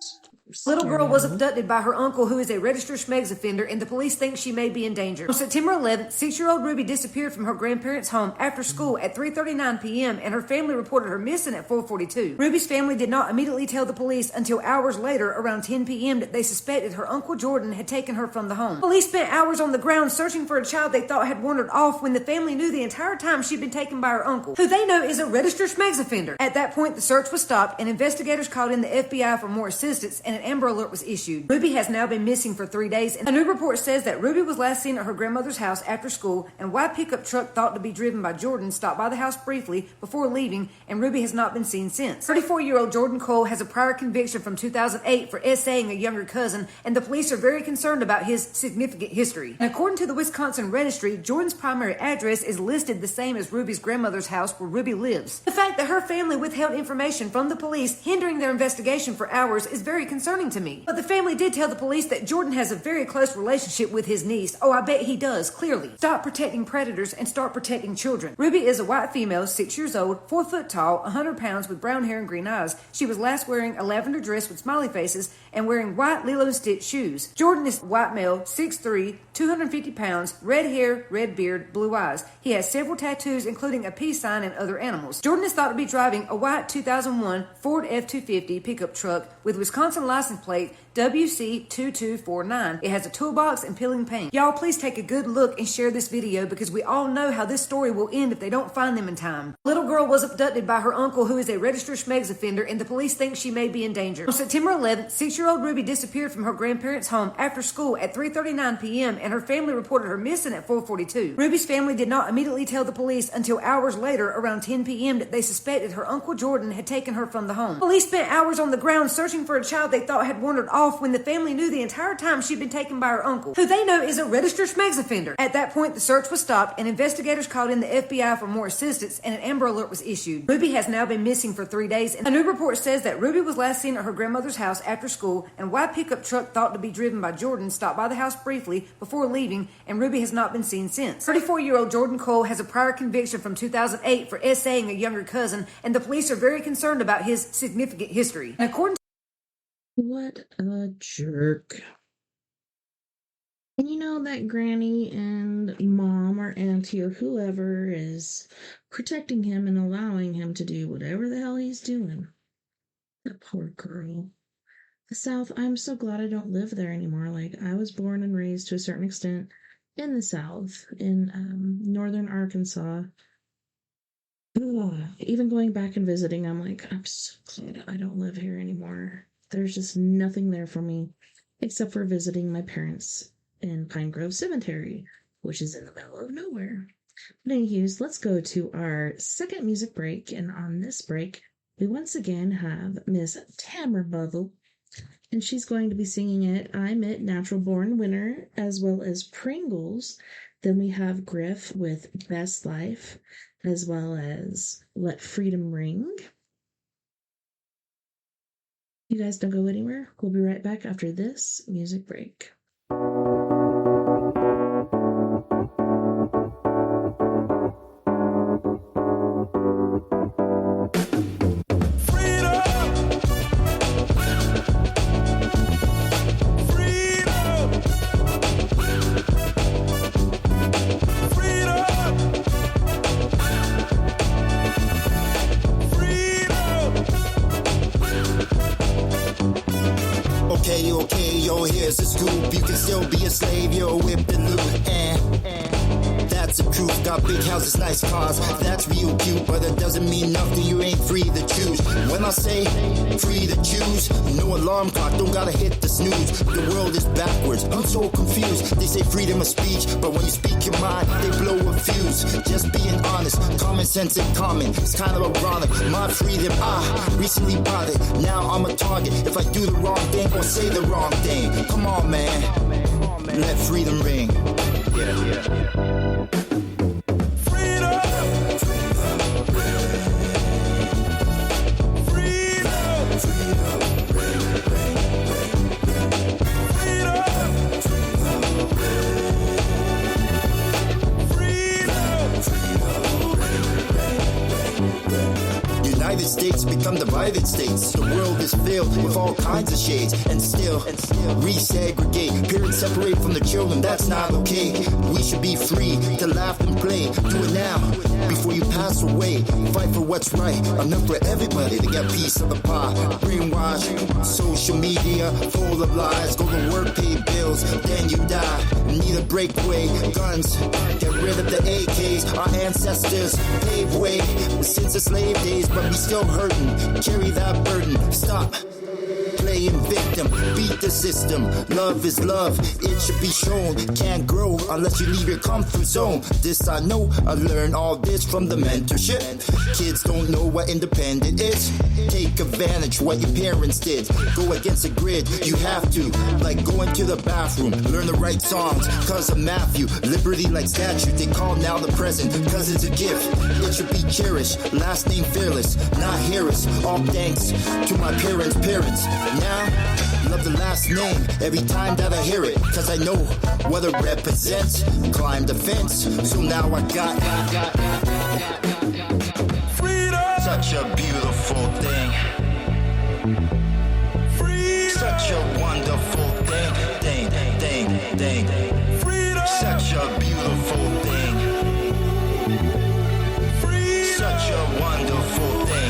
Little girl was abducted by her uncle, who is a registered schmegs offender, and the police think she may be in danger. On September 11th, 6-year-old Ruby disappeared from her grandparents' home after school at 3:39 p.m., and her family reported her missing at 4:42. Ruby's family did not immediately tell the police until hours later, around 10 p.m., that they suspected her uncle Jordan had taken her from the home. Police spent hours on the ground searching for a child they thought had wandered off, when the family knew the entire time she'd been taken by her uncle, who they know is a registered schmegs offender. At that point, the search was stopped, and investigators called in the FBI for more assistance, and an Amber Alert was issued. Ruby has now been missing for 3 days, and a new report says that Ruby was last seen at her grandmother's house after school, and white pickup truck thought to be driven by Jordan stopped by the house briefly before leaving, and Ruby has not been seen since. 34-year-old Jordan Cole has a prior conviction from 2008 for essaying a younger cousin, and the police are very concerned about his significant history. And according to the Wisconsin Registry, Jordan's primary address is listed the same as Ruby's grandmother's house where Ruby lives. The fact that her family withheld information from the police, hindering their investigation for hours, is very concerning to me. But the family did tell the police that Jordan has a very close relationship with his niece. Oh, I bet he does, clearly. Stop protecting predators and start protecting children. Ruby is a white female, 6 years old, 4 foot tall, 100 pounds, with brown hair and green eyes. She was last wearing a lavender dress with smiley faces and wearing white Lilo and Stitch shoes. Jordan is white male, 6'3", 250 pounds, red hair, red beard, blue eyes. He has several tattoos, including a peace sign and other animals. Jordan is thought to be driving a white 2001 Ford F-250 pickup truck with Wisconsin license plate WC2249. It has a toolbox and peeling paint. Y'all, please take a good look and share this video, because we all know how this story will end if they don't find them in time. Little girl was abducted by her uncle, who is a registered schmegs offender, and the police think she may be in danger. On September 11th, 6-year-old Ruby disappeared from her grandparents' home after school at 3:39 p.m., and her family reported her missing at 4:42. Ruby's family did not immediately tell the police until hours later, around 10 p.m., that they suspected her uncle Jordan had taken her from the home. Police spent hours on the ground searching for a child they thought had wandered off, when the family knew the entire time she'd been taken by her uncle, who they know is a registered schmegs offender. At that point, the search was stopped, and investigators called in the FBI for more assistance, and an Amber Alert was issued. Ruby has now been missing for 3 days, and a new report says that Ruby was last seen at her grandmother's house after school, and white pickup truck thought to be driven by Jordan stopped by the house briefly before leaving, and Ruby has not been seen since. 34-year-old Jordan Cole has a prior conviction from 2008 for essaying a younger cousin, and the police are very concerned about his significant history. And according to What a jerk. And you know that granny and mom or auntie or whoever is protecting him and allowing him to do whatever the hell he's doing. That poor girl. The South, I'm so glad I don't live there anymore. Like, I was born and raised to a certain extent in the South, in northern Arkansas. Ugh. Even going back and visiting, I'm like, I'm so glad I don't live here anymore. There's just nothing there for me except for visiting my parents in Pine Grove Cemetery, which is in the middle of nowhere. But anyways, let's go to our second music break, and on this break, we once again have Miss Tamara Buttle, and she's going to be singing it, I'm It, Natural Born Winner, as well as Pringles. Then we have Griff with Best Life, as well as Let Freedom Ring. You guys don't go anywhere. We'll be right back after this music break. Okay, yo, here's the scoop. You can still be a slave, you're whipped and loop. That's the truth. Got big houses, nice cars. That's real cute, but that doesn't mean nothing. You ain't free to choose. When I say free to choose, no alarm clock, don't gotta hit the snooze. The world is backwards, I'm so confused. They say freedom of speech, but when you speak your mind, they blow a fuse. Just being honest, common sense ain't common. It's kind of ironic. My freedom, recently bought it. Now I'm a target. If I do the wrong thing or say the wrong thing, come on, man. Let freedom ring. Yeah. United States become divided states. The world is filled with all kinds of shades, and still resegregate. Parents separate from the children, that's not okay. We should be free to laugh and play. Do it now, before you pass away. Fight for what's right, enough for everybody to get a piece of the pie. Brainwash, social media, full of lies. Go to work, pay bills, then you die. Need a breakaway, guns, get rid of the AKs. Our ancestors paved way since the slave days, but we still hurting. Carry that burden, stop playing victim, beat the system. Love is love, it should be shown. Can't grow unless you leave your comfort zone. This I know, I learned all this from the mentorship. Kids don't know what independent is. Take advantage what your parents did. Go against the grid, you have to. Like going to the bathroom, learn the right songs. Cause of Matthew, liberty like statue. They call now the present, cause it's a gift. It should be cherished, last name fearless, not Harris. All thanks to my parents' parents. Now, love the last name every time that I hear it, cause I know what it represents. Climb the fence, so now I got freedom. Such a beautiful thing. Freedom. Such a wonderful thing. Freedom. Such a beautiful thing. Freedom. Such a wonderful thing.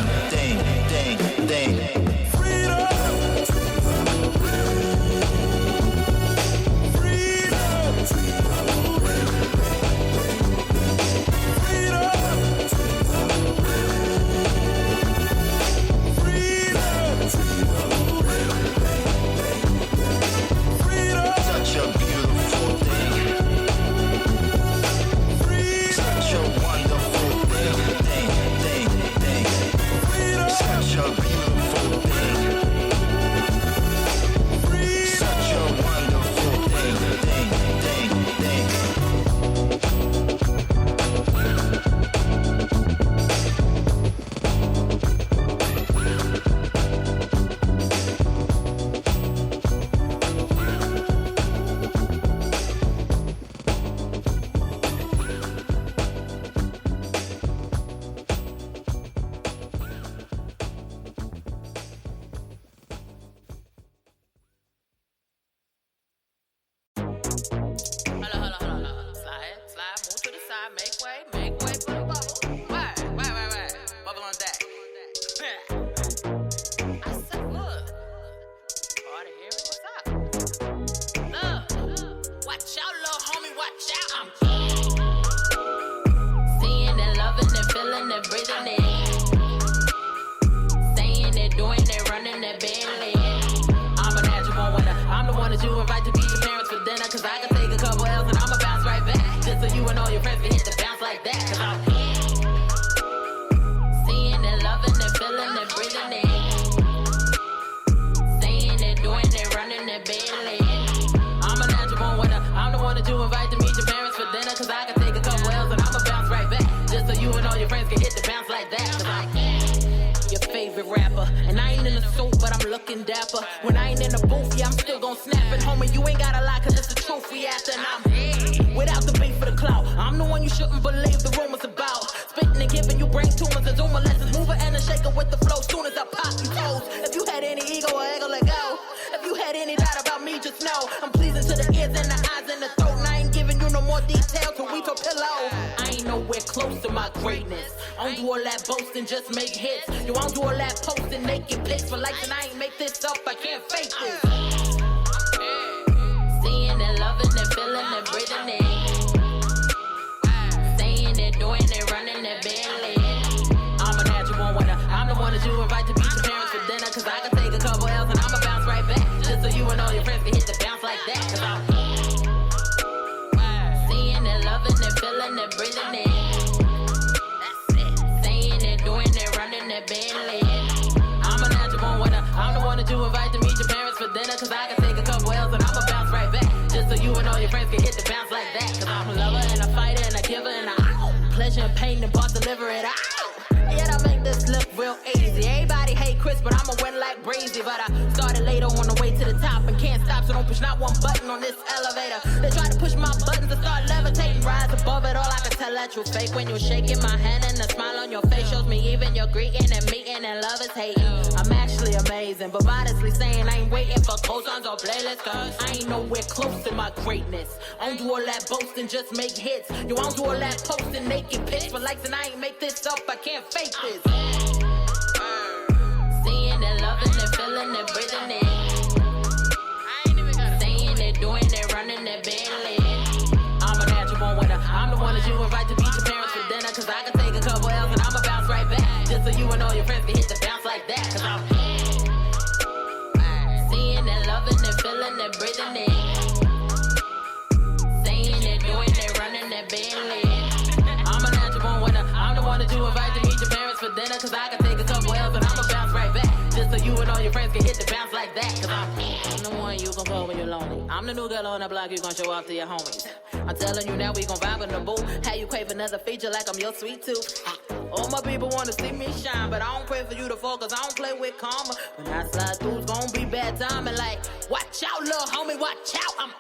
Just make hits. You won't do all that posting naked pics for likes, and I ain't make this up. I can't fake this. Seeing it, loving it, feeling it, breathing it. Saying it, doing it, running it, barely. I'm a natural winner. I'm the one that you invite to meet your parents for dinner, cause I can take a couple L's and I'ma bounce right back. Just so you and all your friends can hit the bounce like that. Cause I'm seeing it, loving it, feeling it, breathing it. Bentley. I'm a natural winner. I'm the one that you invite to meet your parents for dinner, cause I can take a couple L's and I'ma bounce right back. Just so you and all your friends can hit the bounce like that. Cause I'm a lover and a fighter and a giver and a pleasure and pain and boss deliver it out. Yet I make this look real easy. Everybody hate Chris, but I'ma win like Breezy. But I started later on the way to the top and can't stop, so don't push not one button on this elevator. They try to push my buttons to start levitating, rise above it all. I can tell that you fake when you shaking my hand and the smile on your face shows me even you're greeting and meeting and love is hating. I'm actually amazing, but modestly saying I ain't waiting for cosigns or playlists, cause I ain't nowhere close to my greatness. I don't do all that boasting, just make hits. Yo, I don't do all that posting, naked pics for likes, and I ain't make this up, I can't fake this. Seeing it, loving it, feeling it, breathing it. Saying it, doing it, running it, Bentley. I'm a natural born winner. I'm the one that you invite to meet your parents for dinner, cause I can take a couple L's and I'ma bounce right back. Just so you and all your friends can hit the bounce like that, cause I'm seeing it, loving it, feeling it, breathing it. Saying it, doing it, running it, Bentley. I'm a natural born winner. I'm the one that you invite to meet your parents for dinner, cause I can take a couple L's and I'ma bounce right back. Just so you and all your friends can hit the bounce like that, cause I'm the one you gon' call when you're lonely. I'm the new girl on the block, you gon' show off to your homies. I'm telling you now, we gon' vibe in the booth. How you crave another feature like I'm your sweet tooth. All my people wanna see me shine, but I don't pray for you to fall, cause I don't play with karma. When I slide through, it's gon' be bad timing. Like, watch out, little homie, watch out. I'm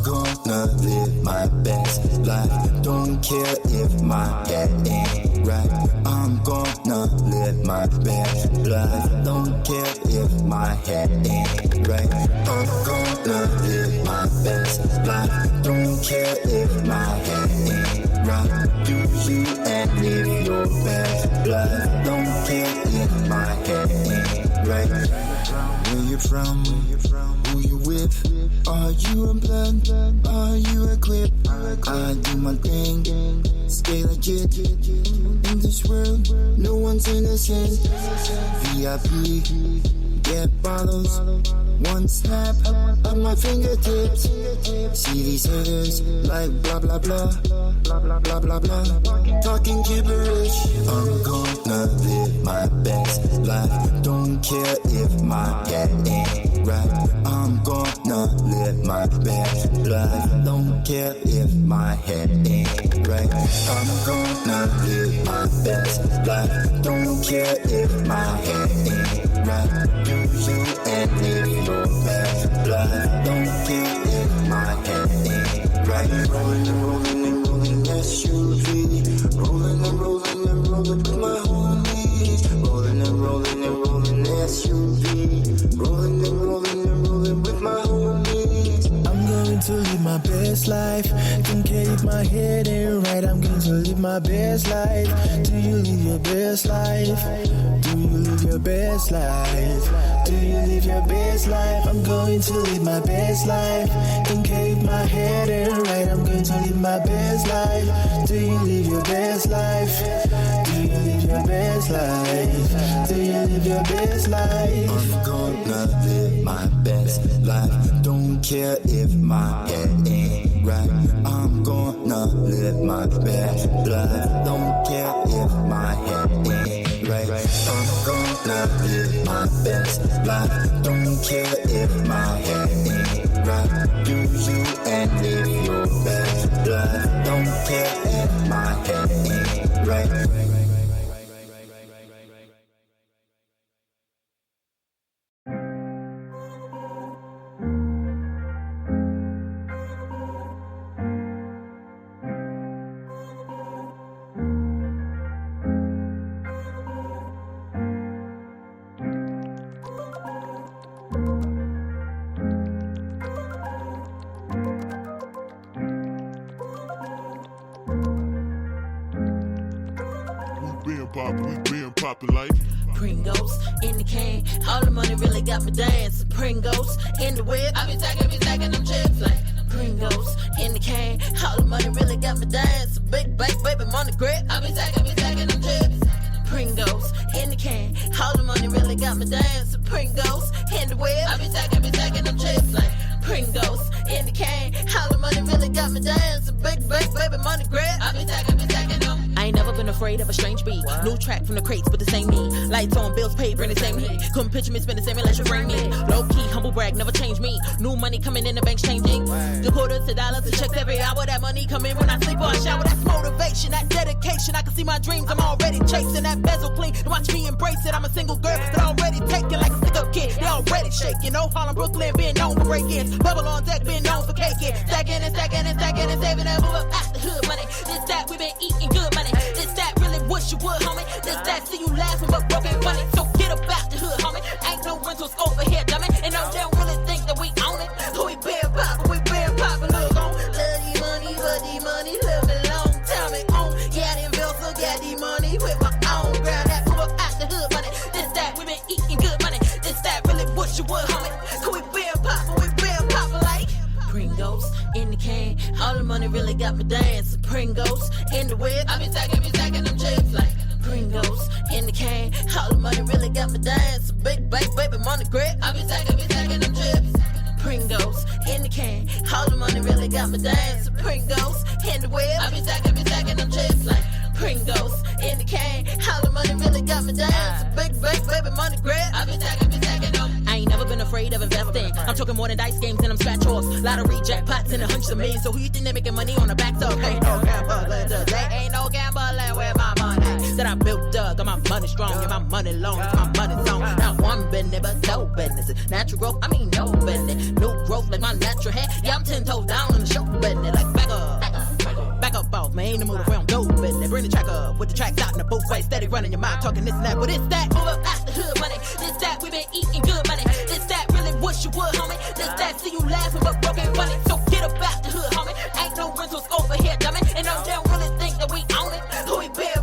gonna live my best life. Don't care if my head ain't right. I'm gonna live my best life. Don't care if my head ain't right. I'm gonna live my best life. Don't care if my head ain't right. Do you and live your best life. Don't care if my head ain't right. Where you from? Who you with? Are you a blood? Are you equipped? I do my thing, stay legit. In this world, no one's innocent. VIP, get bottles. One snap of my fingertips. See these haters like blah blah blah, blah blah blah blah blah. Talking gibberish. I'm gonna live my best life. Don't care if my head ain't right. I'm gonna live my best life. Don't care if my head ain't right. I'm gonna live my best life. Don't care if my head ain't right. Do you and live your best life. Don't care if my head ain't right. Rolling and rolling and rolling SUV. Rolling and rolling and rolling with my homies. Rolling and rolling and rolling SUV. Rolling and rolling and rolling with my homies. I'm going to live my best life. Don't care if my head ain't right. I'm going to live my best life. Do you live your best life? Do you live your best life? Do you live your best life? I'm going to live my best life. Don't care if my head ain't right. I'm going to live my best life. Do you live your best life? Do you live your best life? Do you live your best life? I'm gonna live my best life. Don't care if my head ain't right. I'm gonna live my best life. Don't care if my head ain't right. I'm gonna live my best life. Don't care if my head ain't right. Do you and live your best life. Don't care if my head ain't right. Pringles in the can, all the money really got me dancing. Pringles in the whip, I be stacking them chips like Pringles in the can, all the money really got me dancing. Big baby money grip, I be stacking them chips. Pringles in the can, all the money really really got me dancing. Pringles in the web, I be stacking them chips like Pringles in the can. All the money really got me dancing. Big baby money grab, I be stacking them. I ain't never been afraid of a strange beat. New track from the crates, but the same me. Lights on, bills paid, bring the same heat. Couldn't picture me spend the same unless you bring me. Low key, humble brag, never change me. New money coming in, the bank's changing. The quarters to dollars to checks every hour. That money come in when I sleep or I shower. That's motivation, that dedication. I can see my dreams, I'm already chasing. That bezel clean, watch me embrace it. I'm a single girl, but already taken like a stick-up kid. They already shaking. No Harlem, Brooklyn, being known for break-ins. Bubble on deck, being known for caking. Stacking and saving and move up out the hood money. This that, we been eating good money. This that, really wish you would, homie. This that, see you laughing but broken funny. So get up out the hood, homie. Ain't no rentals over here, dummy. And no, they don't really think that we own it. Who we been poppin', look on. Love the money, but the money live a long time it on. Yeah, them bills, so got the money with my own ground. That move up out the hood money. This that, we been eating good money. This that, really wish you would, homie. Who we been poppin' like Pringles in the can. All the money really got me dancing. Pringles in the whip, I be stacking them chips like Pringles in the can. All the money really got me dancing. Big baby money grip, I be stacking them chips. Pringles in the can. All the money really got me dancing. Pringles in the whip, I be stacking them chips like Pringles in the can. All the money really got me dancing. Big baby money grip, I be stacking them. I ain't never been afraid of investing. I'm talking more than dice games and I'm scratch offs. Lottery jackpots and $100 million. So who you think they making money on the backs of? Ain't no gambling today. Ain't no gambling with my money that I built up. Got my money strong and my money long. My money zone. Not one business but no business. Natural growth, I mean no business. New growth like my natural hair. Yeah, I'm 10 toes down in the show business. Like back up off, man. Ain't no move around no business. Bring the track up with the tracks out in the booth. Way steady running your mind, talking this and that. But it's that move up out the hood money. This that we been eating good money. This that really wish you would, homie. This that see you laughing but broken funny. So get up out the hood, homie. Ain't no rentals over here, dummy. And no, they don't really think that we own it. Who we been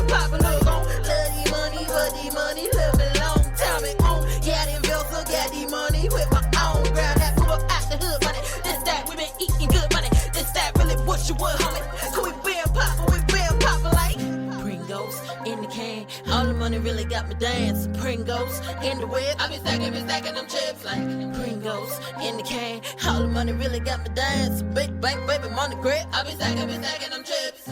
poppin', look on. Love the money, but the money live a long time it on. Yeah, them bills, so got the money with my own ground. That move up out the hood money. This that we been eating good money. This that really wish you would, homie. Who we been poppin' like Pringles in the can. All the money really got me dancing. Pringles in the whip, I be stacking them chips like Pringles in the can. All the money really got me dancing. Big baby money grip, I be stacking them chips.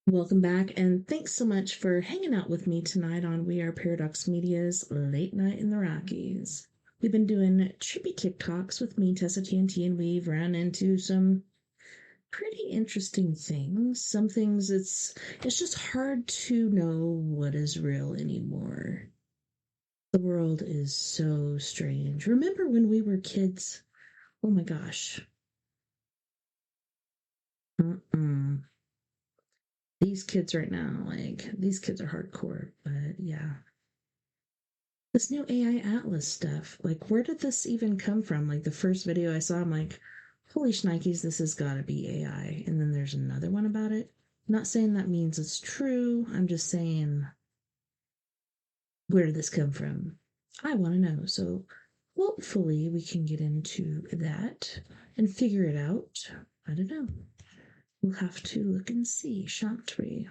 Welcome back, and thanks so much for hanging out with me tonight on We Are Paradox Media's Late Night in the Rockies. We've been doing trippy TikToks with me, TessaTNT, and we've ran into some pretty interesting things. Some things it's just hard to know what is real anymore. The world is so strange. Remember when we were kids? Oh my gosh. These kids right now, these kids are hardcore, but yeah. This new AI Atlas stuff, where did this even come from? The first video I saw, I'm like, holy shnikes, this has got to be AI. And then there's another one about it. I'm not saying that means it's true. I'm just saying, where did this come from? I want to know. So hopefully we can get into that and figure it out. I don't know. We'll have to look and see, shan't we?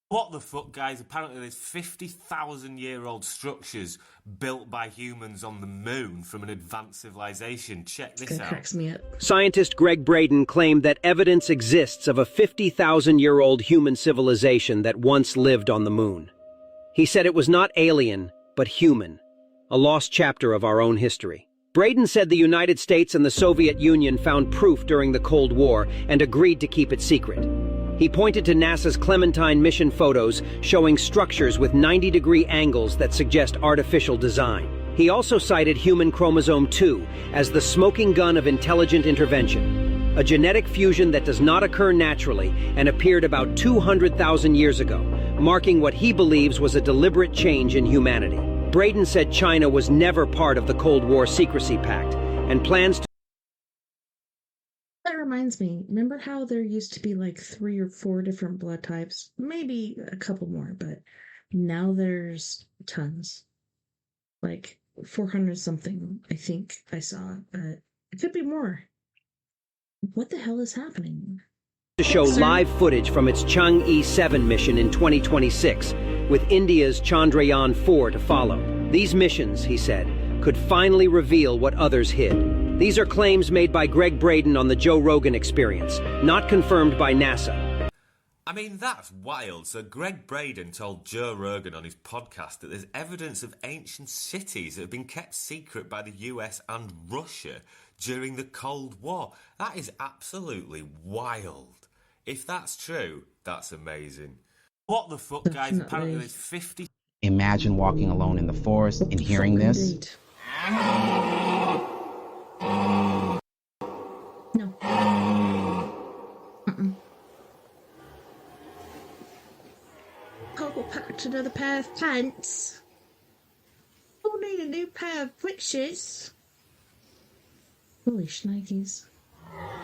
What the fuck, guys? Apparently there's 50,000-year-old structures built by humans on the moon from an advanced civilization. Check this out. Cracks me up. Scientist Greg Braden claimed that evidence exists of a 50,000-year-old human civilization that once lived on the moon. He said it was not alien, but human, a lost chapter of our own history. Braden said the United States and the Soviet Union found proof during the Cold War and agreed to keep it secret. He pointed to NASA's Clementine mission photos showing structures with 90-degree angles that suggest artificial design. He also cited human chromosome 2 as the smoking gun of intelligent intervention, a genetic fusion that does not occur naturally and appeared about 200,000 years ago, marking what he believes was a deliberate change in humanity. Braden said China was never part of the Cold War secrecy pact, and plans to. That reminds me, remember how there used to be like 3 or 4 different blood types? Maybe a couple more, but now there's tons. Like 400 something, I think I saw. It could be more. What the hell is happening? To show live footage from its Chang'e 7 mission in 2026, with India's Chandrayaan-4 to follow. These missions, he said, could finally reveal what others hid. These are claims made by Greg Braden on the Joe Rogan Experience, not confirmed by NASA. I mean, that's wild. So Greg Braden told Joe Rogan on his podcast that there's evidence of ancient cities that have been kept secret by the US and Russia during the Cold War. That is absolutely wild. If that's true, that's amazing. What the fuck, guys? Apparently there's 50... Imagine walking alone in the forest and hearing this. No. Purple packed another pair of pants. I'll need a new pair of breeches. Holy shnikes.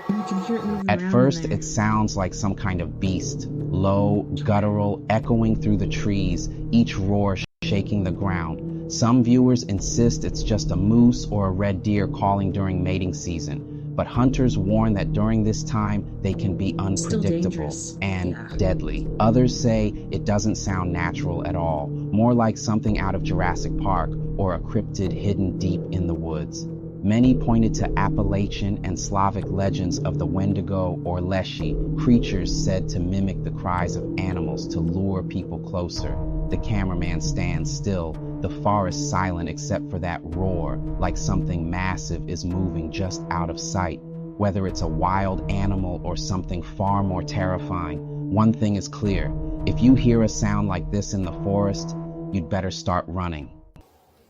You can hear it moving At around first, in there. it sounds like some kind of beast, low, guttural, echoing through the trees, each roar shaking the ground. Some viewers insist it's just a moose or a red deer calling during mating season, but hunters warn that during this time, they can be unpredictable and deadly. Others say it doesn't sound natural at all, more like something out of Jurassic Park or a cryptid hidden deep in the woods. Many pointed to Appalachian and Slavic legends of the Wendigo or Leshy, creatures said to mimic the cries of animals to lure people closer. The cameraman stands still, the forest silent except for that roar, like something massive is moving just out of sight. Whether it's a wild animal or something far more terrifying, one thing is clear. If you hear a sound like this in the forest, you'd better start running.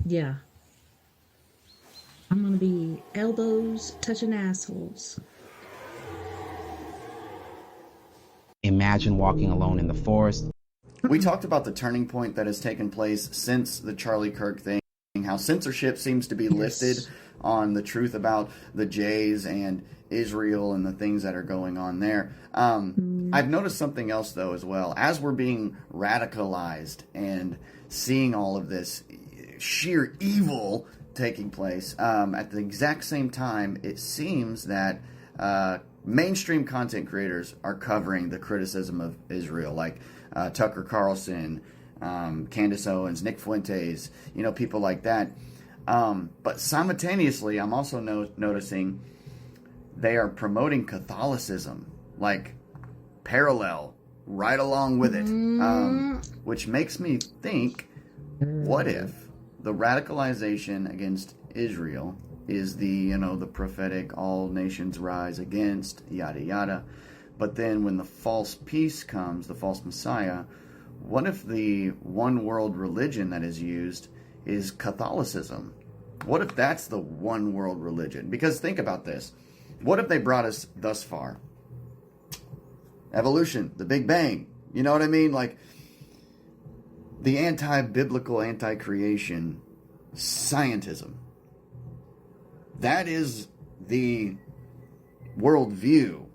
Yeah. I'm gonna be elbows touching assholes. Imagine walking alone in the forest. We talked about the turning point that has taken place since the Charlie Kirk thing, how censorship seems to be lifted on the truth about the Jays and Israel and the things that are going on there. I've noticed something else, though, as well. As we're being radicalized and seeing all of this sheer evil taking place, at the exact same time, it seems that mainstream content creators are covering the criticism of Israel, like Tucker Carlson, Candace Owens, Nick Fuentes, people like that. But simultaneously, I'm also noticing they are promoting Catholicism, like parallel, right along with it, which makes me think, what if the radicalization against Israel is the prophetic all nations rise against, yada yada, but then when the false peace comes, the false Messiah, what if the one world religion that is used is Catholicism? What if that's the one world religion? Because think about this. What if they brought us thus far? Evolution, the Big Bang. You know what I mean? Like, the anti-biblical, anti-creation scientism. That is the worldview.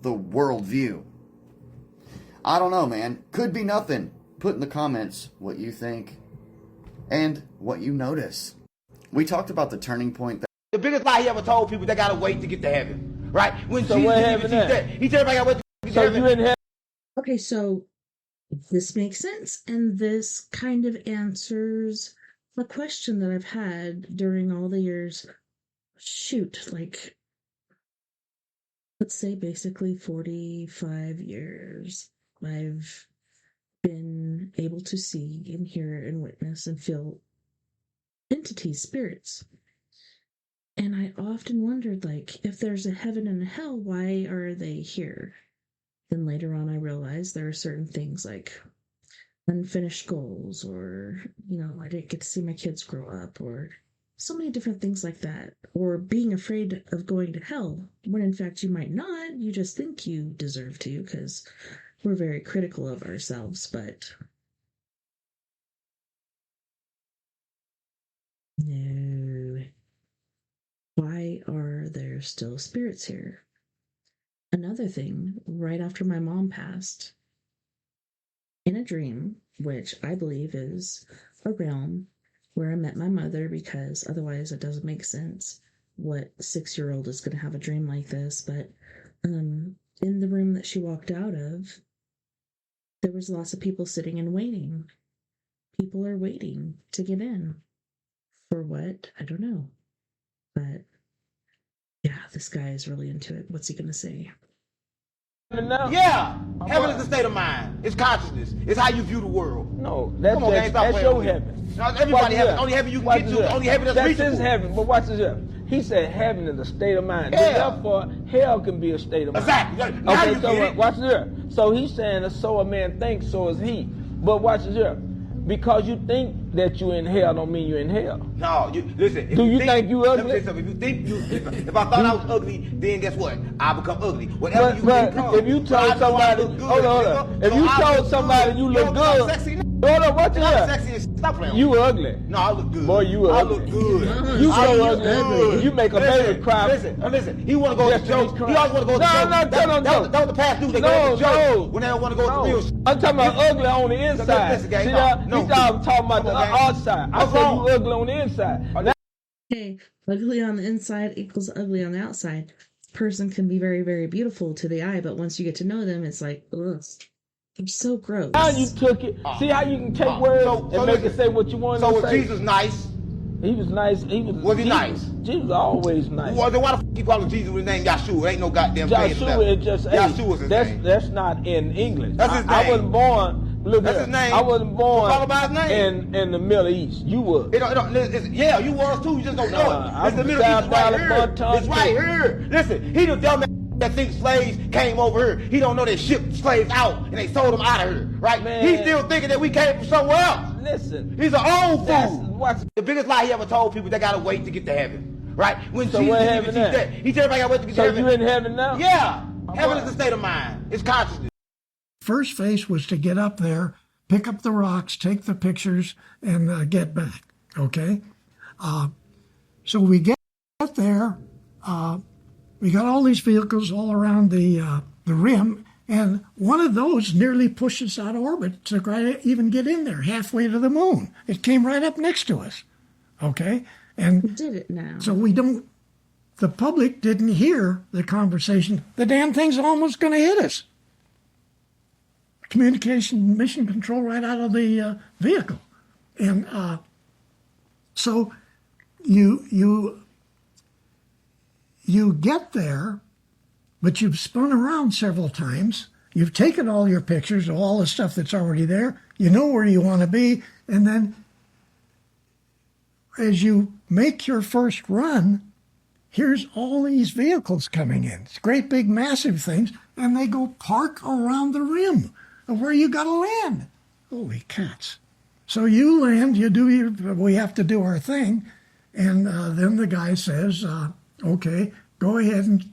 The worldview. I don't know, man. Could be nothing. Put in the comments what you think and what you notice. We talked about the turning point. The biggest lie he ever told people, they gotta wait to get to heaven, right? When So Jesus what even happened teach there? that, he said everybody gotta wait to get to heaven. Okay, so this makes sense, and this kind of answers the question that I've had during all the years. Shoot, like, let's say basically 45 years. I've been able to see and hear and witness and feel entities, spirits. And I often wondered, like, if there's a heaven and a hell, why are they here? Then later on, I realized there are certain things like unfinished goals, or, I didn't get to see my kids grow up, or so many different things like that. Or being afraid of going to hell, when in fact you might not. You just think you deserve to, because we're very critical of ourselves, but no. Why why are there still spirits here? Another thing, right after my mom passed, in a dream, which I believe is a realm where I met my mother, because otherwise it doesn't make sense what 6-year-old is going to have a dream like this, but in the room that she walked out of, there was lots of people sitting and waiting. People are waiting to get in. For what? I don't know. But yeah, this guy is really into it. What's he going to say? Yeah, heaven is a state of mind. It's consciousness. It's how you view the world. No, that's, Come on, man, stop that's playing your with me. heaven. No, everybody heaven. Only heaven you can get to. The only heaven that's reachable. His heaven. But watch this here. He said heaven is a state of mind. Yeah. Therefore, hell can be a state of mind. Exactly. Now Okay, you so get it. watch this here. So he's saying, so a man thinks, so is he. But watch this here. Because you think that you're in hell don't mean you're in hell. No, you listen. Do you think you ugly? Let me say something. If you think you, if I thought I was ugly, then guess what? I become ugly. Whatever you become. If you told somebody, hold on. If you told somebody you look good, hold on, watch this. Stop playing. You ugly. No, I look good. Boy, you ugly. I look good. You so ugly. You make a baby cry. Listen. He want to go to Joe. He always want to go to Joe. That was the past dude. They go to Joe when they don't want to go to real shit. I'm talking about ugly on the inside. Listen, gang. See that? He's talking about the outside. I said you ugly on the inside. Hey, ugly on the inside equals ugly on the outside. A person can be very, very beautiful to the eye, but once you get to know them, it's like, ugh, they're so gross. How you took it? See how you can take words and make it say what you want to say? So was Jesus nice? He was nice. Was he nice? Jesus always nice. Well, then why the f*** you calling Jesus with his name Yahshua? Ain't no goddamn Joshua is just Yahshua's his name. That's not in English. That's his name. I wasn't born. Look, that's his name. I wasn't born Call by his name. in the Middle East. You were. Yeah, you was too. You just don't know it. It's the Middle East. It's right here. It's right here. Listen, he the dumb that thinks slaves came over here. He don't know they shipped slaves out and they sold them out of here. Right? Man. He's still thinking that we came from somewhere else. Listen. He's an old fool. The biggest lie he ever told people, they gotta wait to get to heaven. Right? When so Jesus heaven said, he said everybody gotta wait to get to heaven. So you in heaven now? Yeah. Heaven is a state of mind. It's consciousness. First phase was to get up there, pick up the rocks, take the pictures, and get back. Okay? So we get there. We got all these vehicles all around the rim, and one of those nearly pushed us out of orbit to even get in there, halfway to the moon. It came right up next to us. Okay? And we did it now. So the public didn't hear the conversation. The damn thing's almost going to hit us. Communication, mission control right out of the vehicle. And so you get there, but you've spun around several times. You've taken all your pictures of all the stuff that's already there. You know where you want to be. And then as you make your first run, here's all these vehicles coming in. It's great big massive things. And they go park around the rim of where you got to land. Holy cats. So you land, we have to do our thing. And then the guy says, okay, go ahead and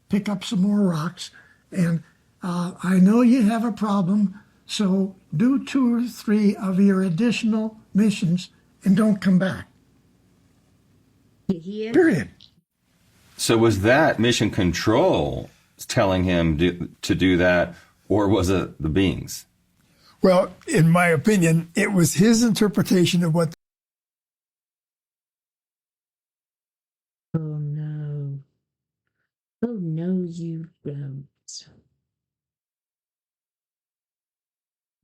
pick up some more rocks. And I know you have a problem, so do 2 or 3 of your additional missions and don't come back. Yeah. Period. So was that mission control telling him to do that, or was it the beings? Well, in my opinion, it was his interpretation of what. Oh no. Oh no, you don't.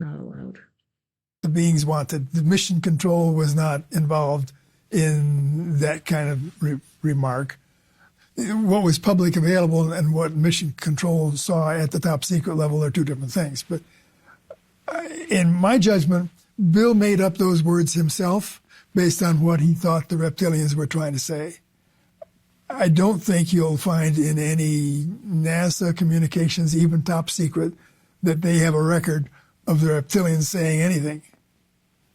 Not allowed. The beings wanted. The mission control was not involved in that kind of remark. What was public available and what mission control saw at the top secret level are two different things. But in my judgment, Bill made up those words himself based on what he thought the reptilians were trying to say. I don't think you'll find in any NASA communications, even top secret, that they have a record of the reptilians saying anything.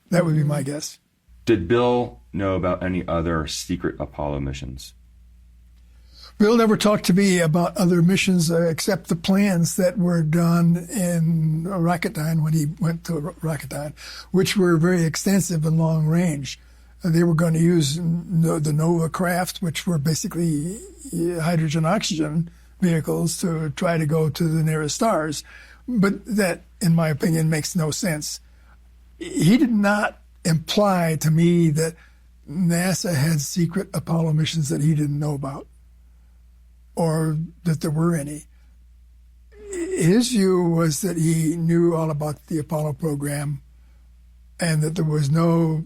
That would be my guess. Did Bill know about any other secret Apollo missions? Bill never talked to me about other missions except the plans that were done in Rocketdyne when he went to Rocketdyne, which were very extensive and long range. They were going to use the Nova craft, which were basically hydrogen-oxygen vehicles, to try to go to the nearest stars. But that, in my opinion, makes no sense. He did not imply to me that NASA had secret Apollo missions that he didn't know about, or that there were any. His view was that he knew all about the Apollo program and that there was no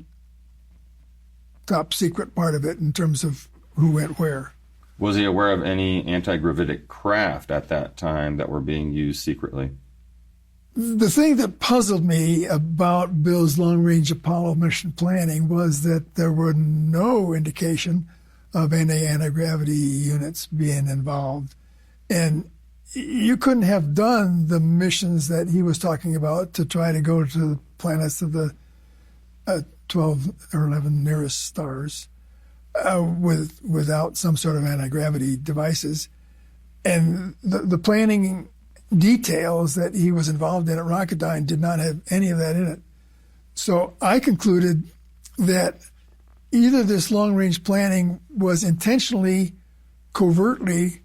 top secret part of it in terms of who went where. Was he aware of any anti-gravitic craft at that time that were being used secretly? The thing that puzzled me about Bill's long-range Apollo mission planning was that there were no indication of any anti-gravity units being involved. And you couldn't have done the missions that he was talking about to try to go to the planets of the 12 or 11 nearest stars without some sort of anti-gravity devices. And the planning details that he was involved in at Rocketdyne did not have any of that in it. So I concluded that either this long-range planning was intentionally, covertly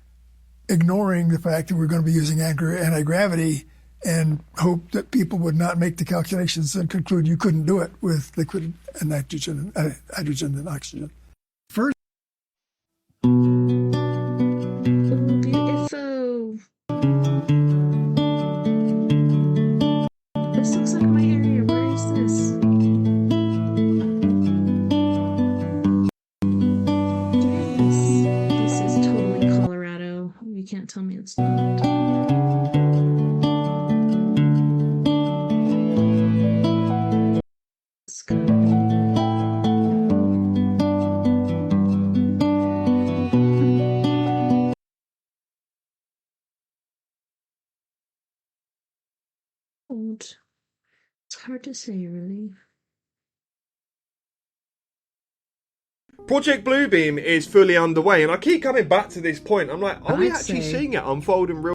ignoring the fact that we're going to be using anti-gravity and hope that people would not make the calculations and conclude you couldn't do it with liquid and nitrogen, hydrogen and oxygen. First, Beautiful. This looks like my area. Where is this? This is totally Colorado. You can't tell me it's not. It's gotta be. It's hard to say, really. Project Bluebeam is fully underway, and I keep coming back to this point. I'm like, are we I'd actually say- seeing it unfold in real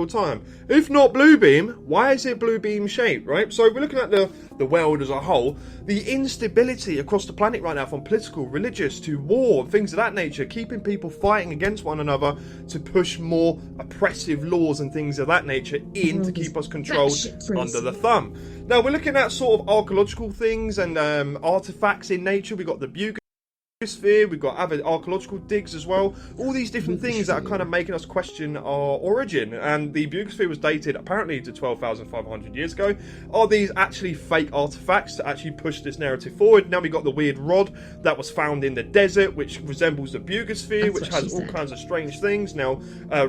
time? If not Bluebeam, why is it Bluebeam shaped, right? So we're looking at the world as a whole. The instability across the planet right now, from political, religious to war, things of that nature, keeping people fighting against one another to push more oppressive laws and things of that nature in to keep us controlled under the thumb. Now we're looking at sort of archaeological things and artifacts in nature. We've got the Bugosphere, we've got other archaeological digs as well. All these different things that are kind of making us question our origin. And the Bugosphere was dated apparently to 12,500 years ago. Are these actually fake artifacts to actually push this narrative forward? Now we've got the weird rod that was found in the desert, which resembles the Bugosphere, which has all kinds of strange things. Now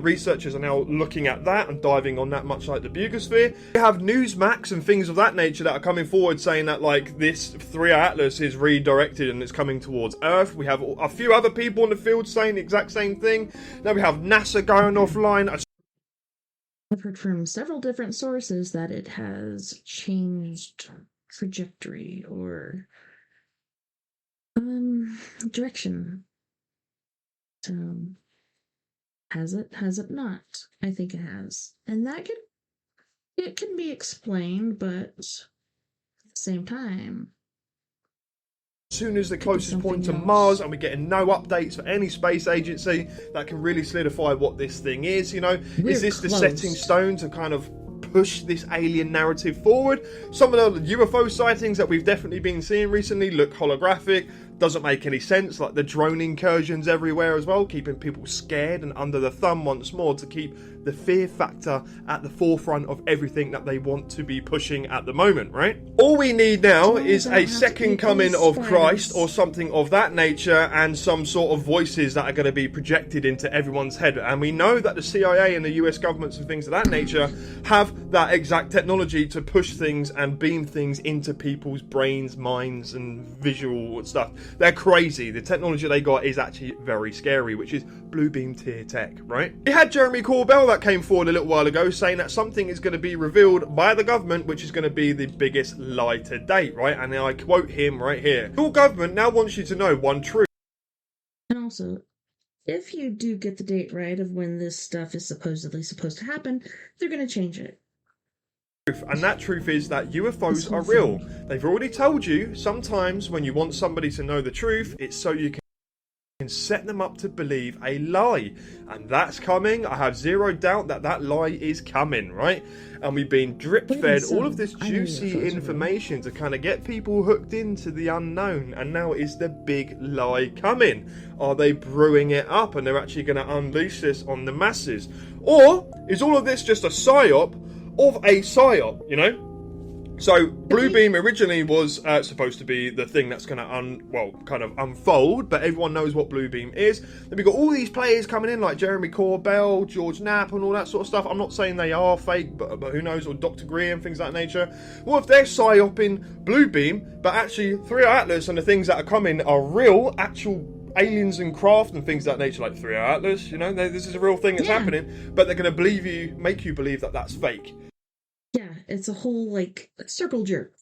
researchers are now looking at that and diving on that, much like the Bugosphere. We have Newsmax and things of that nature that are coming forward saying that like this 3i Atlas is redirected and it's coming towards Earth. We have a few other people in the field saying the exact same thing. Now we have NASA going offline. I've heard from several different sources that it has changed trajectory or direction. So has it? Has it not? I think it has, and that can be explained, but at the same time, As soon as the closest point to Mars, and we're getting no updates for any space agency that can really solidify what this thing is, you know. Is this the setting stone to kind of push this alien narrative forward? Some of the UFO sightings that we've definitely been seeing recently look holographic. Doesn't make any sense, like the drone incursions everywhere as well, keeping people scared and under the thumb once more to keep the fear factor at the forefront of everything that they want to be pushing at the moment, right? All we need now is a second coming of Christ or something of that nature, and some sort of voices that are going to be projected into everyone's head. And we know that the CIA and the US governments and things of that nature have that exact technology to push things and beam things into people's brains, minds and visual stuff. They're crazy. The technology they got is actually very scary, which is Bluebeam tier tech, right? We had Jeremy Corbell that came forward a little while ago saying that something is going to be revealed by the government, which is going to be the biggest lie to date, right? And I quote him right here. Your government now wants you to know one truth. and also, if you do get the date right of when this stuff is supposedly supposed to happen, they're going to change it. And that truth is that UFOs are real. They've already told you, sometimes when you want somebody to know the truth, it's so you can set them up to believe a lie. And that's coming. I have zero doubt that that lie is coming, right? And we've been drip-fed all of this juicy information to kind of get people hooked into the unknown. And now is the big lie coming? Are they brewing it up and they're actually going to unleash this on the masses? Or is all of this just a psyop of a psyop, you know? So Bluebeam originally was supposed to be the thing that's going to kind of unfold, but everyone knows what Bluebeam is. Then we've got all these players coming in like Jeremy Corbell, George Knapp and all that sort of stuff. I'm not saying they are fake, but who knows, or Dr. Graham, things of that nature. What if they're psyoping Bluebeam, but actually 3 Atlas and the things that are coming are real, actual aliens and craft and things of that nature, like 3 Atlas, you know, this is a real thing that's happening, but they're going to make you believe that that's fake. Yeah, it's a whole, like, circle jerk.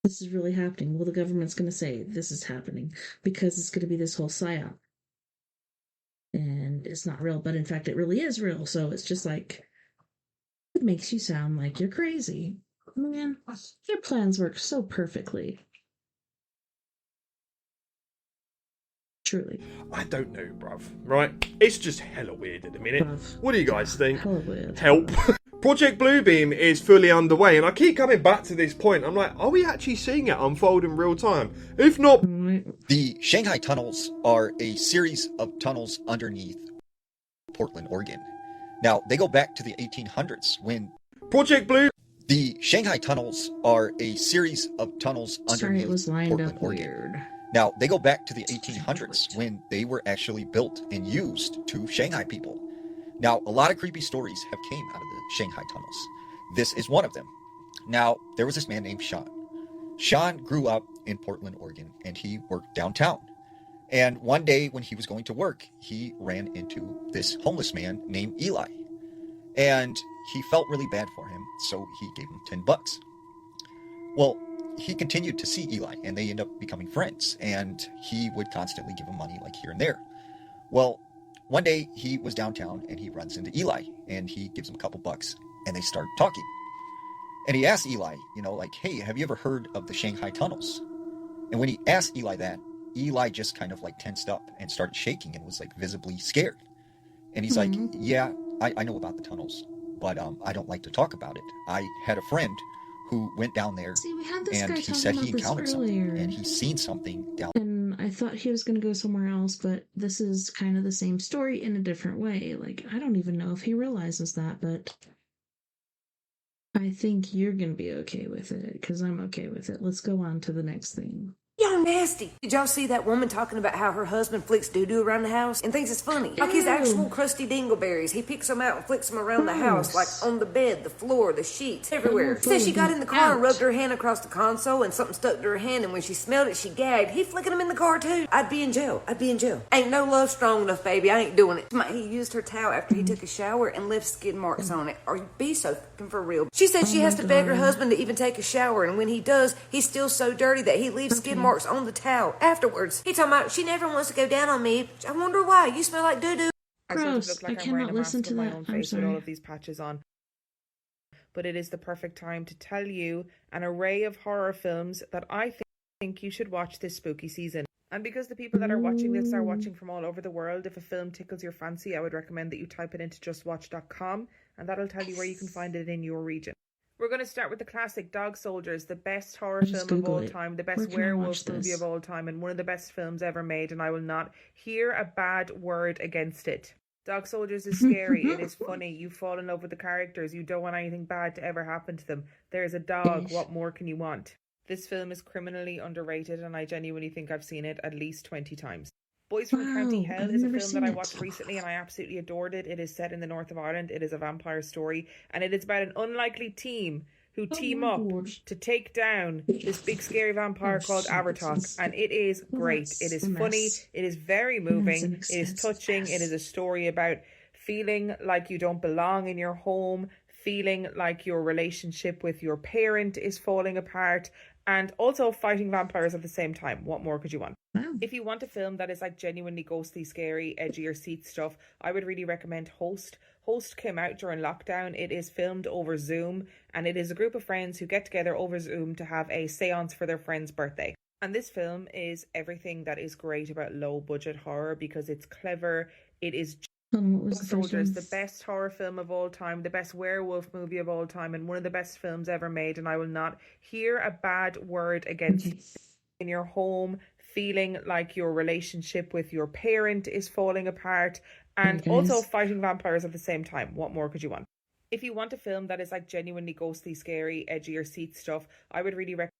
This is really happening. Well, the government's going to say this is happening because it's going to be this whole psyop. And it's not real, but in fact, it really is real. So it's just like, it makes you sound like you're crazy. Man, your plans work so perfectly. Truly. I don't know, bruv, right? It's just hella weird at the minute. What do you guys think? Hella weird. Help. Project Bluebeam is fully underway, and I keep coming back to this point. I'm like, are we actually seeing it unfold in real time? If not... The Shanghai tunnels are a series of tunnels underneath Portland, Oregon. Now, they go back to the 1800s when... Project Blue... The Shanghai tunnels are a series of tunnels underneath it was lined Portland, up Oregon. weird. Now, they go back to the 1800s when they were actually built and used to Shanghai people. Now, a lot of creepy stories have came out of the Shanghai tunnels. This is one of them. Now, there was this man named Sean. Sean grew up in Portland, Oregon, and he worked downtown. And one day when he was going to work, he ran into this homeless man named Eli. And he felt really bad for him, so he gave him $10. Well, he continued to see Eli, and they ended up becoming friends, and he would constantly give him money like here and there. Well, one day he was downtown and he runs into Eli and he gives him a couple bucks and they start talking. And he asks Eli, you know, like, hey, have you ever heard of the Shanghai tunnels? And when he asked Eli that, Eli just kind of like tensed up and started shaking and was like visibly scared. And he's like, yeah, I know about the tunnels, but I don't like to talk about it. I had a friend who went down there and he said he encountered something and he's seen something down there. I thought he was going to go somewhere else, but this is kind of the same story in a different way. Like, I don't even know if he realizes that, but I think you're going to be okay with it, because I'm okay with it. Let's go on to the next thing. Y'all nasty. Did y'all see that woman talking about how her husband flicks doo-doo around the house and thinks it's funny? Like his actual crusty dingleberries. He picks them out and flicks them around the house, like on the bed, the floor, the sheets, everywhere. Says she got in the car and rubbed her hand across the console and something stuck to her hand, and when she smelled it, she gagged. He flicking them in the car too. I'd be in jail. Ain't no love strong enough, baby. I ain't doing it. He used her towel after he took a shower and left skid marks on it. Are you be so fucking for real? She said she has to beg her husband to even take a shower, and when he does, he's still so dirty that he leaves skid marks on the towel afterwards. He talking about she never wants to go down on me. I wonder why. You smell like doo-doo. I sort of look like I'm wearing a mask of my own face with all of these patches on. But it is the perfect time to tell you an array of horror films that I think you should watch this spooky season. And because the people that are watching this are watching from all over the world, if a film tickles your fancy, I would recommend that you type it into justwatch.com and that'll tell you where you can find it in your region. We're going to start with the classic Dog Soldiers, the best horror film of all time, the best werewolf movie of all time, and one of the best films ever made, and I will not hear a bad word against it. Dog Soldiers is scary, it is funny, you fall in love with the characters, you don't want anything bad to ever happen to them. There's a dog, what more can you want? This film is criminally underrated, and I genuinely think I've seen it at least 20 times. Boys from County Hell is a film that I watched recently and I absolutely adored it. It is set in the north of Ireland. It is a vampire story and it is about an unlikely team who team up to take down this big scary vampire called Avertok, and it is great. It is funny. It is very moving. It is touching. It is a story about feeling like you don't belong in your home, feeling like your relationship with your parent is falling apart, and also fighting vampires at the same time. What more could you want? Wow. If you want a film that is like genuinely ghostly, scary, edge of your seat stuff, I would really recommend Host. Host came out during lockdown. It is filmed over Zoom, and it is a group of friends who get together over Zoom to have a seance for their friend's birthday. And this film is everything that is great about low budget horror, because it's clever. It is Soldiers, the best horror film of all time, the best werewolf movie of all time, and one of the best films ever made. And I will not hear a bad word against you in your home, feeling like your relationship with your parent is falling apart, and also fighting vampires at the same time. What more could you want? If you want a film that is like genuinely ghostly, scary, edge of your seat stuff, I would really recommend.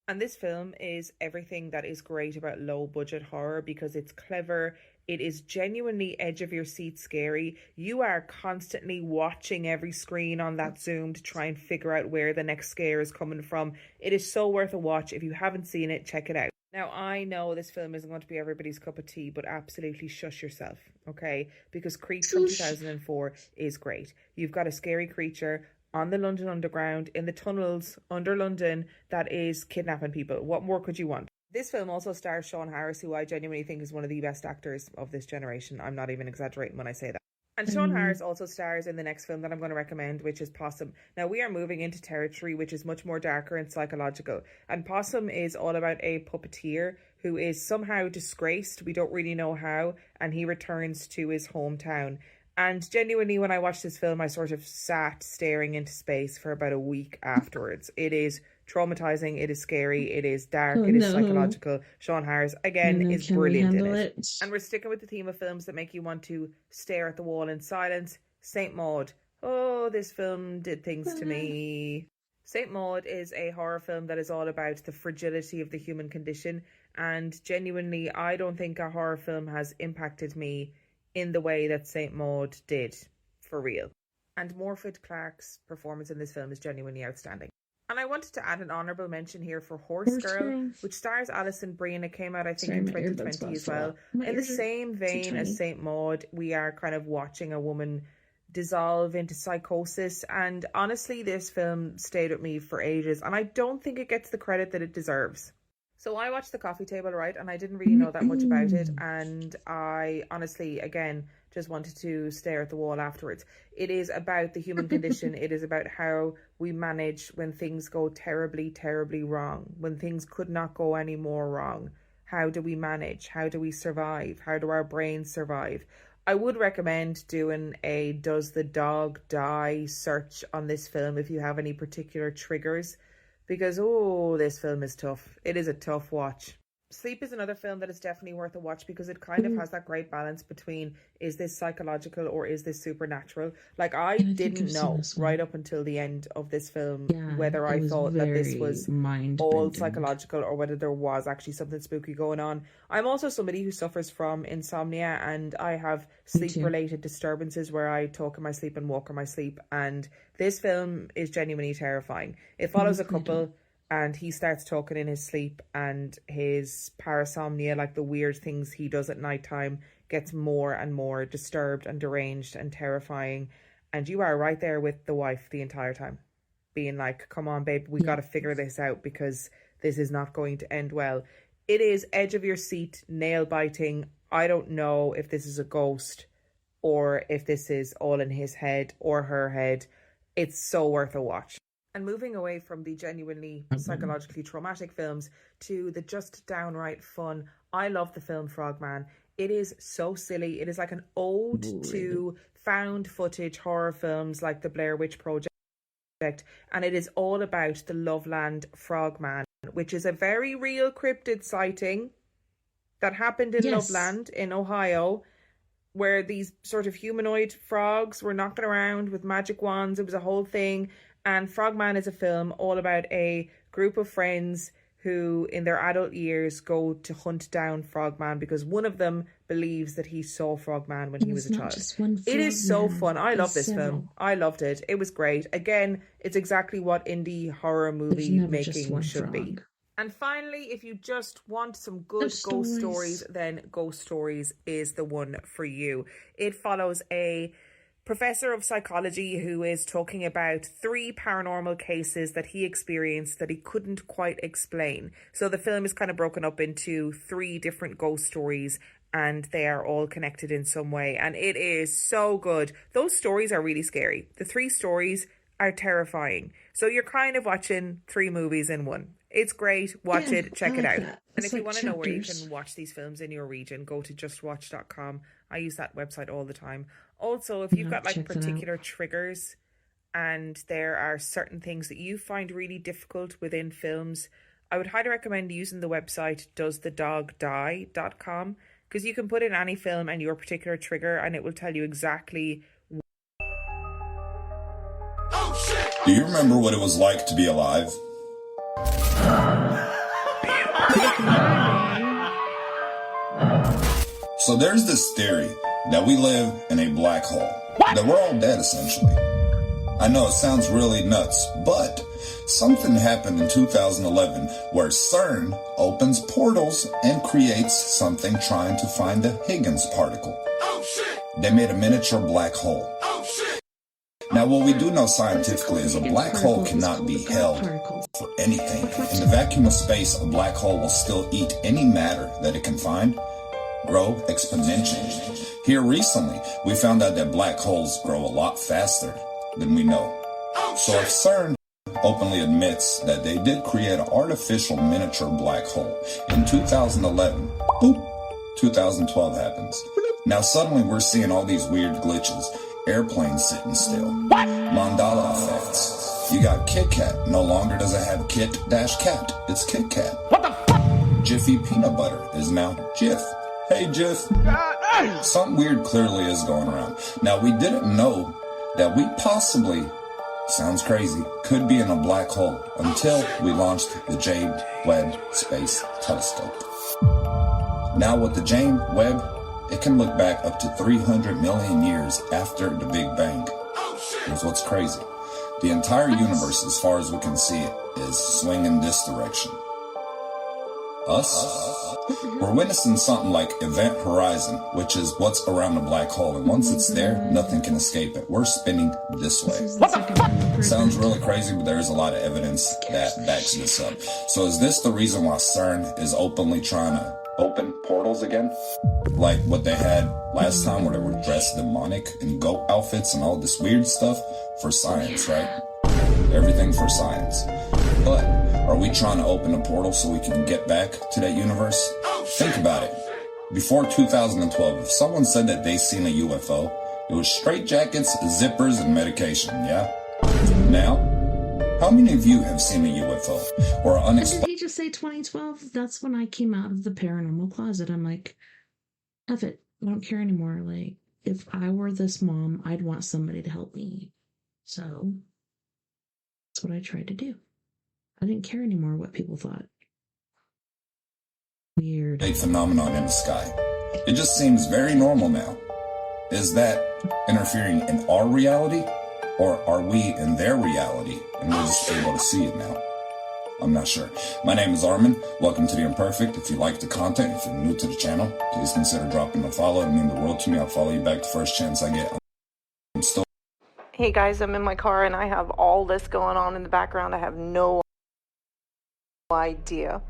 And this film is everything that is great about low budget horror, because it's clever. It is genuinely edge of your seat scary. You are constantly watching every screen on that Zoom to try and figure out where the next scare is coming from. It is so worth a watch. If you haven't seen it, check it out. Now, I know this film isn't going to be everybody's cup of tea, but absolutely shush yourself, okay? Because Creep from 2004 is great. You've got a scary creature on the London Underground, in the tunnels under London, that is kidnapping people. What more could you want? This film also stars Sean Harris, who I genuinely think is one of the best actors of this generation. I'm not even exaggerating when I say that. And Sean Harris also stars in the next film that I'm going to recommend, which is Possum. Now, we are moving into territory which is much more darker and psychological. And Possum is all about a puppeteer who is somehow disgraced. We don't really know how. And he returns to his hometown. And genuinely, when I watched this film, I sort of sat staring into space for about a week afterwards. It is traumatizing, it is scary, it is dark, it is psychological. Sean Harris, again, is brilliant in it. And we're sticking with the theme of films that make you want to stare at the wall in silence. Saint Maud. Oh, this film did things to me. Saint Maud is a horror film that is all about the fragility of the human condition. And genuinely, I don't think a horror film has impacted me in the way that Saint Maud did, for real. And Morfydd Clark's performance in this film is genuinely outstanding. And I wanted to add an honourable mention here for Horse Girl, which stars Alison Brie. It came out, I think, in 2020 as well. In the same vein as Saint Maud, we are kind of watching a woman dissolve into psychosis. And honestly, this film stayed with me for ages. And I don't think it gets the credit that it deserves. So I watched The Coffee Table, right, and I didn't really know that much about it, and I honestly, again, just wanted to stare at the wall afterwards. It is about the human condition. It is about how we manage when things go terribly, terribly wrong, when things could not go any more wrong. How do we manage? How do we survive? How do our brains survive? I would recommend doing a Does the Dog Die search on this film if you have any particular triggers. Because, oh, this film is tough. It is a tough watch. Sleep is another film that is definitely worth a watch because it kind of has that great balance between, is this psychological or is this supernatural? Like, I didn't know right up until the end of this film whether I thought that this was all psychological or whether there was actually something spooky going on. I'm also somebody who suffers from insomnia, and I have sleep-related disturbances where I talk in my sleep and walk in my sleep, and this film is genuinely terrifying. It follows a couple, and he starts talking in his sleep, and his parasomnia, like the weird things he does at nighttime, gets more and more disturbed and deranged and terrifying. And you are right there with the wife the entire time, being like, come on, babe, we got to figure this out because this is not going to end well. It is edge of your seat, nail biting. I don't know if this is a ghost or if this is all in his head or her head. It's so worth a watch. And moving away from the genuinely psychologically traumatic films to the just downright fun, I love the film Frogman. It is so silly. It is like an ode to found footage horror films like the Blair Witch Project. And it is all about the Loveland Frogman, which is a very real cryptid sighting that happened in Loveland in Ohio, where these sort of humanoid frogs were knocking around with magic wands. It was a whole thing. And Frogman is a film all about a group of friends who in their adult years go to hunt down Frogman because one of them believes that he saw Frogman when he was a child. It is so fun. I love this film. I loved it. It was great. Again, it's exactly what indie horror movie making should be. And finally, if you just want some good ghost stories, then Ghost Stories is the one for you. It follows a professor of psychology who is talking about 3 paranormal cases that he experienced that he couldn't quite explain. So the film is kind of broken up into 3 different ghost stories, and they are all connected in some way. And it is so good. Those stories are really scary. The 3 stories are terrifying. So you're kind of watching 3 movies in one. It's great. Watch it. Check it out. And if you want to know where you can watch these films in your region, go to justwatch.com. I use that website all the time. Also, if you've got like particular triggers and there are certain things that you find really difficult within films, I would highly recommend using the website doesthedogdie.com, because you can put in any film and your particular trigger and it will tell you exactly. Do you remember what it was like to be alive? So there's this theory that we live in a black hole. That we're all dead, essentially. I know it sounds really nuts, but something happened in 2011 where CERN opens portals and creates something trying to find the Higgins particle. They made a miniature black hole. Now, what we do know scientifically is a black hole cannot be held for anything. In the vacuum of space, a black hole will still eat any matter that it can find, grow exponentially. Here recently, we found out that black holes grow a lot faster than we know. So if CERN openly admits that they did create an artificial miniature black hole in 2011, boop, 2012 happens. Now suddenly we're seeing all these weird glitches. Airplanes sitting still. Mandala effects. You got Kit Kat. No longer does it have Kit-Kat. It's Kit Kat. What the fuck? Jiffy peanut butter is now Jif. Hey Jif. Something weird clearly is going around. Now we didn't know that we possibly, sounds crazy, could be in a black hole until we launched the James Webb Space Telescope. Now with the James Webb, it can look back up to 300 million years after the Big Bang. Here's what's crazy. The entire universe, as far as we can see it, is swinging this direction. Us? We're witnessing something like Event Horizon, which is what's around the black hole, and once it's there, nothing can escape it. We're spinning this way. What the fuck? Sounds really crazy, but there's a lot of evidence that backs this up. So is this the reason why CERN is openly trying to open portals again? Like what they had last time where they were dressed demonic in goat outfits and all this weird stuff? For science, right? Everything for science. But are we trying to open a portal so we can get back to that universe? Think about it. Before 2012, if someone said that they seen a UFO, it was straitjackets, zippers, and medication, yeah? Now, how many of you have seen a UFO or unexplained? Did he just say 2012? That's when I came out of the paranormal closet. I'm like, F it. I don't care anymore. Like, if I were this mom, I'd want somebody to help me. So, that's what I tried to do. I didn't care anymore what people thought. Weird. A phenomenon in the sky. It just seems very normal now. Is that interfering in our reality? Or are we in their reality and we're just able to see it now? I'm not sure. My name is Armin. Welcome to The Imperfect. If you like the content, if you're new to the channel, please consider dropping a follow. It would mean the world to me. I'll follow you back the first chance I get. I'm still... Hey guys, I'm in my car and I have all this going on in the background. I have no idea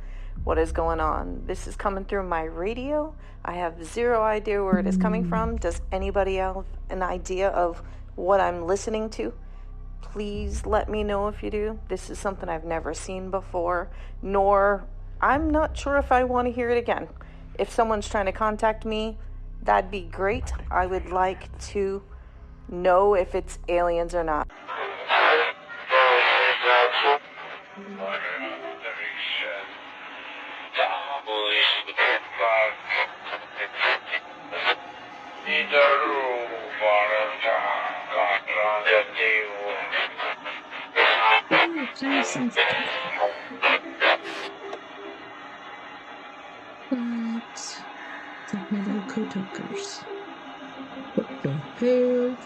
what is going on. This is coming through my radio. I have zero idea where it is coming from. Does anybody have an idea of what I'm listening to? Please let me know if you do. This is something I've never seen before, nor I'm not sure if I want to hear it again. If someone's trying to contact me, that'd be great. I would like to know if it's aliens or not. But it's like my little co-talkers. What the hell?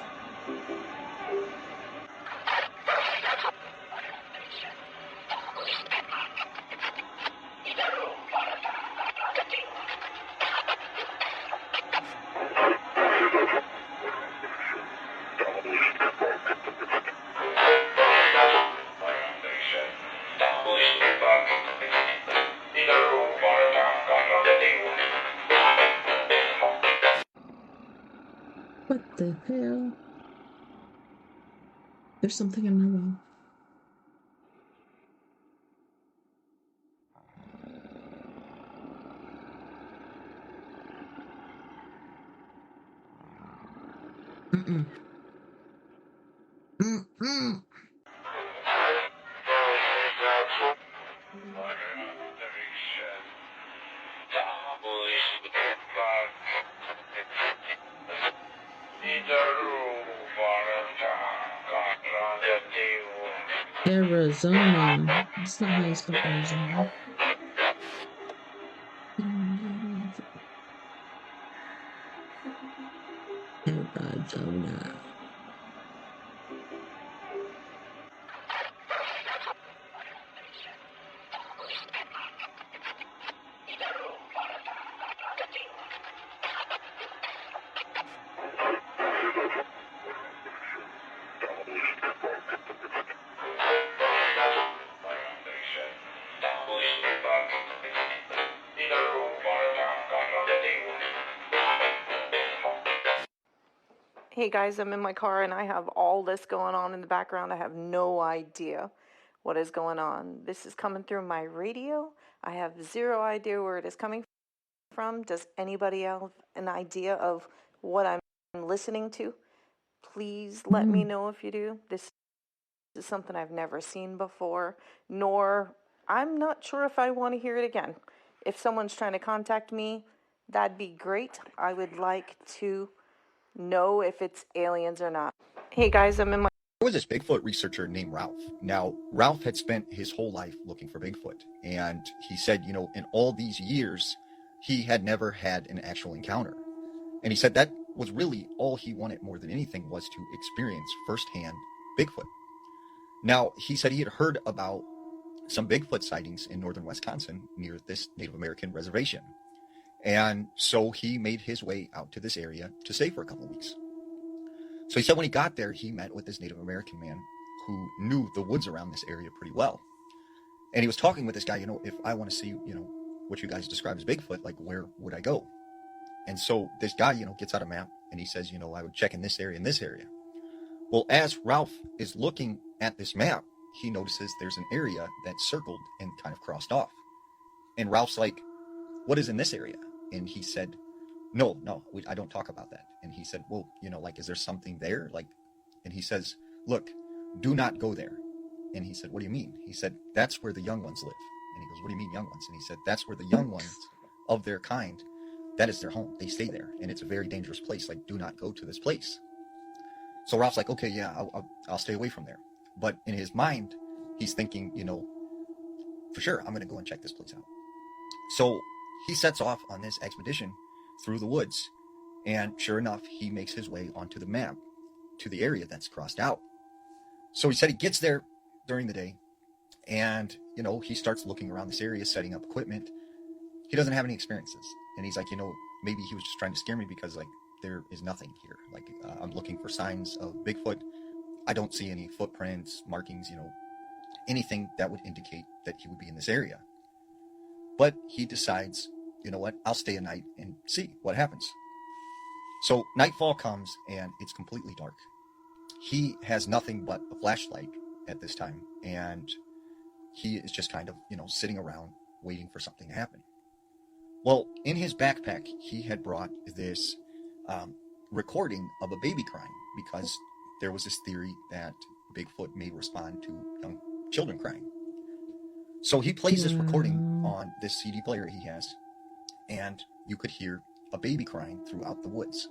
What the hell? There's something in my wall. Mm-mm. Mm-mm. Arizona. That's not how you spell Arizona. Arizona. Hey guys, I'm in my car and I have all this going on in the background. I have no idea what is going on. This is coming through my radio. I have zero idea where it is coming from. Does anybody have an idea of what I'm listening to? Please let me know if you do. This is something I've never seen before, nor I'm not sure if I want to hear it again. If someone's trying to contact me, that'd be great. I would like to know if it's aliens or not. Hey guys, I'm in my... There was this Bigfoot researcher named Ralph. Now, Ralph had spent his whole life looking for Bigfoot. And he said, in all these years, he had never had an actual encounter. And he said that was really all he wanted more than anything was to experience firsthand Bigfoot. Now, he said he had heard about some Bigfoot sightings in northern Wisconsin near this Native American reservation. And so he made his way out to this area to stay for a couple of weeks. So he said when he got there, he met with this Native American man who knew the woods around this area pretty well. And he was talking with this guy, if I want to see, what you guys describe as Bigfoot, like where would I go? And so this guy, gets out a map and he says, I would check in this area and this area. Well, as Ralph is looking at this map, he notices there's an area that's circled and kind of crossed off. And Ralph's like, what is in this area? And he said, no, I don't talk about that. And he said, well, is there something there? And he says, look, do not go there. And he said, what do you mean? He said, that's where the young ones live. And he goes, what do you mean young ones? And he said, that's where the young ones of their kind, that is their home. They stay there. And it's a very dangerous place. Do not go to this place. So Ralph's like, okay, yeah, I'll stay away from there. But in his mind, he's thinking, for sure, I'm going to go and check this place out. So he sets off on this expedition through the woods. And sure enough, he makes his way onto the map to the area that's crossed out. So he said he gets there during the day and, he starts looking around this area, setting up equipment. He doesn't have any experiences. And he's like, maybe he was just trying to scare me because there is nothing here. I'm looking for signs of Bigfoot. I don't see any footprints, markings, anything that would indicate that he would be in this area. But he decides, you know what, I'll stay a night and see what happens. So nightfall comes and it's completely dark. He has nothing but a flashlight at this time. And he is just kind of, sitting around waiting for something to happen. Well, in his backpack, he had brought this recording of a baby crying because there was this theory that Bigfoot may respond to young children crying. So he plays this recording on this CD player he has, and you could hear a baby crying throughout the woods.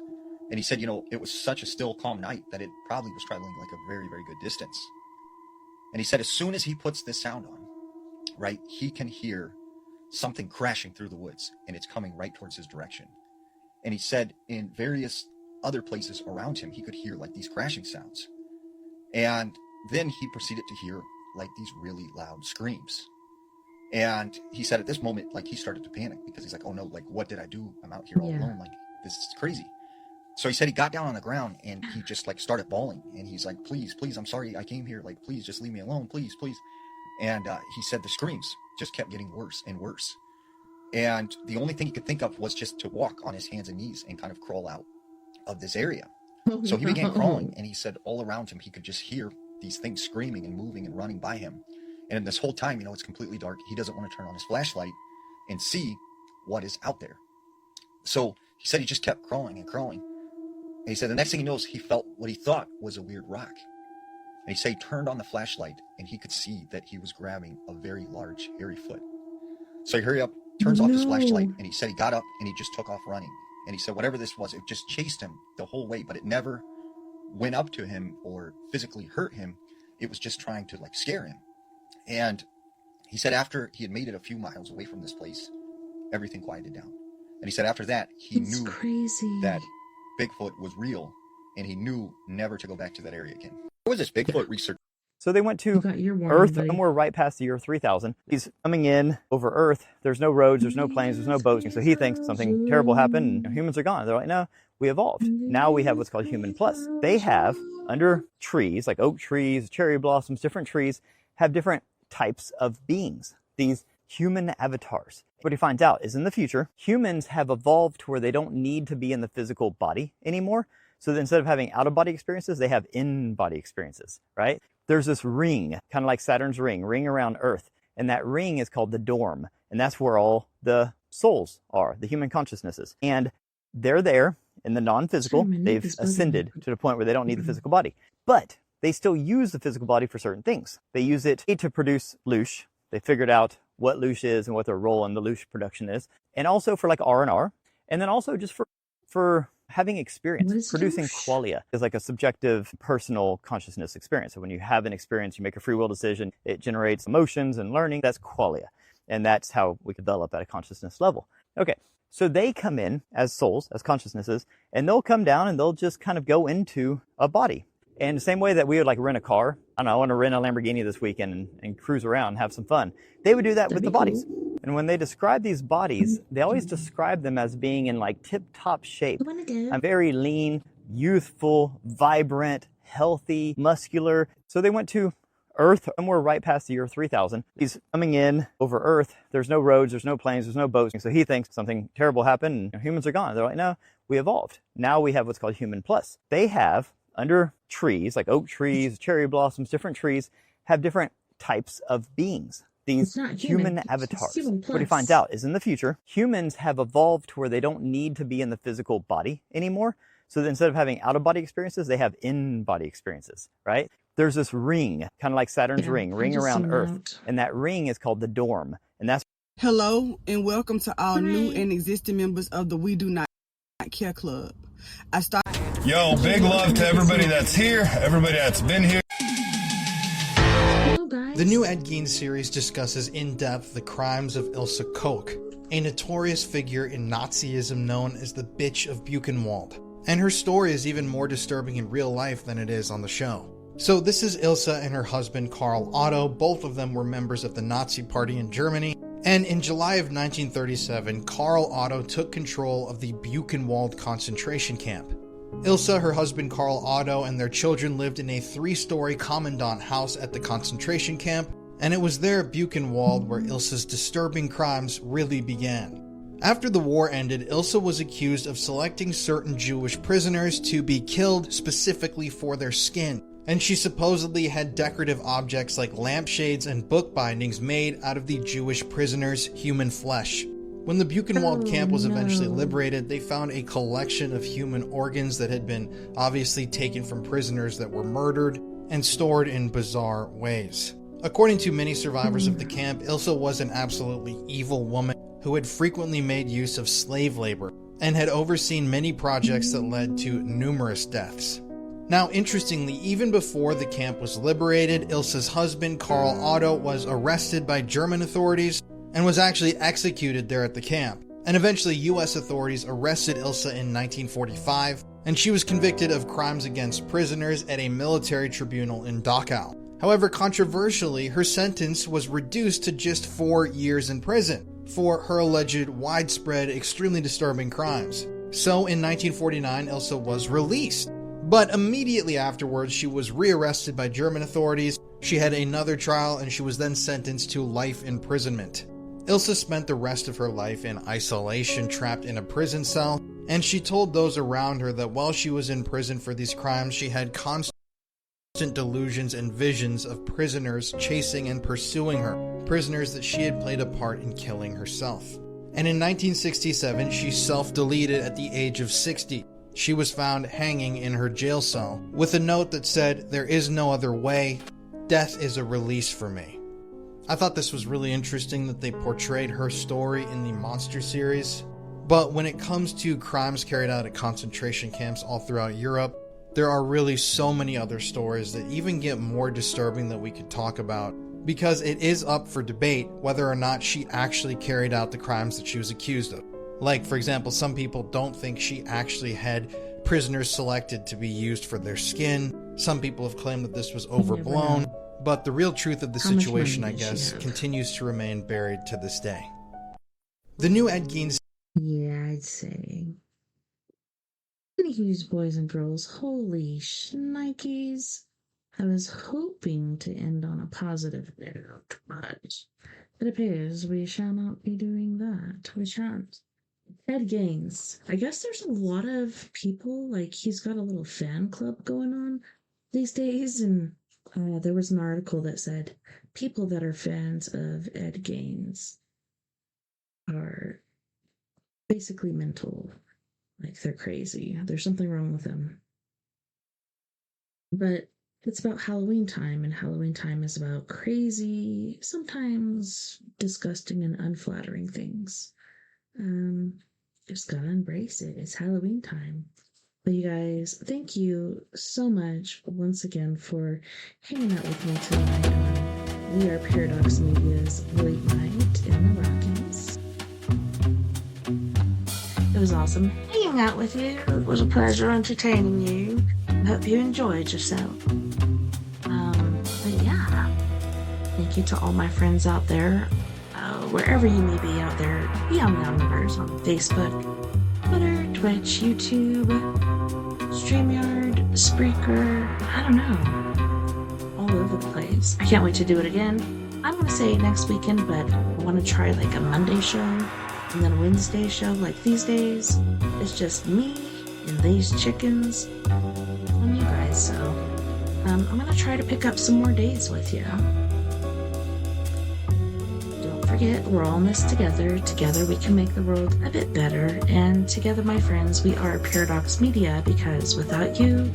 And he said, it was such a still, calm night that it probably was traveling a very, very good distance. And he said as soon as he puts this sound on, right, he can hear something crashing through the woods, and it's coming right towards his direction. And he said in various other places around him, he could hear these crashing sounds. And then he proceeded to hear these really loud screams. And he said at this moment, he started to panic because he's like, oh no, what did I do? I'm out here all alone. This is crazy. So he said he got down on the ground and he just started bawling. And he's like, please, I'm sorry I came here. Please just leave me alone. Please. And he said the screams just kept getting worse and worse. And the only thing he could think of was just to walk on his hands and knees and kind of crawl out of this area. So he began crawling, and he said all around him he could just hear these things screaming and moving and running by him. And this whole time, it's completely dark. He doesn't want to turn on his flashlight and see what is out there. So he said he just kept crawling and crawling. And he said the next thing he knows, he felt what he thought was a weird rock. And he said he turned on the flashlight, and he could see that he was grabbing a very large, hairy foot. So he hurried up, turns off his flashlight, and he said he got up and he just took off running. And he said whatever this was, it just chased him the whole way, but it never went up to him or physically hurt him. It was just trying to scare him. And he said after he had made it a few miles away from this place, everything quieted down. And he said after that, he knew that Bigfoot was real, and he knew never to go back to that area again. What was this Bigfoot research? So they went to Earth, and we're right past the year 3000. He's coming in over Earth. There's no roads, there's no planes, there's no boats. So he thinks something terrible happened, and humans are gone. They're like, no, we evolved. Now we have what's called Human Plus. They have, under trees, like oak trees, cherry blossoms, different trees, have different types of beings, these human avatars. What he finds out is in the future, humans have evolved to where they don't need to be in the physical body anymore. So that instead of having out-of-body experiences, they have in-body experiences, right? There's this ring, kind of like Saturn's ring around Earth. And that ring is called the dorm. And that's where all the souls are, the human consciousnesses. And they're there in the non-physical. They've ascended to the point where they don't need the physical body. But they still use the physical body for certain things. They use it to produce loosh. They figured out what loosh is and what their role in the loosh production is. And also for R&R. And then also just for having experience. Producing qualia is like a subjective personal consciousness experience. So when you have an experience, you make a free will decision, it generates emotions and learning. That's qualia. And that's how we develop at a consciousness level. Okay, so they come in as souls, as consciousnesses, and they'll come down and they'll just kind of go into a body. And the same way that we would rent a car, I want to rent a Lamborghini this weekend and cruise around and have some fun. They would do that with the bodies. And when they describe these bodies, they always describe them as being in tip-top shape. I'm very lean, youthful, vibrant, healthy, muscular. So they went to Earth, and we're right past the year 3000. He's coming in over Earth. There's no roads, there's no planes, there's no boats. So he thinks something terrible happened and humans are gone. They're like, no, we evolved. Now we have what's called Human Plus. They have, under trees, like oak trees, cherry blossoms, different trees, have different types of beings. These human avatars. What he finds out is in the future, humans have evolved to where they don't need to be in the physical body anymore. So that instead of having out-of-body experiences, they have in-body experiences, right? There's this ring, kind of like Saturn's ring around Earth. And that ring is called the dorm. And that's... Hello, and welcome to all new and existing members of the We Do Not Care Club. Yo, big love to everybody that's here, everybody that's been here. The new Ed Gein series discusses in depth the crimes of Ilse Koch, a notorious figure in Nazism known as the Bitch of Buchenwald. And her story is even more disturbing in real life than it is on the show. So this is Ilse and her husband Karl Otto. Both of them were members of the Nazi Party in Germany. And in July of 1937, Karl Otto took control of the Buchenwald concentration camp. Ilse, her husband Karl Otto, and their children lived in a 3-story commandant house at the concentration camp, and it was there at Buchenwald where Ilse's disturbing crimes really began. After the war ended, Ilse was accused of selecting certain Jewish prisoners to be killed specifically for their skin, and she supposedly had decorative objects like lampshades and book bindings made out of the Jewish prisoners' human flesh. When the Buchenwald camp was eventually liberated, they found a collection of human organs that had been obviously taken from prisoners that were murdered and stored in bizarre ways. According to many survivors of the camp, Ilse was an absolutely evil woman who had frequently made use of slave labor and had overseen many projects that led to numerous deaths. Now, interestingly, even before the camp was liberated, Ilse's husband, Karl Otto, was arrested by German authorities and was actually executed there at the camp. And eventually, US authorities arrested Ilse in 1945, and she was convicted of crimes against prisoners at a military tribunal in Dachau. However, controversially, her sentence was reduced to just 4 years in prison for her alleged widespread, extremely disturbing crimes. So in 1949, Ilse was released. But immediately afterwards, she was rearrested by German authorities. She had another trial, and she was then sentenced to life imprisonment. Ilse spent the rest of her life in isolation, trapped in a prison cell, And she told those around her that while she was in prison for these crimes, she had constant delusions and visions of prisoners chasing and pursuing her, prisoners that she had played a part in killing herself. And in 1967, she self-deleted at the age of 60. She was found hanging in her jail cell with a note that said, "There is no other way. Death is a release for me." I thought this was really interesting that they portrayed her story in the Monster series. But when it comes to crimes carried out at concentration camps all throughout Europe, there are really so many other stories that even get more disturbing that we could talk about, because it is up for debate whether or not she actually carried out the crimes that she was accused of. Like, for example, some people don't think she actually had prisoners selected to be used for their skin. Some people have claimed that this was overblown. But the real truth of the situation, I guess, continues to remain buried to this day. The new Ed Gein... Yeah, I'd say. Anywho's, boys and girls, holy shnikes. I was hoping to end on a positive note, but it appears we shall not be doing that. We shan't. Ed Gein. I guess there's a lot of people, like, he's got a little fan club going on these days, and there was an article that said people that are fans of Ed Gein are basically mental. Like, they're crazy. There's something wrong with them. But it's about Halloween time, and Halloween time is about crazy, sometimes disgusting and unflattering things. Just gotta embrace it. It's Halloween time. But you guys, thank you so much once again for hanging out with me tonight on We Are Paradox Media's Late Night in the Rockies. It was awesome hanging out with you. It was a pleasure entertaining you. I hope you enjoyed yourself. But yeah, thank you to all my friends out there, wherever you may be out there, Beyond The Omniverse on Facebook, Twitter, Twitch, YouTube, StreamYard, Spreaker, I don't know, all over the place. I can't wait to do it again. I'm going to say next weekend, but I want to try like a Monday show and then a Wednesday show. Like these days, it's just me and these chickens and you guys, so I'm going to try to pick up some more days with you. Don't forget, we're all in this together. Together we can make the world a bit better, and together, my friends, we are Paradox Media, because without you,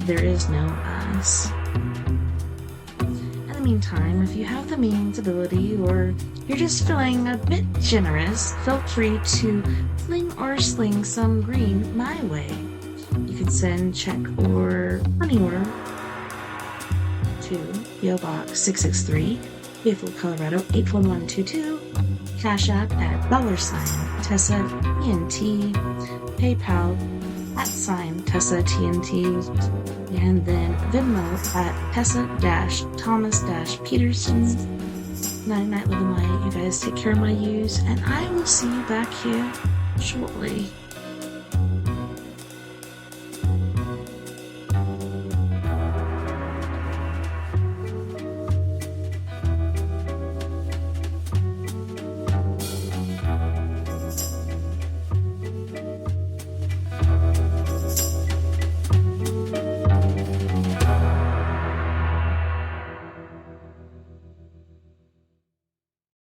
there is no us. In the meantime, if you have the means, ability, or you're just feeling a bit generous, feel free to fling or sling some green my way. You can send check or money order to PO Box 663, Bayfield, Colorado 81122, Cash App at $TessaTNT, PayPal @TessaTNT, and then Venmo at Tessa-Thomas-Peterson. Night night, live and light. You guys take care of my use, and I will see you back here shortly.